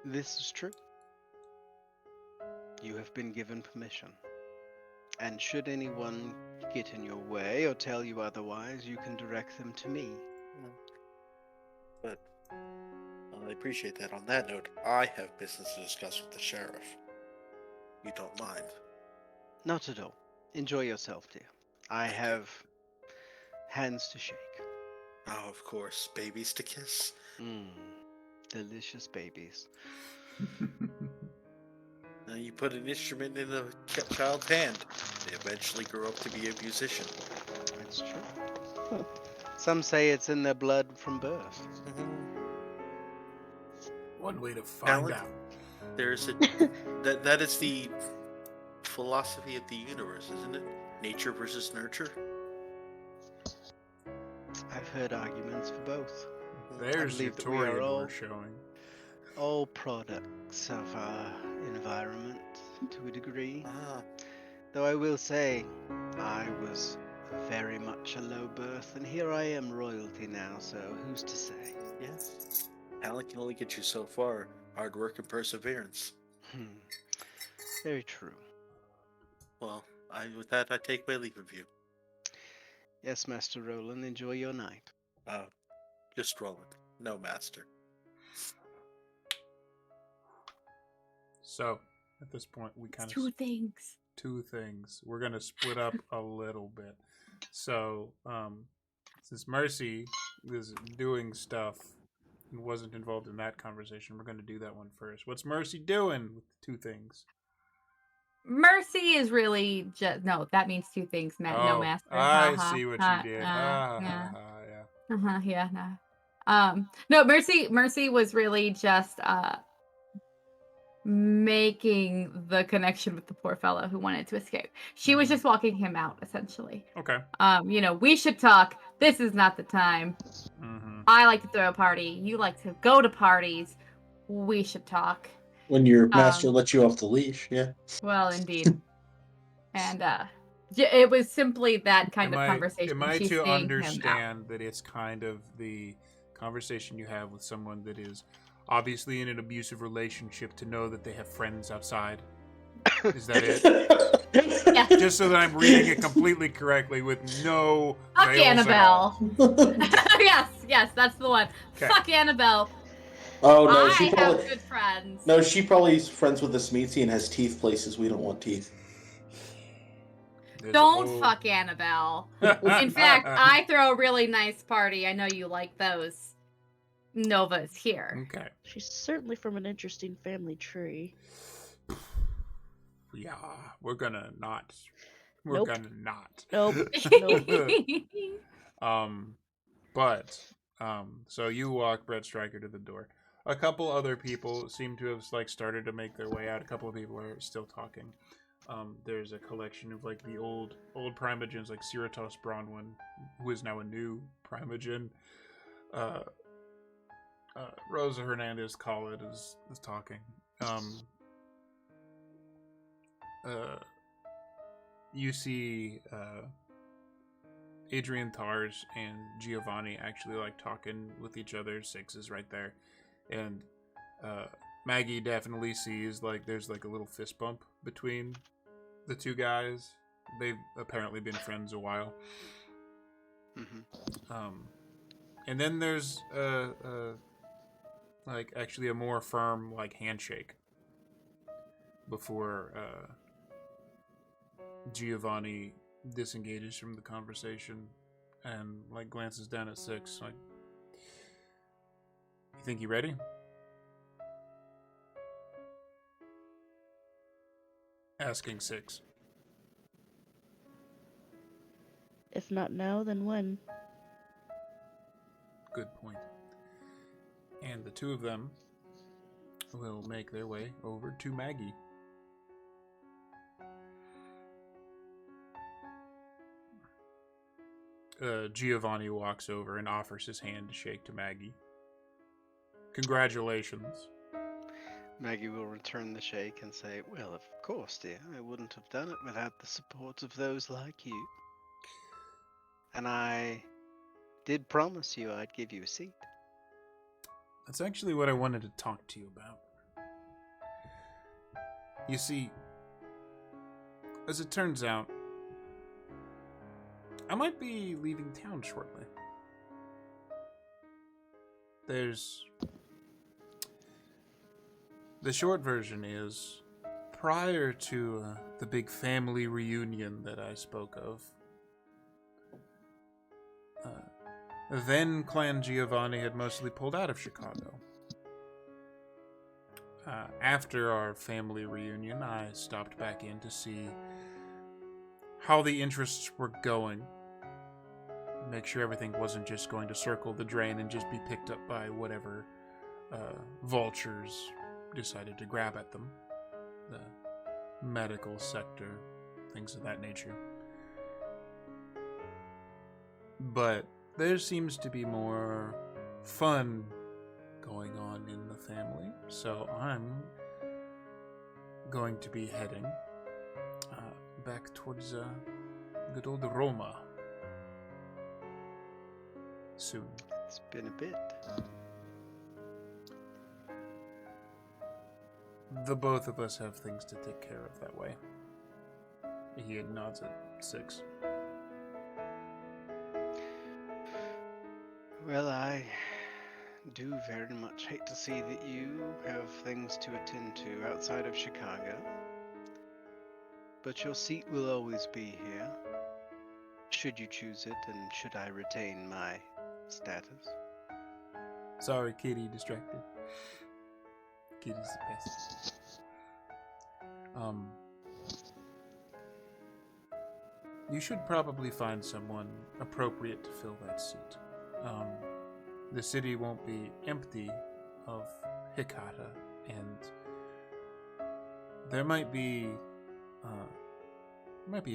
This is true. You have been given permission. And should anyone get in your way or tell you otherwise, you can direct them to me. But I appreciate that. On that note, I have business to discuss with the sheriff. You don't mind? Not at all. Enjoy yourself, dear. I Thank you. have hands to shake. Oh, of course. Babies to kiss. Delicious babies. Now you put an instrument in a child's hand. They eventually grow up to be a musician. That's true. Some say it's in their blood from birth. One way to find Alec, out. there's a that is the philosophy of the universe, isn't it? Nature versus nurture. I've heard arguments for both. There's your believe that we are Torian all- we're showing. All products of our environment to a degree. Ah, Though I will say, I was very much a low birth, and here I am royalty now, so who's to say? yes. Alec can only get you so far. Hard work and perseverance. Very true. Well, with that, I take my leave of you. Yes, Master Roland, enjoy your night. Just Roland. No, Master. So, at this point, we kind of... Two things. Two things. We're going to split up a little bit. So, since Mercy is doing stuff and wasn't involved in that conversation, we're going to do that one first. What's Mercy doing with the two things? Mercy is really just no. That means two things. No, master. I Ha, see what ha, you did. yeah. Yeah. Yeah, no. No, Mercy was really just making the connection with the poor fellow who wanted to escape. She was just walking him out, essentially. Okay. We should talk. This is not the time. Mm-hmm. I like to throw a party. You like to go to parties. We should talk. When your master lets you off the leash, yeah. Well, indeed. And it was simply that kind of conversation. Am I She's to seeing him understand that it's kind of the conversation you have with someone that is obviously in an abusive relationship to know that they have friends outside? Is that it? Yeah. Just so that I'm reading it completely correctly with no Fuck veils at all. Annabelle. yes, that's the one. Okay. Fuck Annabelle. Oh no, I she have probably good friends. no, she probably is friends with the Smeaty and has teeth places we don't want teeth. There's Don't a whole- fuck Annabelle. In fact, I throw a really nice party. I know you like those. Nova's here. Okay. She's certainly from an interesting family tree. Yeah, we're gonna not. We're Nope. gonna not. Nope. So you walk Brett Stryker to the door. A couple other people seem to have started to make their way out. A couple of people are still talking. There's a collection of the old Primogens, like Ceratos Bronwyn, who is now a new Primogen. Rosa Hernandez Collett is talking. You see Adrian Thars and Giovanni actually talking with each other. Six is right there, and Maggie definitely sees there's a little fist bump between the two guys. They've apparently been friends a while. Mm-hmm. And then there's actually a more firm handshake before Giovanni disengages from the conversation and glances down at Six. You think you ready? Asking Six. If not now, then when? Good point. And the two of them will make their way over to Maggie. Giovanni walks over and offers his hand to shake to Maggie. Congratulations. Maggie will return the shake and say, "Well, of course, dear. I wouldn't have done it without the support of those like you. And I did promise you I'd give you a seat." That's actually what I wanted to talk to you about. You see, as it turns out, I might be leaving town shortly. The short version is, prior to the big family reunion that I spoke of, then Clan Giovanni had mostly pulled out of Chicago. After our family reunion, I stopped back in to see how the interests were going. Make sure everything wasn't just going to circle the drain and just be picked up by whatever vultures decided to grab at them. The medical sector, things of that nature. But there seems to be more fun going on in the family, so I'm going to be heading back towards good old Roma soon. It's been a bit. The both of us have things to take care of that way. He nods at 6. Well, I do very much hate to see that you have things to attend to outside of Chicago. But your seat will always be here, should you choose it, and should I retain my status. Sorry, Kitty, distracted. Kitty's the best. You should probably find someone appropriate to fill that seat. The city won't be empty of Hikata, and there might be a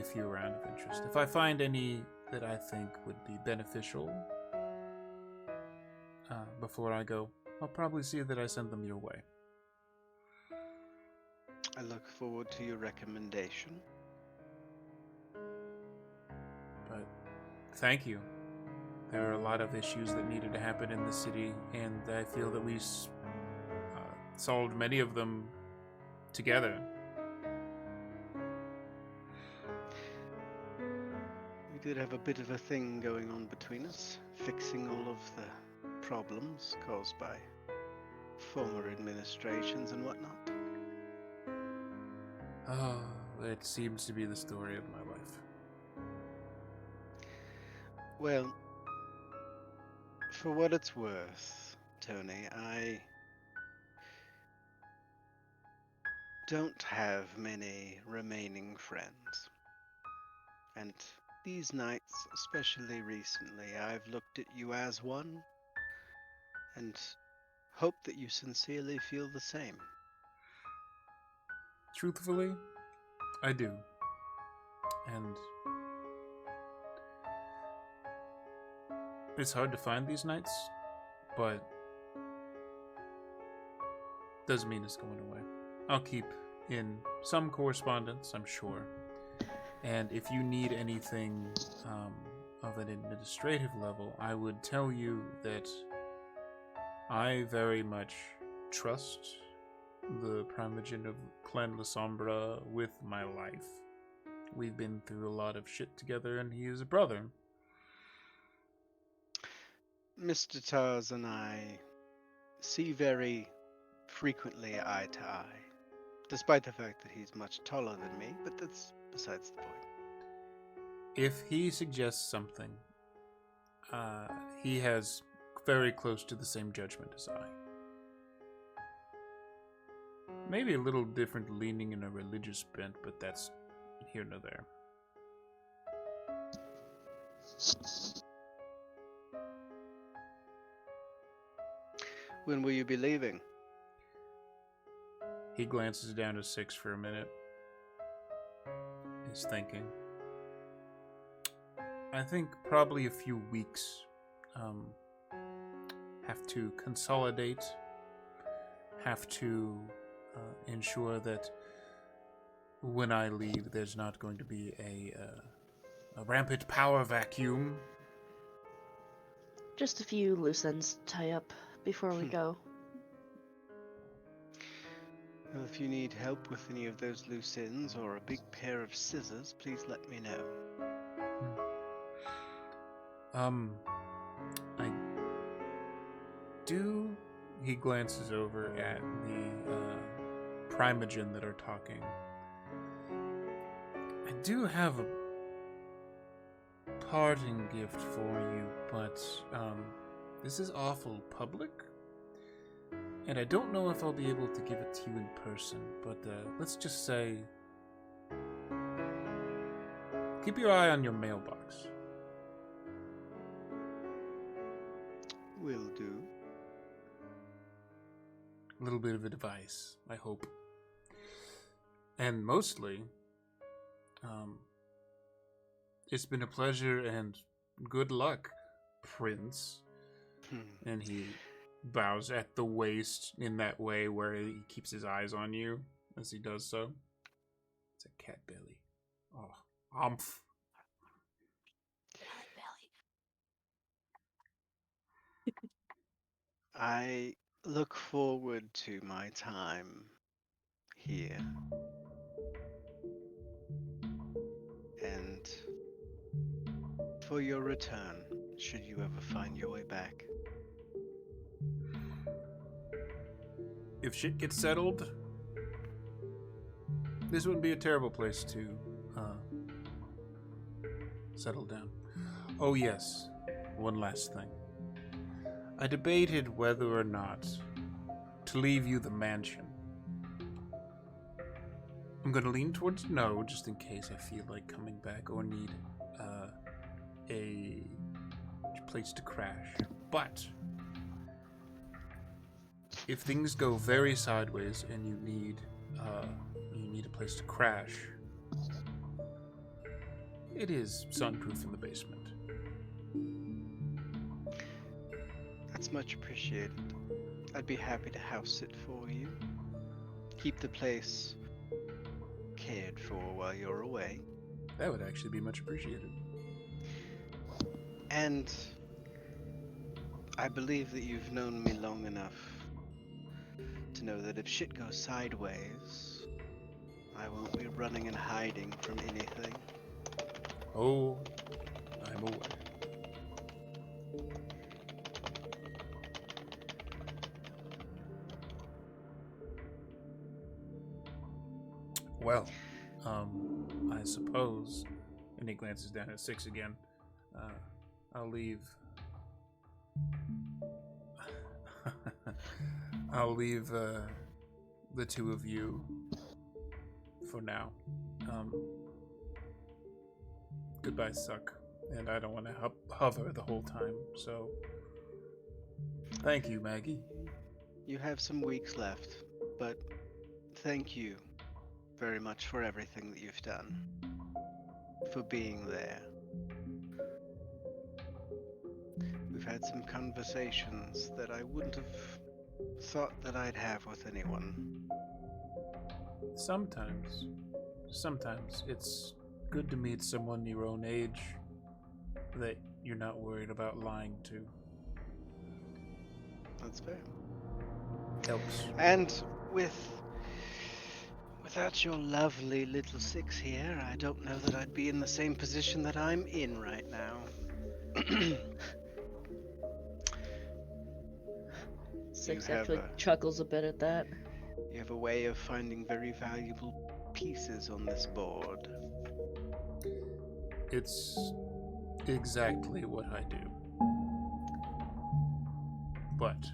few around of interest. If I find any that I think would be beneficial before I go, I'll probably see that I send them your way. I look forward to your recommendation. But thank you. There are a lot of issues that needed to happen in the city, and I feel that we solved many of them together. We did have a bit of a thing going on between us, fixing all of the problems caused by former administrations and whatnot. Oh, it seems to be the story of my life. Well, for what it's worth, Tony, I don't have many remaining friends. And these nights, especially recently, I've looked at you as one, and hope that you sincerely feel the same. Truthfully, I do. And it's hard to find these nights, but doesn't mean it's going away. I'll keep in some correspondence, I'm sure. And if you need anything of an administrative level, I would tell you that I very much trust the primogenitor of Clan La Sombra with my life. We've been through a lot of shit together, and he is a brother. Mr. Tars and I see very frequently eye to eye, despite the fact that he's much taller than me, but that's besides the point. If he suggests something, he has very close to the same judgment as I. Maybe a little different leaning in a religious bent, but that's here nor there. When will you be leaving? He glances down to 6 for a minute. He's thinking. I think probably a few weeks. Have to consolidate. Have to ensure that when I leave, there's not going to be a rampant power vacuum. Just a few loose ends to tie up before we go. Well, if you need help with any of those loose ends or a big pair of scissors, please let me know. I do. He glances over at the Primogen that are talking. I do have a parting gift for you, but this is awful public, and I don't know if I'll be able to give it to you in person, but let's just say keep your eye on your mailbox. Will do. A little bit of advice, I hope. And mostly, it's been a pleasure and good luck, Prince. And he bows at the waist in that way where he keeps his eyes on you as he does so. It's a cat belly. Oh, umph. I look forward to my time here. And for your return, should you ever find your way back. If shit gets settled, this wouldn't be a terrible place to settle down. Oh yes, one last thing. I debated whether or not to leave you the mansion. I'm gonna lean towards no, just in case I feel like coming back or need a place to crash. But if things go very sideways and you need a place to crash, it is sunproof in the basement. That's much appreciated. I'd be happy to house it for you. Keep the place cared for while you're away. That would actually be much appreciated. And I believe that you've known me long enough to know that if shit goes sideways, I won't be running and hiding from anything. Oh, I'm aware. Well, I suppose, and he glances down at 6 again, I'll leave the two of you for now. Goodbye suck, and I don't want to hover the whole time, so thank you, Maggie. You have some weeks left, but thank you very much for everything that you've done, for being there. We've had some conversations that I wouldn't have thought that I'd have with anyone. Sometimes it's good to meet someone your own age that you're not worried about lying to. That's fair. Helps. And without your lovely little 6 here, I don't know that I'd be in the same position that I'm in right now. Six You have actually a- chuckles a bit at that. You have a way of finding very valuable pieces on this board. It's exactly what I do. But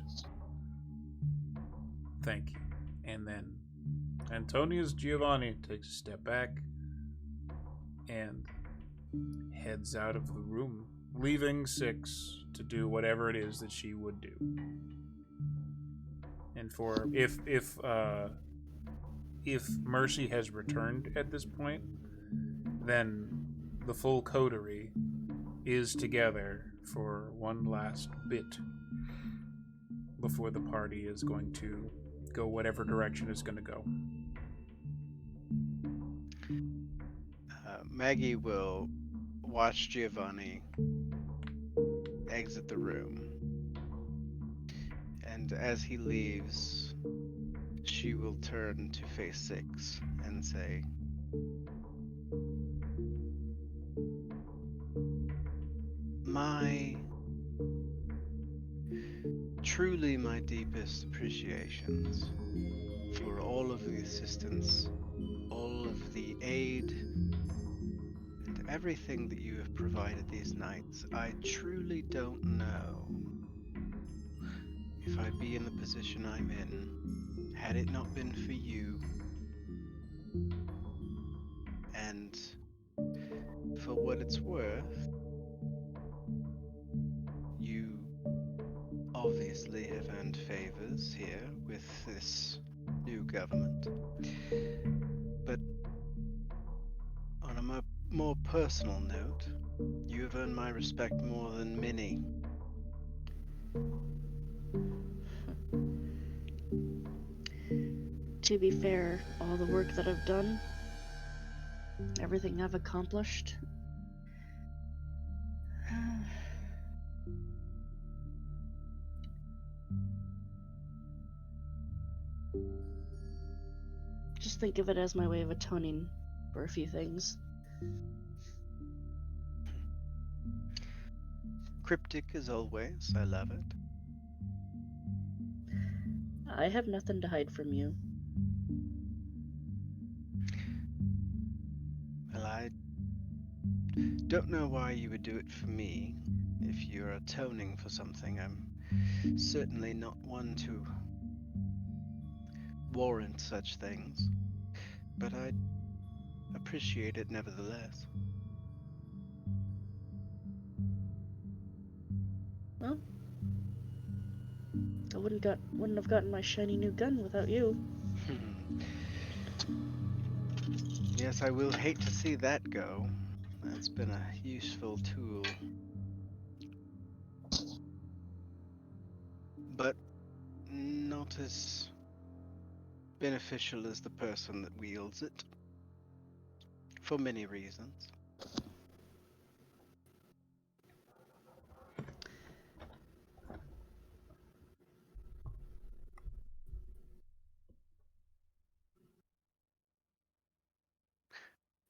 thank you. And then Antonius Giovanni takes a step back and heads out of the room, leaving 6 to do whatever it is that she would do. And for if Mercy has returned at this point, then the full coterie is together for one last bit before the party is going to go whatever direction it's going to go. Maggie will watch Giovanni exit the room. And as he leaves, she will turn to face 6 and say, truly my deepest appreciations for all of the assistance, all of the aid, and everything that you have provided these nights. I truly don't know if I'd be in the position I'm in had it not been for you. And for what it's worth, you obviously have earned favors here with this new government. But on a more personal note, you have earned my respect more than many. To be fair, all the work that I've done, everything I've accomplished, just think of it as my way of atoning for a few things. Cryptic as always, I love it. I have nothing to hide from you. Well, I don't know why you would do it for me. If you're atoning for something, I'm certainly not one to warrant such things. But I'd appreciate it nevertheless. Well, I wouldn't have gotten my shiny new gun without you. Yes, I will hate to see that go. That's been a useful tool. But not as beneficial as the person that wields it. For many reasons.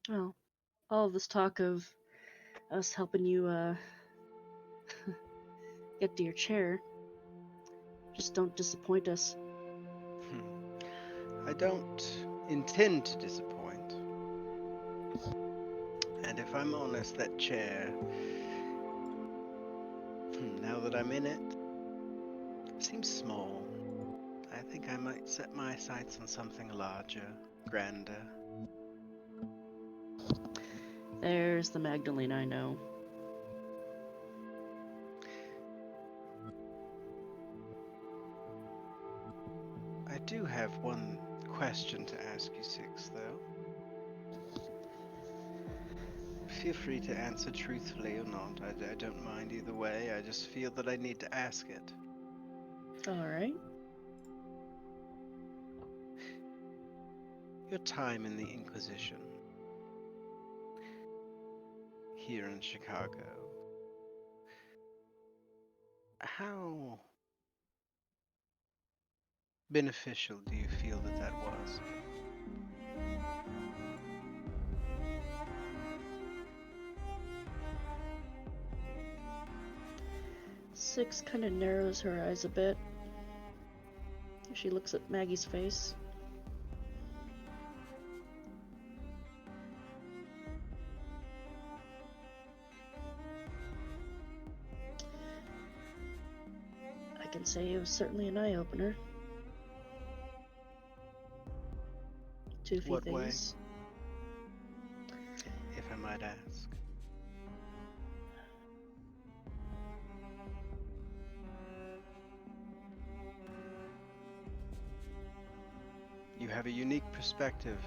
Well, all this talk of us helping you get to your chair, just don't disappoint us. I don't intend to disappoint. And if I'm honest, that chair, now that I'm in it, seems small. I think I might set my sights on something larger, grander. There's the Magdalene I know. I do have one question to ask you, Six, though. Feel free to answer truthfully or not. I don't mind either way. I just feel that I need to ask it. Alright. Your time in the Inquisition here in Chicago, how beneficial do you feel that was? Six kind of narrows her eyes a bit. She looks at Maggie's face. I can say it was certainly an eye-opener. To a few What way? things. If I might ask. You have a unique perspective,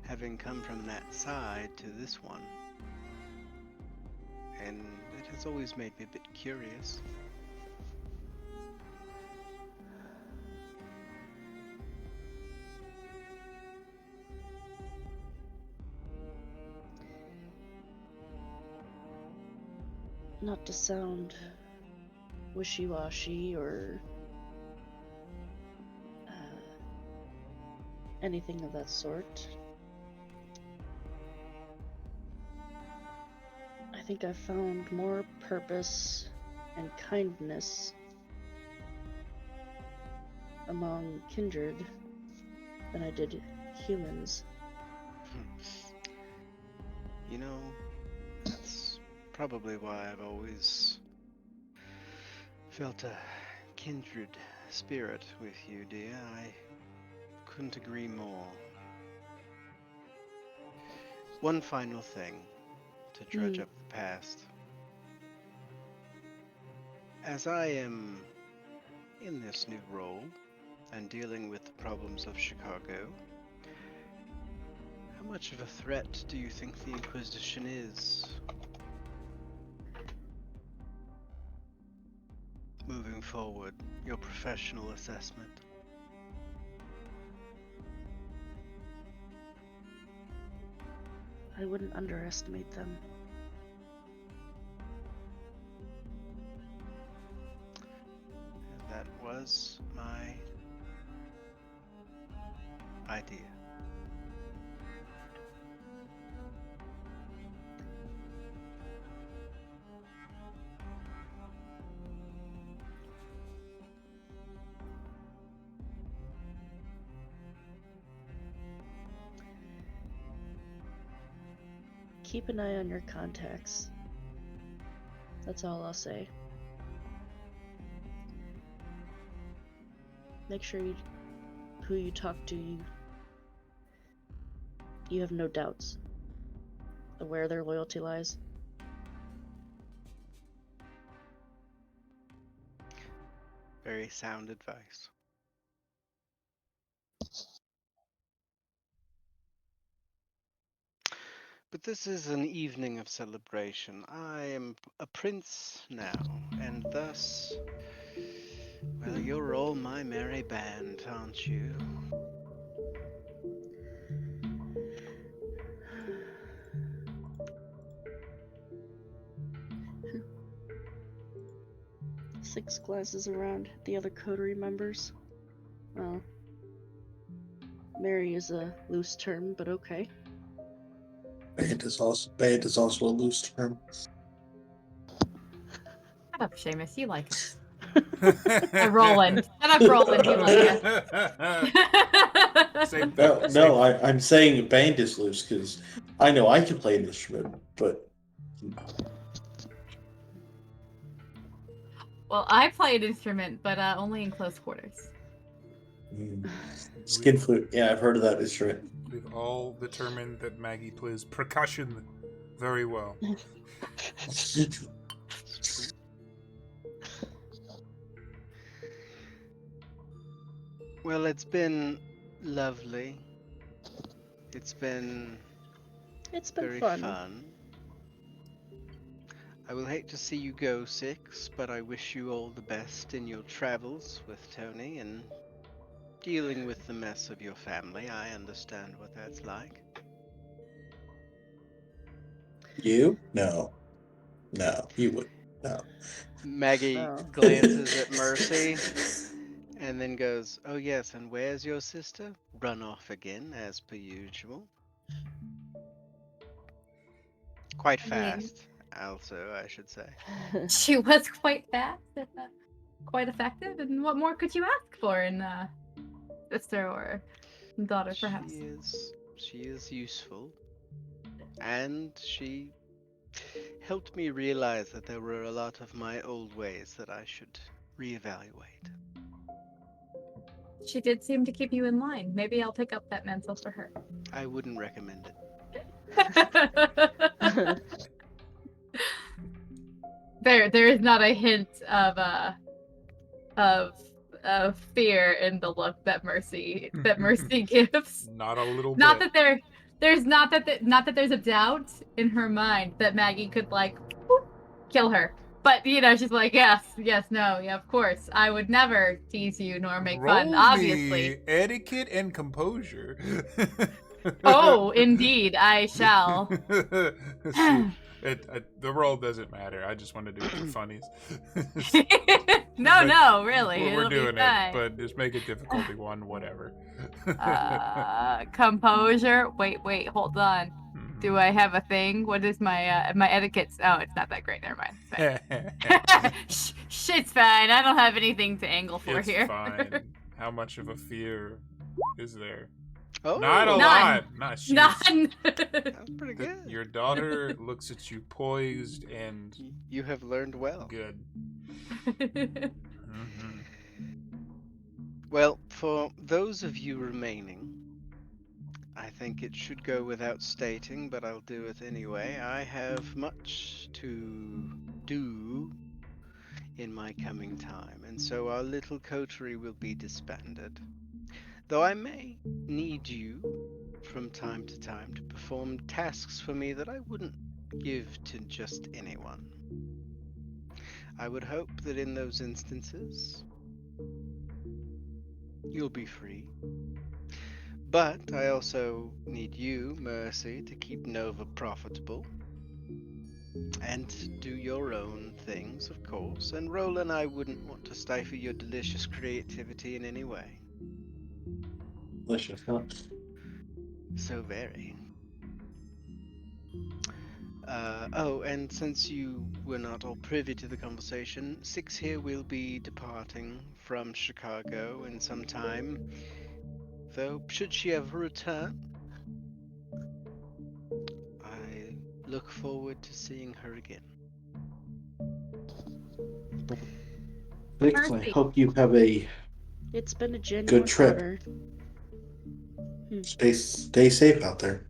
having come from that side to this one. And it has always made me a bit curious. Not to sound wishy-washy or anything of that sort. I think I found more purpose and kindness among kindred than I did humans. You know, that's probably why I've always felt a kindred spirit with you, dear. I couldn't agree more. One final thing to dredge up the past. As I am in this new role and dealing with the problems of Chicago, how much of a threat do you think the Inquisition is? Moving forward, your professional assessment. I wouldn't underestimate them. And that was my idea. Keep an eye on your contacts. That's all I'll say. Make sure who you talk to, you have no doubts of where their loyalty lies. Very sound advice. But this is an evening of celebration. I am a prince now, and thus, well, you're all my merry band, aren't you? 6 glances around at the other coterie members. Well, merry is a loose term, but okay. Band is also a loose term. Shut up, Seamus. You like us. Roland. Shut up, Roland. You like us. No, I'm saying band is loose because I know I can play an instrument, but Well, I play an instrument, but only in close quarters. Skin flute. Yeah, I've heard of that instrument. We've all determined that Maggie plays percussion very well. Well, it's been lovely. It's been very fun. I will hate to see you go, Six, but I wish you all the best in your travels with Tony and dealing with the mess of your family. I understand what that's like. You? No, you would. No. Maggie glances at Mercy and then goes, "Oh yes, and where's your sister? Run off again, as per usual. Quite fast, also, I should say." She was quite fast, quite effective, and what more could you ask for in sister or daughter, perhaps? She is useful, and she helped me realize that there were a lot of my old ways that I should reevaluate. She did seem to keep you in line. Maybe I'll pick up that mantle for her. I wouldn't recommend it. There is not a hint of fear in the look that Mercy gives. Not a little bit. Not that there's a doubt in her mind that Maggie could like whoop, kill her. But she's like, yes, no, yeah, of course. I would never tease you nor make fun, obviously. Me etiquette and composure. Oh, indeed, I shall. The role doesn't matter. I just want to do it for funnies. No, really. We're it'll be doing it, fine. but just make it difficulty 1, whatever. Composure. Wait, hold on. Do I have a thing? What is my etiquette? Oh, it's not that great. Never mind. It's fine. Shit's fine. I don't have anything to angle for It's here. fine. How much of a fear is there? Oh, Not a None. lot. Not she's- None. That's pretty good. Your daughter looks at you poised and You have learned well. good. Well, for those of you remaining, I think it should go without stating, but I'll do it anyway. I have much to do in my coming time, and so our little coterie will be disbanded. Though I may need you from time to time to perform tasks for me that I wouldn't give to just anyone. I would hope that in those instances, you'll be free. But I also need you, Mercy, to keep Nova profitable. And to do your own things, of course. And Roland, I wouldn't want to stifle your delicious creativity in any way. Delicious, huh? So very. Oh, and since you were not all privy to the conversation, Six here will be departing from Chicago in some time. Though, should she ever return, I look forward to seeing her again. Vix, I Mercy. hope you have a It's been a genuine trip. honor. stay safe out there.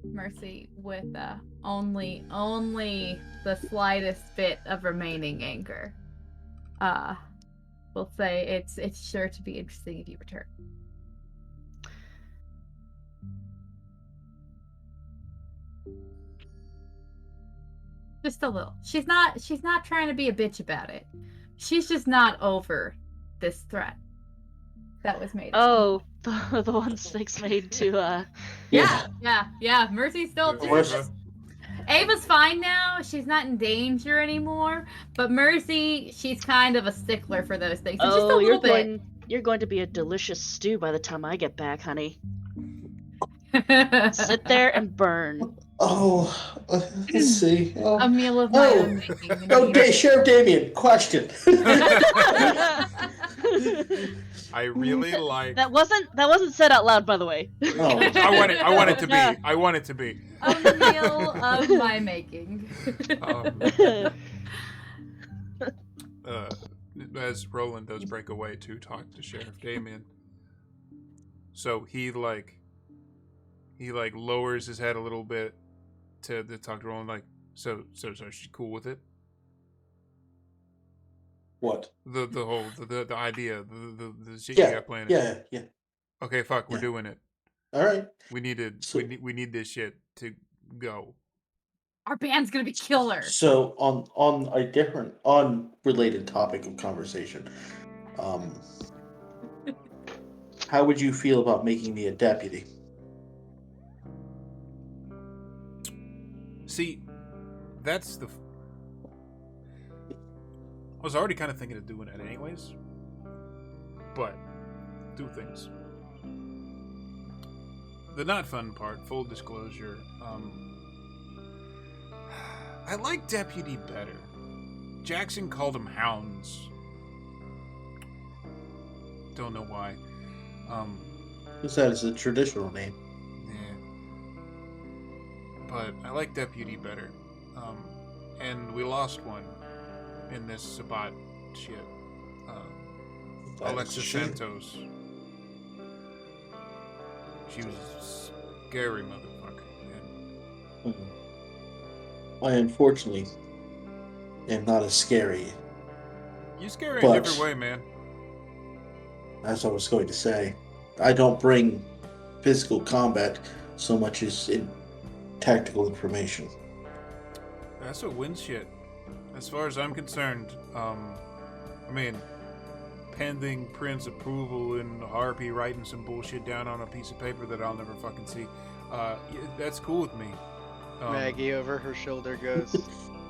Mercy with only the slightest bit of remaining anger. We'll say it's sure to be interesting if you return. Just a little. She's not trying to be a bitch about it. She's just not over this threat that was made. Oh, the one Six made to Yeah. Mercy's still Ava's fine now. She's not in danger anymore. But Mercy, she's kind of a stickler for those things. So just a Oh, little bit. you're going to be a delicious stew by the time I get back, honey. Sit there and burn. Oh, let's see. A meal of my own making. Okay, Sheriff Damien, question. I really like. That wasn't said out loud, by the way. Oh. I want it to be. I want it to be. A meal of my making. As Roland does break away to talk to Sheriff Damien, so he lowers his head a little bit to talk to Roland. Like, so she's cool with it. What? The whole the idea the shit Yeah, you got planned. Yeah. Okay, fuck, we're Yeah. doing it. All right. We need this shit to go. Our band's gonna be killer. So on a different unrelated topic of conversation, how would you feel about making me a deputy? See, that's the. I was already kind of thinking of doing it anyways, but two things. The not fun part, full disclosure. I like deputy better. Jackson called them hounds. Don't know why. Because that is a traditional name. Yeah. But I like deputy better. And we lost one in this Sabat shit. Alexis Santos. She was a scary motherfucker. Man. I unfortunately am not as scary You scary in a But- different way, man. as I was going to say. I don't bring physical combat so much as in tactical information. That's what wins shit. As far as I'm concerned, I mean, pending Prince approval and Harpy writing some bullshit down on a piece of paper that I'll never fucking see. That's cool with me. Maggie over her shoulder goes,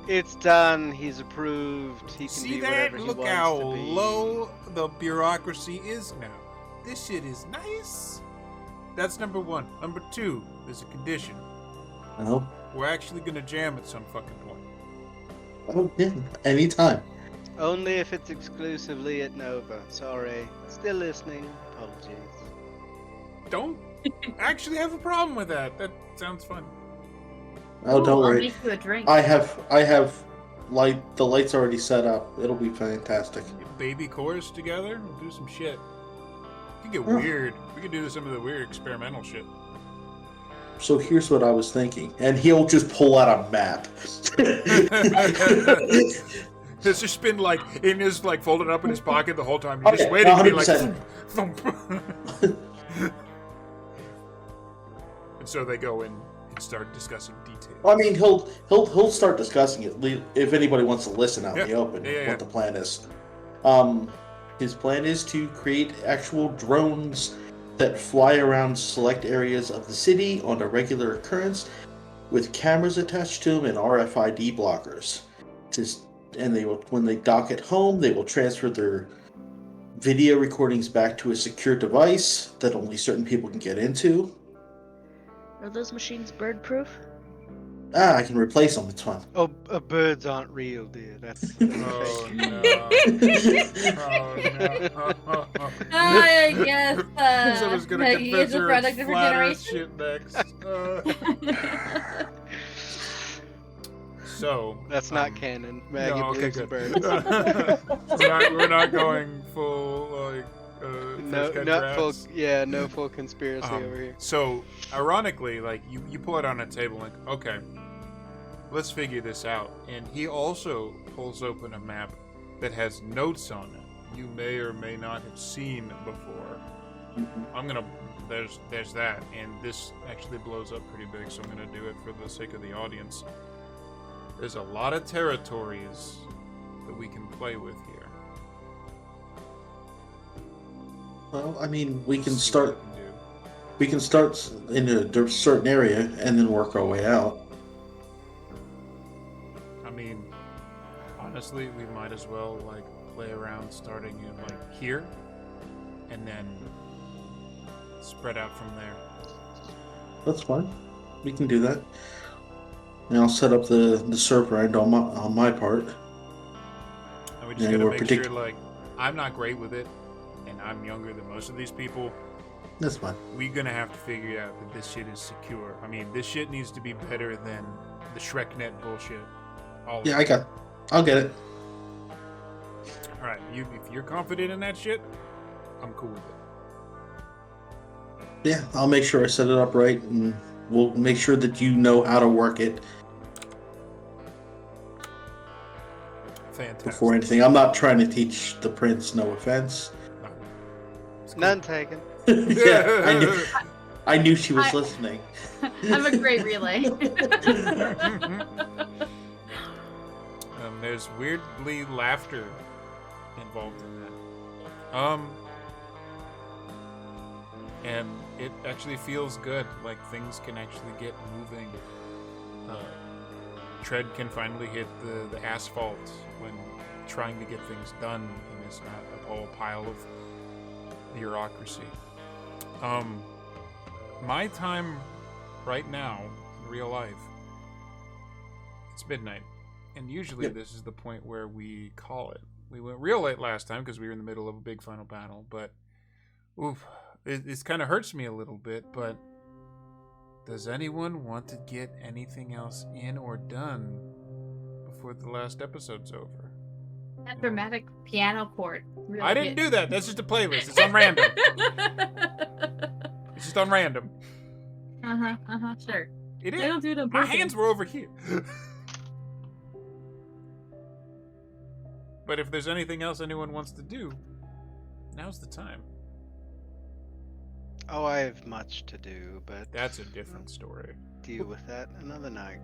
"It's done. He's approved. He can See be that? whatever he Look wants how to be." low the bureaucracy is now. This shit is nice. That's number one. Number two, there's a condition. Oh, We're actually gonna jam at some fucking point. oh yeah, anytime. Only if it's exclusively at Nova. Sorry. Still listening. Apologies. Don't actually have a problem with that. That sounds fun. Oh, Ooh, don't I'll worry. make you a drink. I have light. The lights already set up. It'll be fantastic. Baby chorus together. We'll do some shit. We can get Oh. weird. We can do some of the weird experimental shit. So here's what I was thinking, and he'll just pull out a map. It's just been like in his like folded up in his pocket the whole time. Oh, You're just yeah, waiting to be like 100%. thump, thump. And so they go in and start discussing details. I mean, he'll start discussing it if anybody wants to listen out in the open. Yeah. What the plan is. His plan is to create actual drones that fly around select areas of the city on a regular occurrence, with cameras attached to them and RFID blockers. And they will, when they dock at home, they will transfer their video recordings back to a secure device that only certain people can get into. Are those machines bird-proof? I can replace them. It's fine. Oh, birds aren't real, dear. That's Oh fake. no! Oh no! I guess Someone's gonna Maggie confess is a her product of her flat Earth generation. shit next. So That's not canon. Maggie no, okay, believes in good. birds. we're not going full like No, fresh cut not full. drafts. Yeah, no full conspiracy over here. So, ironically, like you pull it on a table, like, okay, let's figure this out. And he also pulls open a map that has notes on it you may or may not have seen before. There's that, and this actually blows up pretty big, so I'm gonna do it for the sake of the audience. There's a lot of territories that we can play with here. Well, I mean, we can See start. what we can do. We can start in a certain area and then work our way out. I mean, honestly, we might as well like play around starting in like here, and then spread out from there. That's fine. We can do that. And I'll set up the server end on my part. And we just Yeah, gotta we're make sure, like, I'm not great with it, and I'm younger than most of these people. That's fine. We're gonna have to figure out that this shit is secure. I mean, this shit needs to be better than the ShrekNet bullshit. All Yeah, of it. I'll get it. All right, if you're confident in that shit, I'm cool with it. Yeah, I'll make sure I set it up right, and we'll make sure that you know how to work it Fantastic. before anything. I'm not trying to teach the prince, no offense. No. It's cool. None taken. Yeah, I knew she was listening. I'm a great relay. There's weirdly laughter involved in that. And it actually feels good. Like things can actually get moving. Tread can finally hit the asphalt when trying to get things done, and it's not a whole pile of bureaucracy. My time right now in real life, it's midnight. And usually Yep. this is the point where we call it. We went real late last time because we were in the middle of a big final battle, but oof, it kind of hurts me a little bit, but does anyone want to get anything else in or done before the last episode's over? That dramatic piano chord. Really I didn't do that. That's just a playlist. It's on random. It's just on random. Sure. It I is. don't do it on My purpose. hands were over here. But if there's anything else anyone wants to do, now's the time. Oh, I have much to do, but That's a different story. deal with that another night.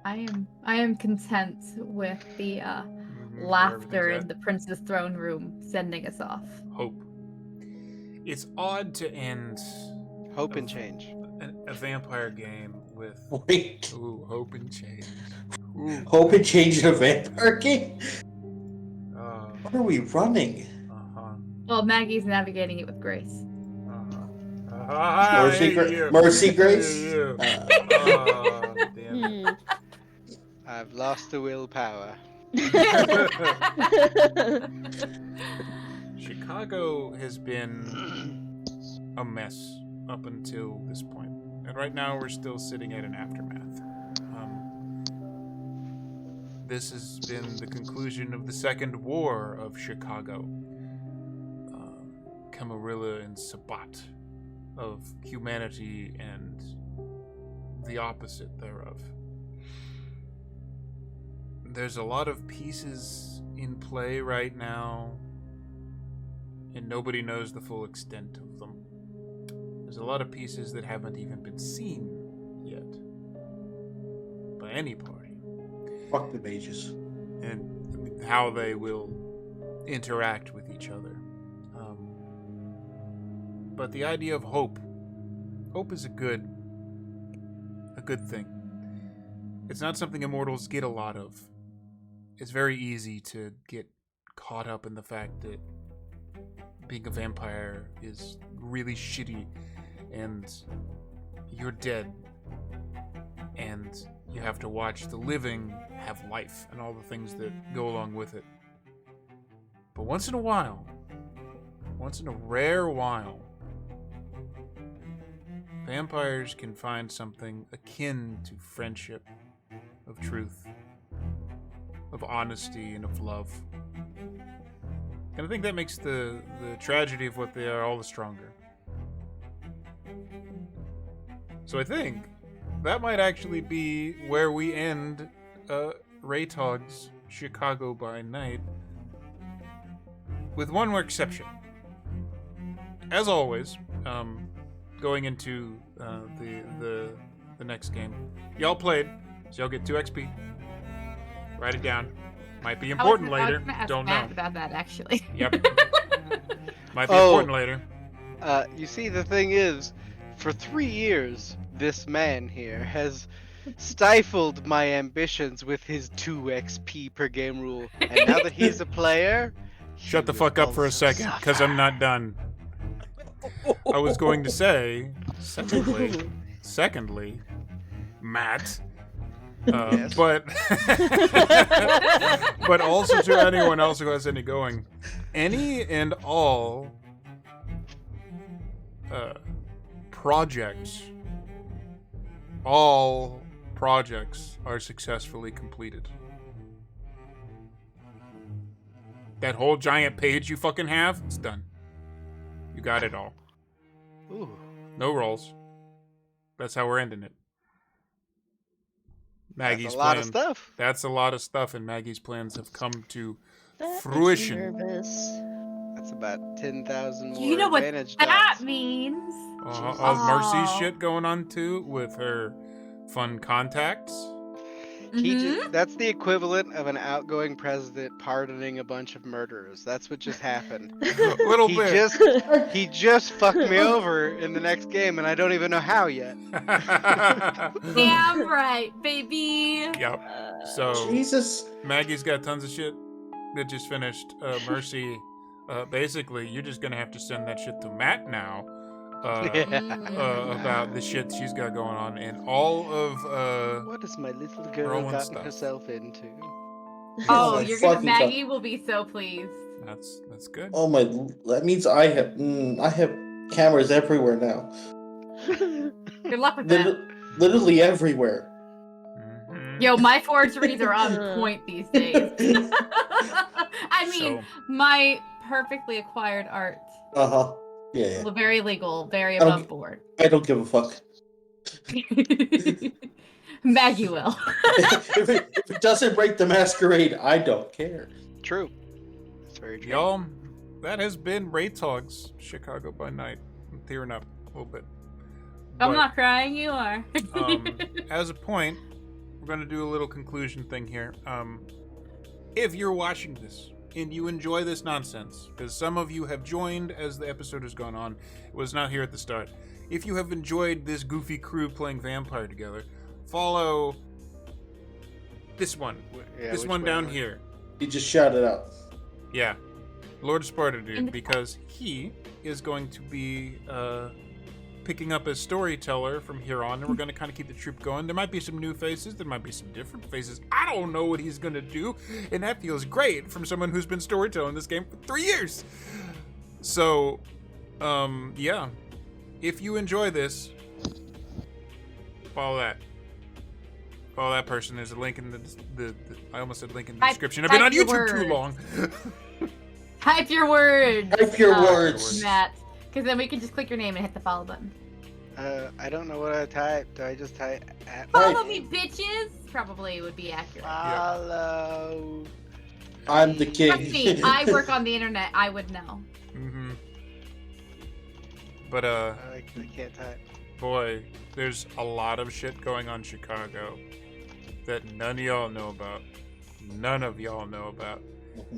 I am content with the Where laughter everything's in the prince's throne room sending us off. at. Hope. it's odd to end Hope and change. a vampire game with Wait. hope and change. Ooh. Hope and change in a vampire game? Uh, What are we running? uh-huh. Well, Maggie's navigating it with grace. Mercy Grace? You. Damn it. I've lost the willpower. Chicago has been a mess up until this point. And right now we're still sitting at an aftermath. This has been the conclusion of the Second War of Chicago. Camarilla and Sabat, of humanity and the opposite thereof. There's a lot of pieces in play right now, and nobody knows the full extent of them. There's a lot of pieces that haven't even been seen yet by any party. Fuck the mages. And how they will interact with each other. But the idea of hope is a good thing. It's not something immortals get a lot of. It's very easy to get caught up in the fact that being a vampire is really shitty and you're dead and you have to watch the living have life and all the things that go along with it. But once in a rare while, vampires can find something akin to friendship, of truth, of honesty, and of love. And I think that makes the tragedy of what they are all the stronger. So I think that might actually be where we end Raetog's Chicago by Night, with one more exception. As always, going into the next game, y'all played, so y'all get 2 XP. Write it down. Might be important later. I was gonna ask Don't Matt know. about that actually. Yep. Might be important later. You see, the thing is, for 3 years, this man here has stifled my ambitions with his 2 XP per game rule, and now that he's a player, Shut the fuck up for a second, because I'm not done. I was going to say, secondly, Matt, Yes. but but also to anyone else who has any going, any and all projects, all projects are successfully completed. That whole giant page you fucking have, it's done. You got it all. Ooh. No rolls. That's how we're ending it. Maggie's That's a lot plan. of stuff. That's a lot of stuff, and Maggie's plans have come to That fruition. makes me nervous. That's about 10,000 more You know what advantage that dots. means? Mercy's Oh. shit going on too with her fun contacts. Mhm. That's the equivalent of an outgoing president pardoning a bunch of murderers. That's what just happened. Little he bit. He just fucked me over in the next game, and I don't even know how yet. Damn right, baby. Yep. So Jesus. Maggie's got tons of shit that just finished. Mercy, basically, you're just gonna have to send that shit to Matt now. About the shit she's got going on and all of What has my little Rowan girl gotten stuff. herself into? Oh, my you're gonna fucking Maggie will be so pleased. that's good. Oh my! That means I have cameras everywhere now. Good luck with that. Literally everywhere. Mhm. Yo, my forgeries are on point these days. I mean, So- my perfectly acquired art. Uh-huh. Yeah. Very legal, very don't above gi- board. I don't give a fuck. Maggie will. if it doesn't break the masquerade, I don't care. True. That's very true. Y'all, that has been Raetog's Chicago by Night. I'm tearing up a little bit. I'm But, not crying, you are. as a point, we're going to do a little conclusion thing here. If you're watching this and you enjoy this nonsense, because some of you have joined as the episode has gone on, it was not here at the start. If you have enjoyed this goofy crew playing vampire together, follow this one. Yeah, This which one way down am I? here. He just shouted out. Yeah. Lord Sparta Dude, because he is going to be picking up as storyteller from here on, and we're going to kind of keep the troop going. There might be some new faces, there might be some different faces. I don't know what he's going to do, and that feels great from someone who's been storytelling this game for 3 years. So, yeah. If you enjoy this, follow that. Follow that person. There's a link in the I almost said link in the description. I've been on YouTube too long. Type your words. Type your words. Matt. Because then we can just click your name and hit the follow button. I don't know what I type. Do I just type at Follow me, bitches. Probably would be accurate. follow? I'm the king. Trust me, I work on the internet. I would know. Mm-hmm. But I can't type. boy, there's a lot of shit going on in Chicago that none of y'all know about. None of y'all know about.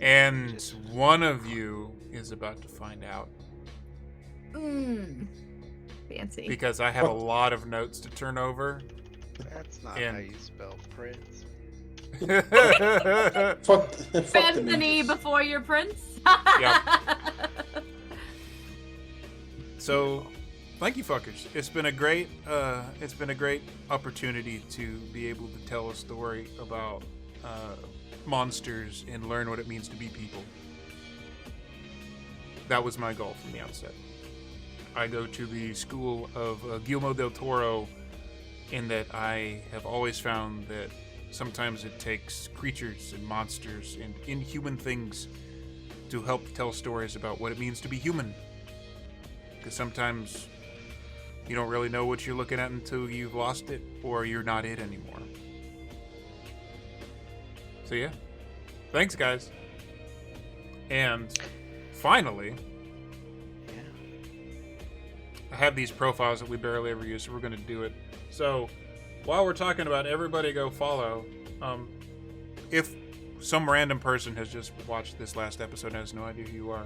And one of you is about to find out. Fancy. Because I have a lot of notes to turn over. That's not And- how you spell Prince. Fuck the Anthony ninjas. before your prince. So, thank you, fuckers. It's been a great opportunity to be able to tell a story about monsters and learn what it means to be people. That was my goal from the outset. I go to the school of Guillermo del Toro, in that I have always found that sometimes it takes creatures and monsters and inhuman things to help tell stories about what it means to be human. Because sometimes you don't really know what you're looking at until you've lost it or you're not it anymore. So yeah, thanks guys. And finally, I have these profiles that we barely ever use, so we're going to do it. So while we're talking about everybody go follow, if some random person has just watched this last episode and has no idea who you are,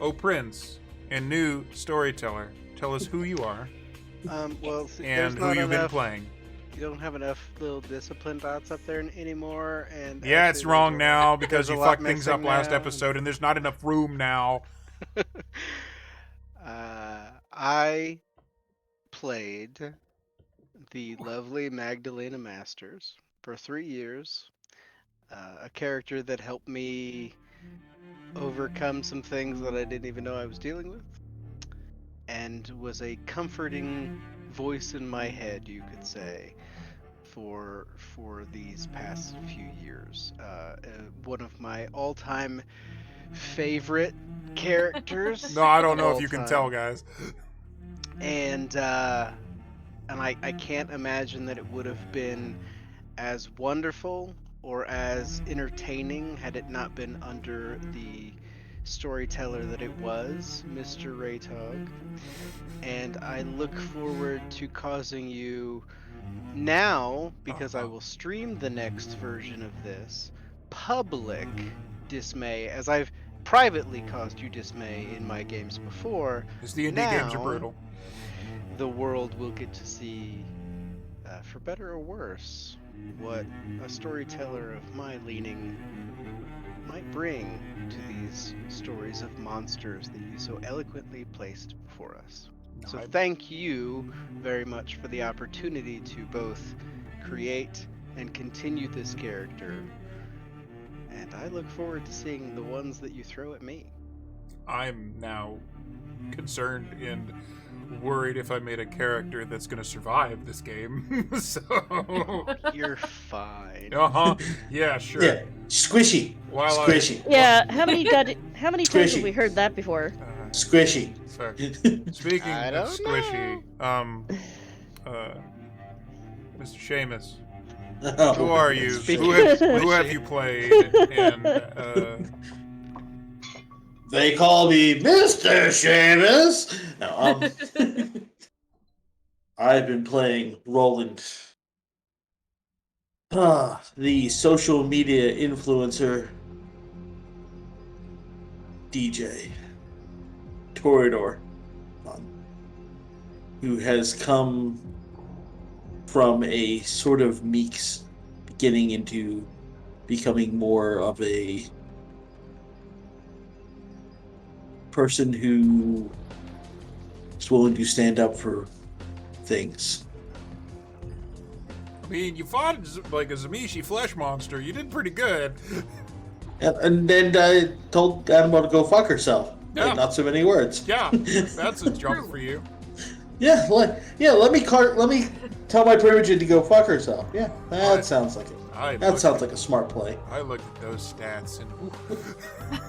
Oh Prince and new storyteller, tell us who you are Well, see, and there's who not you've been enough- playing. You don't have enough little discipline dots up there anymore, and Yeah, actually it's wrong there's now because there's you a lot fucked things up missing last now. episode and there's not enough room now. I played the lovely Magdalena Masters for 3 years, a character that helped me overcome some things that I didn't even know I was dealing with, and was a comforting voice in my head, you could say, for these past few years. One of my all-time favorite characters. No, I don't know of if you all can time. tell, guys. And I can't imagine that it would have been as wonderful or as entertaining had it not been under the storyteller that it was, Mr. Raetog. And I look forward to causing you now, because I will stream the next version of this, public dismay, as I've privately caused you dismay in my games before. Because D&D games are Now- brutal. The world will get to see, for better or worse, what a storyteller of my leaning might bring to these stories of monsters that you so eloquently placed before us. So thank you very much for the opportunity to both create and continue this character, and I look forward to seeing the ones that you throw at me. I'm now concerned and worried if I made a character that's going to survive this game. So, You're fine. yeah, sure. Yeah, squishy. While Squishy. Yeah, how many times Squishy. have we heard that before? Squishy. Sorry. Speaking I of don't squishy, Mr. Seamus, Oh, who are you? Speaking Who of have squishy. you played? And They call me Mr. Seamus. No, I've been playing Roland, the social media influencer DJ, Toreador, who has come from a sort of meek beginning into becoming more of a person who is willing to stand up for things. I mean, you fought like a Zamishi flesh monster. You did pretty good. And then I told Animal to go fuck herself. Yeah. Like, not so many words. Yeah, that's a jump for you. Yeah, let me tell my Primogen to go fuck herself. Yeah, that sounds like it. That sounds like a smart play. I looked at those stats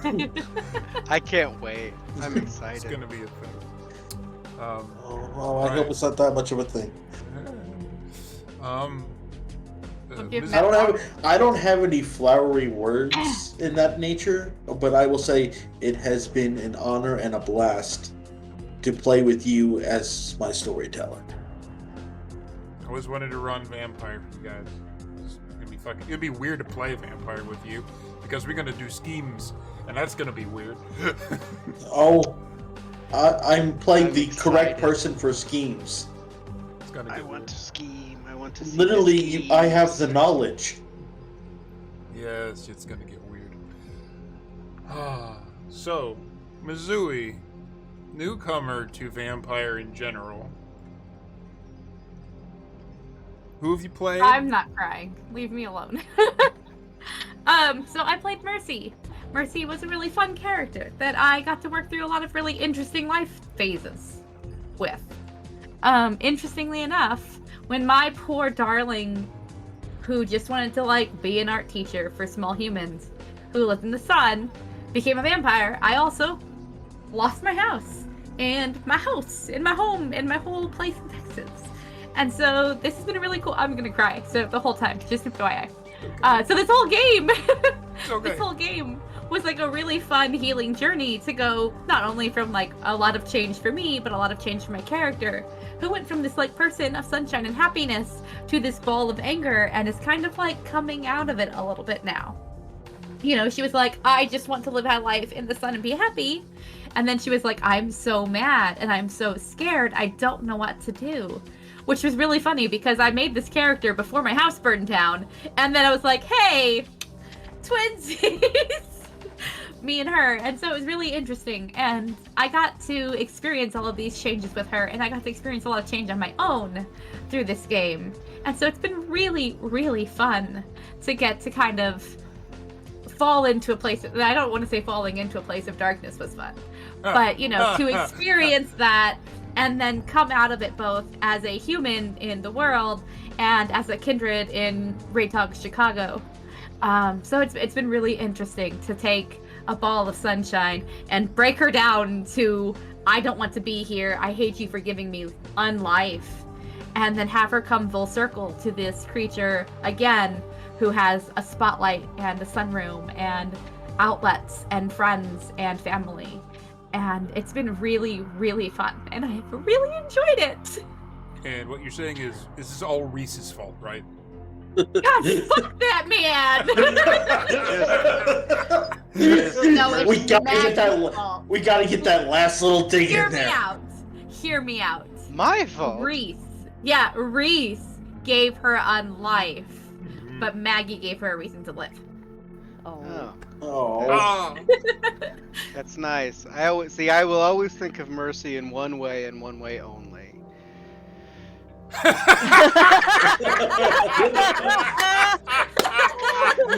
and I can't wait. I'm excited. it's gonna be a thing. I hope it's not that much of a thing. Give I don't have any flowery words in that nature, but I will say it has been an honor and a blast to play with you as my storyteller. I always wanted to run vampire for you guys. It'd be weird to play vampire with you because we're gonna do schemes, and that's gonna be weird. I'm playing the excited. correct person for schemes. It's gonna get I want weird. to scheme. I want to see Literally, I have the knowledge. Yes, it's gonna get weird. So, Mizui, newcomer to vampire in general. Who have you played? I'm not crying. Leave me alone. So I played Mercy. Mercy was a really fun character that I got to work through a lot of really interesting life phases with. Interestingly enough, when my poor darling, who just wanted to be an art teacher for small humans, who lived in the sun, became a vampire, I also lost my house and my home and my whole place in Texas. And so this has been a really cool. I'm gonna cry. So the whole time, just FYI. So this whole game, this whole game was a really fun healing journey to go not only from a lot of change for me, but a lot of change for my character, who went from this person of sunshine and happiness to this ball of anger, and is kind of coming out of it a little bit now. You know, she was I just want to live my life in the sun and be happy. And then she was I'm so mad and I'm so scared. I don't know what to do. Which was really funny because I made this character before my house burned down. And then I was hey, twinsies! Me and her. And so it was really interesting. And I got to experience all of these changes with her. And I got to experience a lot of change on my own through this game. And so it's been really, really fun to get to kind of fall into a place. I don't want to say falling into a place of darkness was fun. But, to experience that and then come out of it both as a human in the world and as a kindred in Raetog, Chicago. So it's been really interesting to take a ball of sunshine and break her down to, I don't want to be here, I hate you for giving me unlife, and then have her come full circle to this creature again who has a spotlight and a sunroom and outlets and friends and family. And it's been really, really fun, and I've really enjoyed it. And what you're saying is, this is all Reese's fault, right? God, fuck that man! No, we gotta get that last little dig Hear in there. Hear me out. My fault. Reese gave her unlife, but Maggie gave her a reason to live. Oh. That's nice. I will always think of Mercy in one way and one way only.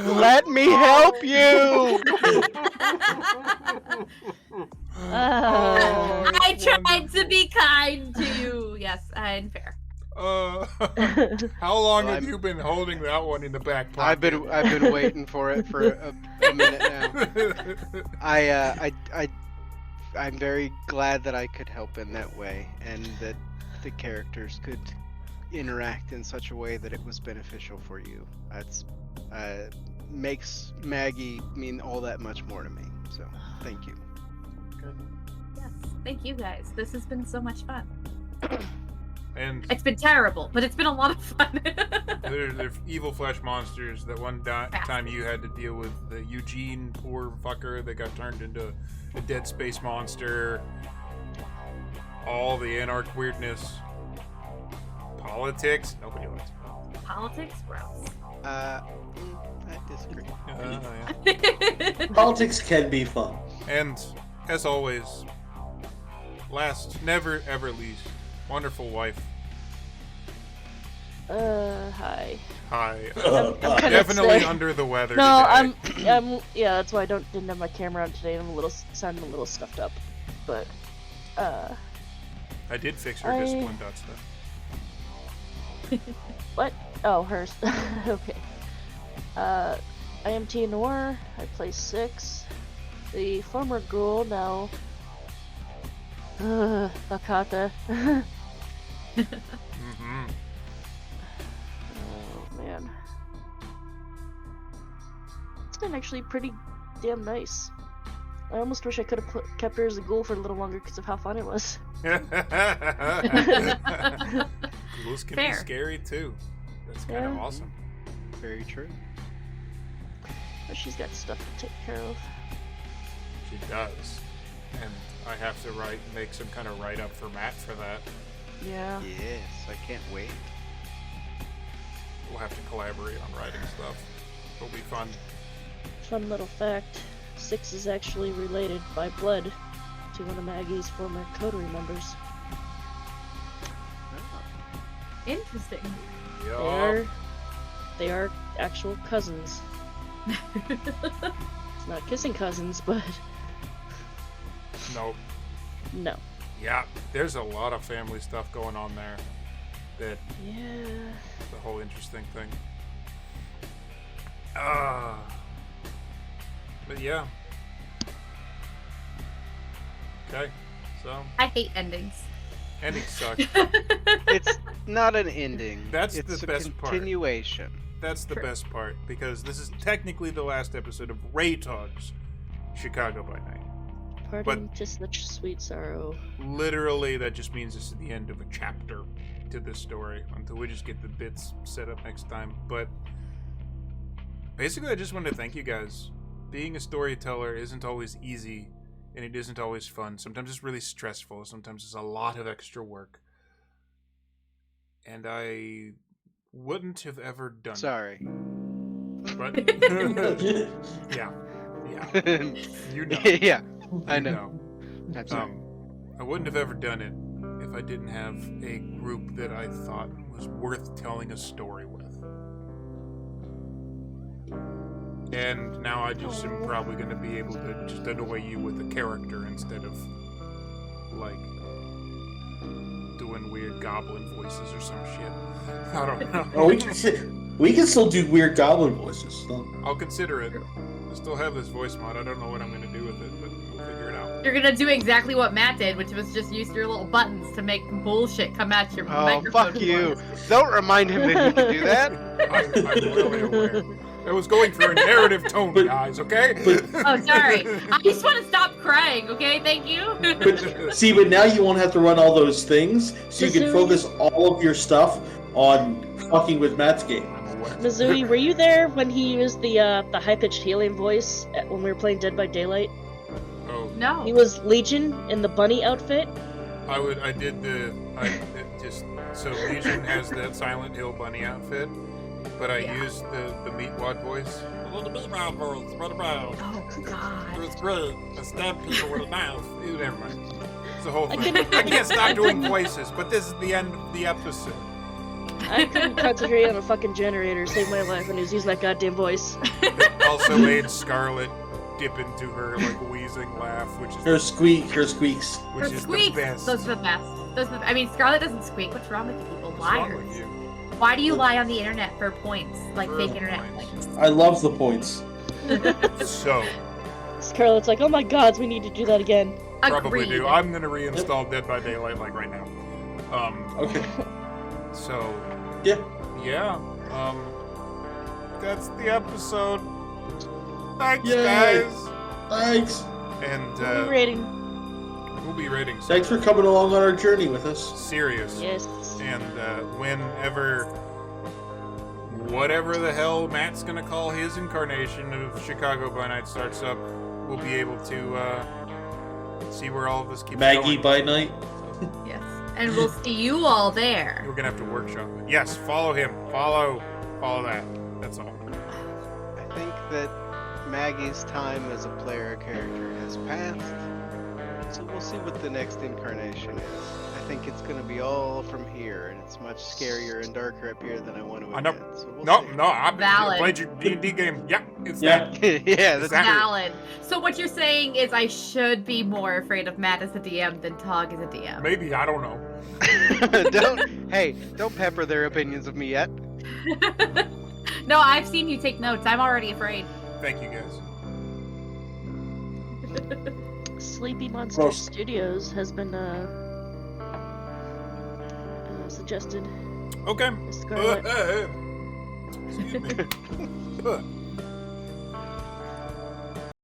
Let me help you. I tried to be kind to you. Yes, and fair. How long have you been holding that one in the back pocket? I've been waiting for it for a minute now. I'm very glad that I could help in that way, and that the characters could interact in such a way that it was beneficial for you. That's makes Maggie mean all that much more to me. So thank you. Yes, thank you guys. This has been so much fun. And It's been terrible, but it's been a lot of fun. they're evil flesh monsters. That one time you had to deal with the Eugene, poor fucker that got turned into a dead space monster. All the anarch weirdness. Politics. Nobody likes Politics, gross. I disagree. yeah. Politics can be fun. And as always, last, never ever least, wonderful wife. Hi. Hi. I'm kinda Definitely sick. under the weather. No, today. yeah, that's why I didn't have my camera on today. I'm sounding a little stuffed up, but I did fix her discipline dots though. what? Oh, hers. Okay. I am Tia Noir. I play 6. The former ghoul, now Bakata. Mm-hmm. Oh man, it's been actually pretty damn nice. I almost wish I could have kept her as a ghoul for a little longer because of how fun it was. Ghouls can Fair. be scary too. That's kind of Yeah. awesome. Very true. But she's got stuff to take care of. She does. And I have to make some kind of write-up for Matt for that. Yeah. Yes, I can't wait. We'll have to collaborate on writing stuff. It'll be fun. Fun little fact: 6 is actually related by blood to one of Maggie's former coterie members. Interesting. They are actual cousins. It's not kissing cousins, but Nope. no. Yeah, there's a lot of family stuff going on there. That Yeah. the whole interesting thing. But yeah. Okay, so I hate endings. endings suck. It's not an ending. That's it's the a best part. continuation. That's the True. best part, because this is technically the last episode of Raetog's Chicago by Night. Parting to such sweet sorrow. Literally, that just means this is the end of a chapter to this story until we just get the bits set up next time. But basically, I just want to thank you guys. Being a storyteller isn't always easy, and it isn't always fun. Sometimes it's really stressful. Sometimes it's a lot of extra work. And I wouldn't have ever done Sorry. it. But yeah. You know. Yeah, I You know. I'm sorry. I wouldn't have ever done it if I didn't have a group that I thought was worth telling a story with. And now I just am probably going to be able to just annoy you with a character instead of, like, doing weird goblin voices or some shit. I don't know. Oh, we can still do weird goblin voices. So. I'll consider it. I still have this voice mod. I don't know what I'm going to do with it, but we'll figure it out. You're gonna do exactly what Matt did, which was just use your little buttons to make bullshit come at your Oh, microphone. fuck you. Don't remind him that he can do that. I'm really aware. I was going for a narrative tone, guys, okay? Oh, sorry. I just want to stop crying, okay? Thank you. But now you won't have to run all those things, so you can focus all of your stuff on fucking with Matt's game. I'm aware. Mizui, were you there when he used the high-pitched helium voice when we were playing Dead by Daylight? Oh, No. He was Legion in the bunny outfit. So Legion has that Silent Hill bunny outfit, but I used the Meatwad voice. Well, the meatball voice, what about? Oh, It God. was great. I stabbed people with a knife. Never mind. It's the whole I thing. couldn't- I can't stop I doing couldn't- voices, but this is the end of the episode. I couldn't concentrate on a fucking generator to save my life when he was using that goddamn voice. Also made Scarlet dip into her like wheezing laugh, which is Her squeaks. Her the squeaks. best. Those are the best. I mean, Scarlet doesn't squeak. What's wrong with you people? What's wrong Liars. with you? Why do you lie on the internet for points? Like For fake internet points. points. I love the points. So Scarlett's like, oh my gods, we need to do that again. probably Agreed. do. I'm gonna reinstall Dead by Daylight like right now. Okay. So Yeah. yeah. That's the episode. Thanks, Yay. guys. Thanks. And Rating. we'll be rating. Thanks for coming along on our journey with us. Serious. Yes. And whenever, whatever the hell Matt's gonna call his incarnation of Chicago by Night starts up, we'll be able to see where all of us keep Maggie going. by night. Yes. And we'll see you all there. We're gonna have to workshop it. Yes, follow him. Follow that. That's all. I think that Maggie's time as a player character has passed, so we'll see what the next incarnation is. I think it's going to be all from here, and it's much scarier and darker up here than I want to I know. admit. So we'll No, see. no, I Valid. played your D&D game. Yeah, it's Yeah. that. Yeah, that's That- Valid. So what you're saying is I should be more afraid of Matt as a DM than Tog as a DM. Maybe, I don't know. Don't pepper their opinions of me yet. No, I've seen you take notes. I'm already afraid. Thank you, guys. Sleepy Monster Gross. Studios has been suggested. Okay. Scarlet. Excuse me.